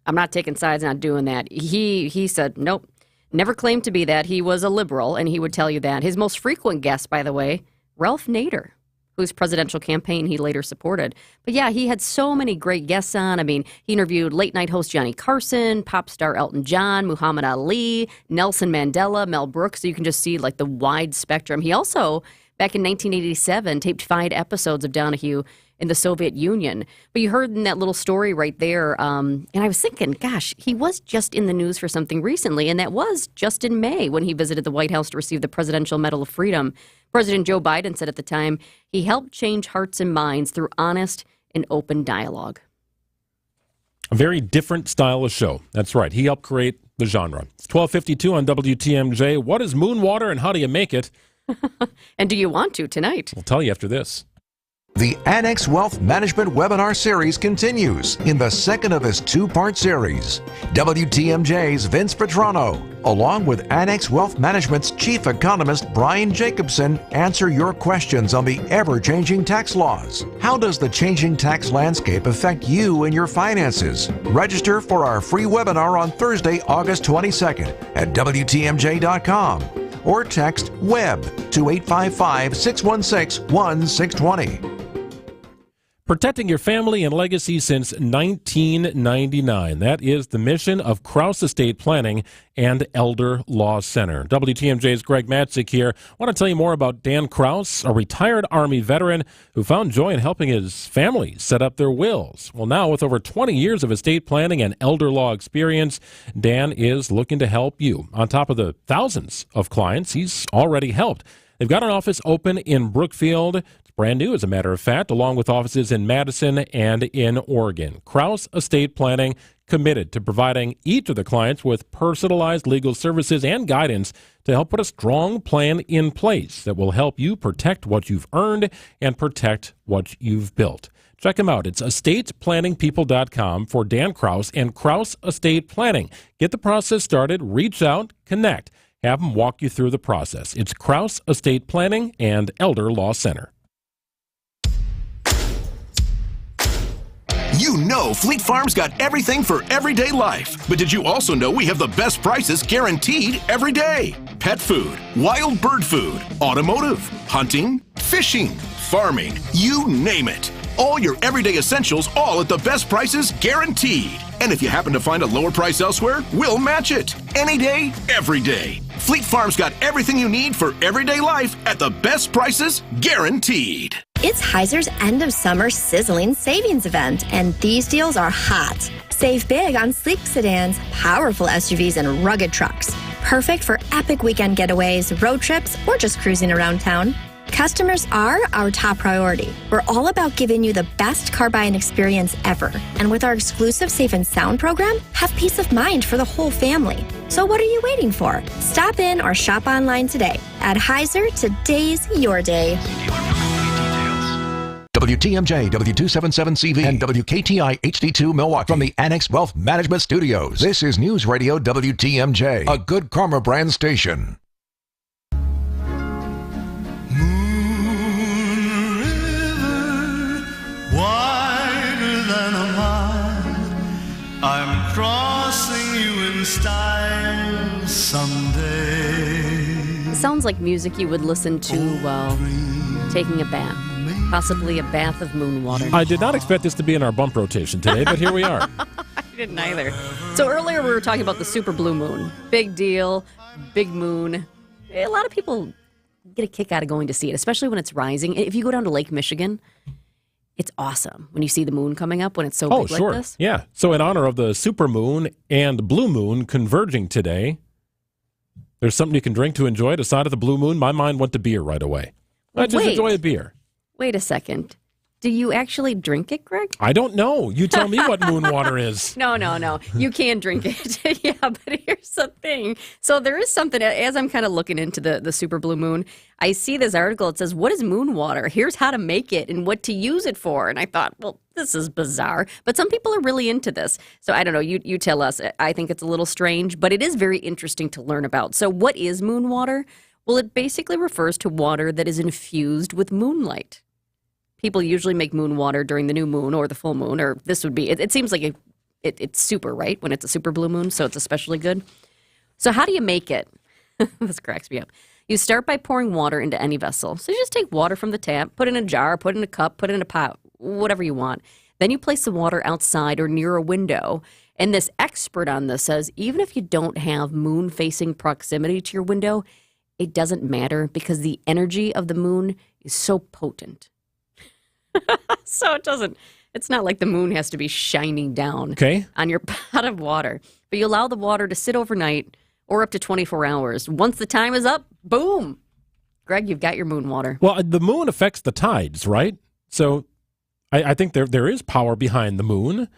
I'm not taking sides, not doing that. He said, nope, never claimed to be that. He was a liberal, and he would tell you that. His most frequent guest, by the way, Ralph Nader, whose presidential campaign he later supported. But yeah, he had so many great guests on. I mean, he interviewed late-night host Johnny Carson, pop star Elton John, Muhammad Ali, Nelson Mandela, Mel Brooks. So you can just see like the wide spectrum. He also, back in 1987, taped 5 episodes of Donahue in the Soviet Union. But you heard in that little story right there, and I was thinking, gosh, he was just in the news for something recently, and that was just in May when he visited the White House to receive the Presidential Medal of Freedom. President Joe Biden said at the time, he helped change hearts and minds through honest and open dialogue. A very different style of show. That's right. He helped create the genre. It's 12:52 on WTMJ. What is moon water and how do you make it? And do you want to tonight? We'll tell you after this. The Annex Wealth Management webinar series continues in the second of this two-part series. WTMJ's Vince Petrano, along with Annex Wealth Management's Chief Economist Brian Jacobson, answer your questions on the ever-changing tax laws. How does the changing tax landscape affect you and your finances? Register for our free webinar on Thursday, August 22nd at WTMJ.com or text WEB to 855-616-1620. Protecting your family and legacy since 1999. That is the mission of Krause Estate Planning and Elder Law Center. WTMJ's Greg Matzik here. I want to tell you more about Dan Krause, a retired Army veteran who found joy in helping his family set up their wills. Well, now with over 20 years of estate planning and elder law experience, Dan is looking to help you. On top of the thousands of clients he's already helped. They've got an office open in Brookfield. Brand new, as a matter of fact, along with offices in Madison and in Oregon. Krause Estate Planning, committed to providing each of the clients with personalized legal services and guidance to help put a strong plan in place that will help you protect what you've earned and protect what you've built. Check them out. It's estateplanningpeople.com for Dan Krause and Krause Estate Planning. Get the process started, reach out, connect. Have them walk you through the process. It's Krause Estate Planning and Elder Law Center. You know Fleet Farm's got everything for everyday life. But did you also know we have the best prices guaranteed every day? Pet food, wild bird food, automotive, hunting, fishing, farming, you name it. All your everyday essentials, all at the best prices guaranteed. And if you happen to find a lower price elsewhere, we'll match it. Any day, every day. Fleet Farm's got everything you need for everyday life at the best prices guaranteed. It's Heiser's end of summer sizzling savings event, and these deals are hot. Save big on sleek sedans, powerful SUVs, and rugged trucks. Perfect for epic weekend getaways, road trips, or just cruising around town. Customers are our top priority. We're all about giving you the best car buying experience ever. And with our exclusive Safe and Sound program, have peace of mind for the whole family. So what are you waiting for? Stop in or shop online today. At Heiser, today's your day. WTMJ, W277CV, and WKTI HD2 Milwaukee from the Annex Wealth Management Studios. This is News Radio WTMJ, a Good Karma brand station. Wider than a mile, I'm crossing you in style someday. Sounds like music you would listen to while taking a bath. Possibly a bath of moon water. I did not expect this to be in our bump rotation today, but here we are. I didn't either. So earlier we were talking about the super blue moon. Big deal, big moon. A lot of people get a kick out of going to see it, especially when it's rising. If you go down to Lake Michigan, it's awesome when you see the moon coming up when it's so big sure. like this. Yeah. So in honor of the super moon and blue moon converging today, there's something you can drink to enjoy at the side of the blue moon. My mind went to beer right away. I just enjoy a beer. Wait a second. Do you actually drink it, Greg? I don't know. You tell me what moon water is. No. You can drink it. Yeah, but here's the thing. So there is something, as I'm kind of looking into the super blue moon, I see this article. It says, what is moon water? Here's how to make it and what to use it for. And I thought, well, this is bizarre. But some people are really into this. So I don't know. You tell us. I think it's a little strange, but it is very interesting to learn about. So what is moon water? Well, it basically refers to water that is infused with moonlight. People usually make moon water during the new moon or the full moon, or this would be, it seems like it's super, right? When it's a super blue moon, so it's especially good. So how do you make it? This cracks me up. You start by pouring water into any vessel. So you just take water from the tap, put it in a jar, put it in a cup, put it in a pot, whatever you want. Then you place the water outside or near a window. And this expert on this says, even if you don't have moon-facing proximity to your window, it doesn't matter because the energy of the moon is so potent. So it's not like the moon has to be shining down on your pot of water. But you allow the water to sit overnight or up to 24 hours. Once the time is up, boom. Greg, you've got your moon water. Well, the moon affects the tides, right? So I think there is power behind the moon.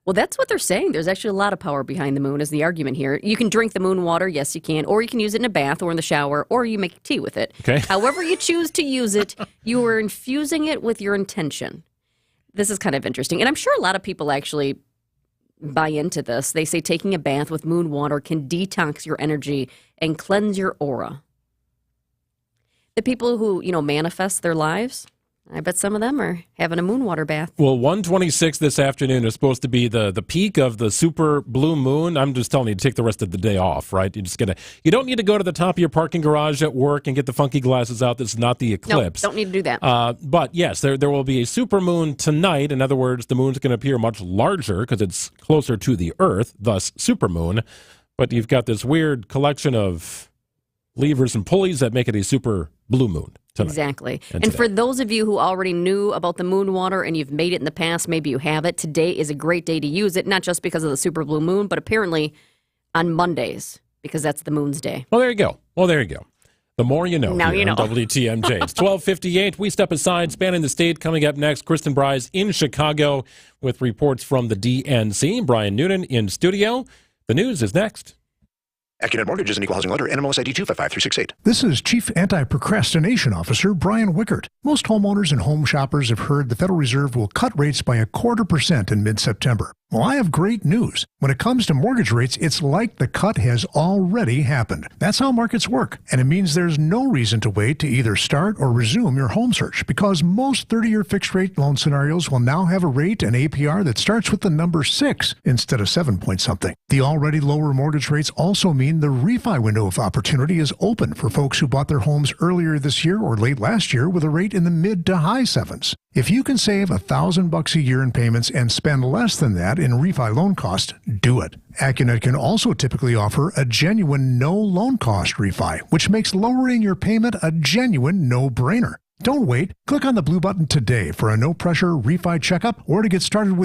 Well, that's what they're saying. There's actually a lot of power behind the moon is the argument here. You can drink the moon water. Yes, you can. Or you can use it in a bath or in the shower, or you make tea with it. Okay. However you choose to use it, you are infusing it with your intention. This is kind of interesting. And I'm sure a lot of people actually buy into this. They say taking a bath with moon water can detox your energy and cleanse your aura. The people who, manifest their lives, I bet some of them are having a moon water bath. Well, 1:26 this afternoon is supposed to be the peak of the super blue moon. I'm just telling you to take the rest of the day off, right? You don't need to go to the top of your parking garage at work and get the funky glasses out. This is not the eclipse. No, don't need to do that. But yes, there will be a super moon tonight. In other words, the moon's going to appear much larger because it's closer to the Earth, thus super moon. But you've got this weird collection of levers and pulleys that make it a super blue moon tonight. Exactly. And for those of you who already knew about the moon water and you've made it in the past, maybe you have it, today is a great day to use it, not just because of the super blue moon, but apparently on Mondays, because that's the moon's day. Well, there you go. The more you know. Now here you know. On WTMJ. It's 12:58. We step aside, spanning the state. Coming up next, Kristen Bryce in Chicago with reports from the DNC. Brian Noonan in studio. The news is next. Accunet Mortgage is an equal housing lender. NMLS ID 255368. This is Chief Anti-Procrastination Officer Brian Wickert. Most homeowners and home shoppers have heard the Federal Reserve will cut rates by 0.25% in mid-September. Well, I have great news. When it comes to mortgage rates, it's like the cut has already happened. That's how markets work, and it means there's no reason to wait to either start or resume your home search because most 30-year fixed-rate loan scenarios will now have a rate and APR that starts with the number 6 instead of 7-point-something. The already lower mortgage rates also mean the refi window of opportunity is open for folks who bought their homes earlier this year or late last year with a rate in the mid to high 7s. If you can save $1,000 a year in payments and spend less than that in refi loan cost, do it. Accunet can also typically offer a genuine no loan cost refi, which makes lowering your payment a genuine no-brainer. Don't wait. Click on the blue button today for a no-pressure refi checkup or to get started with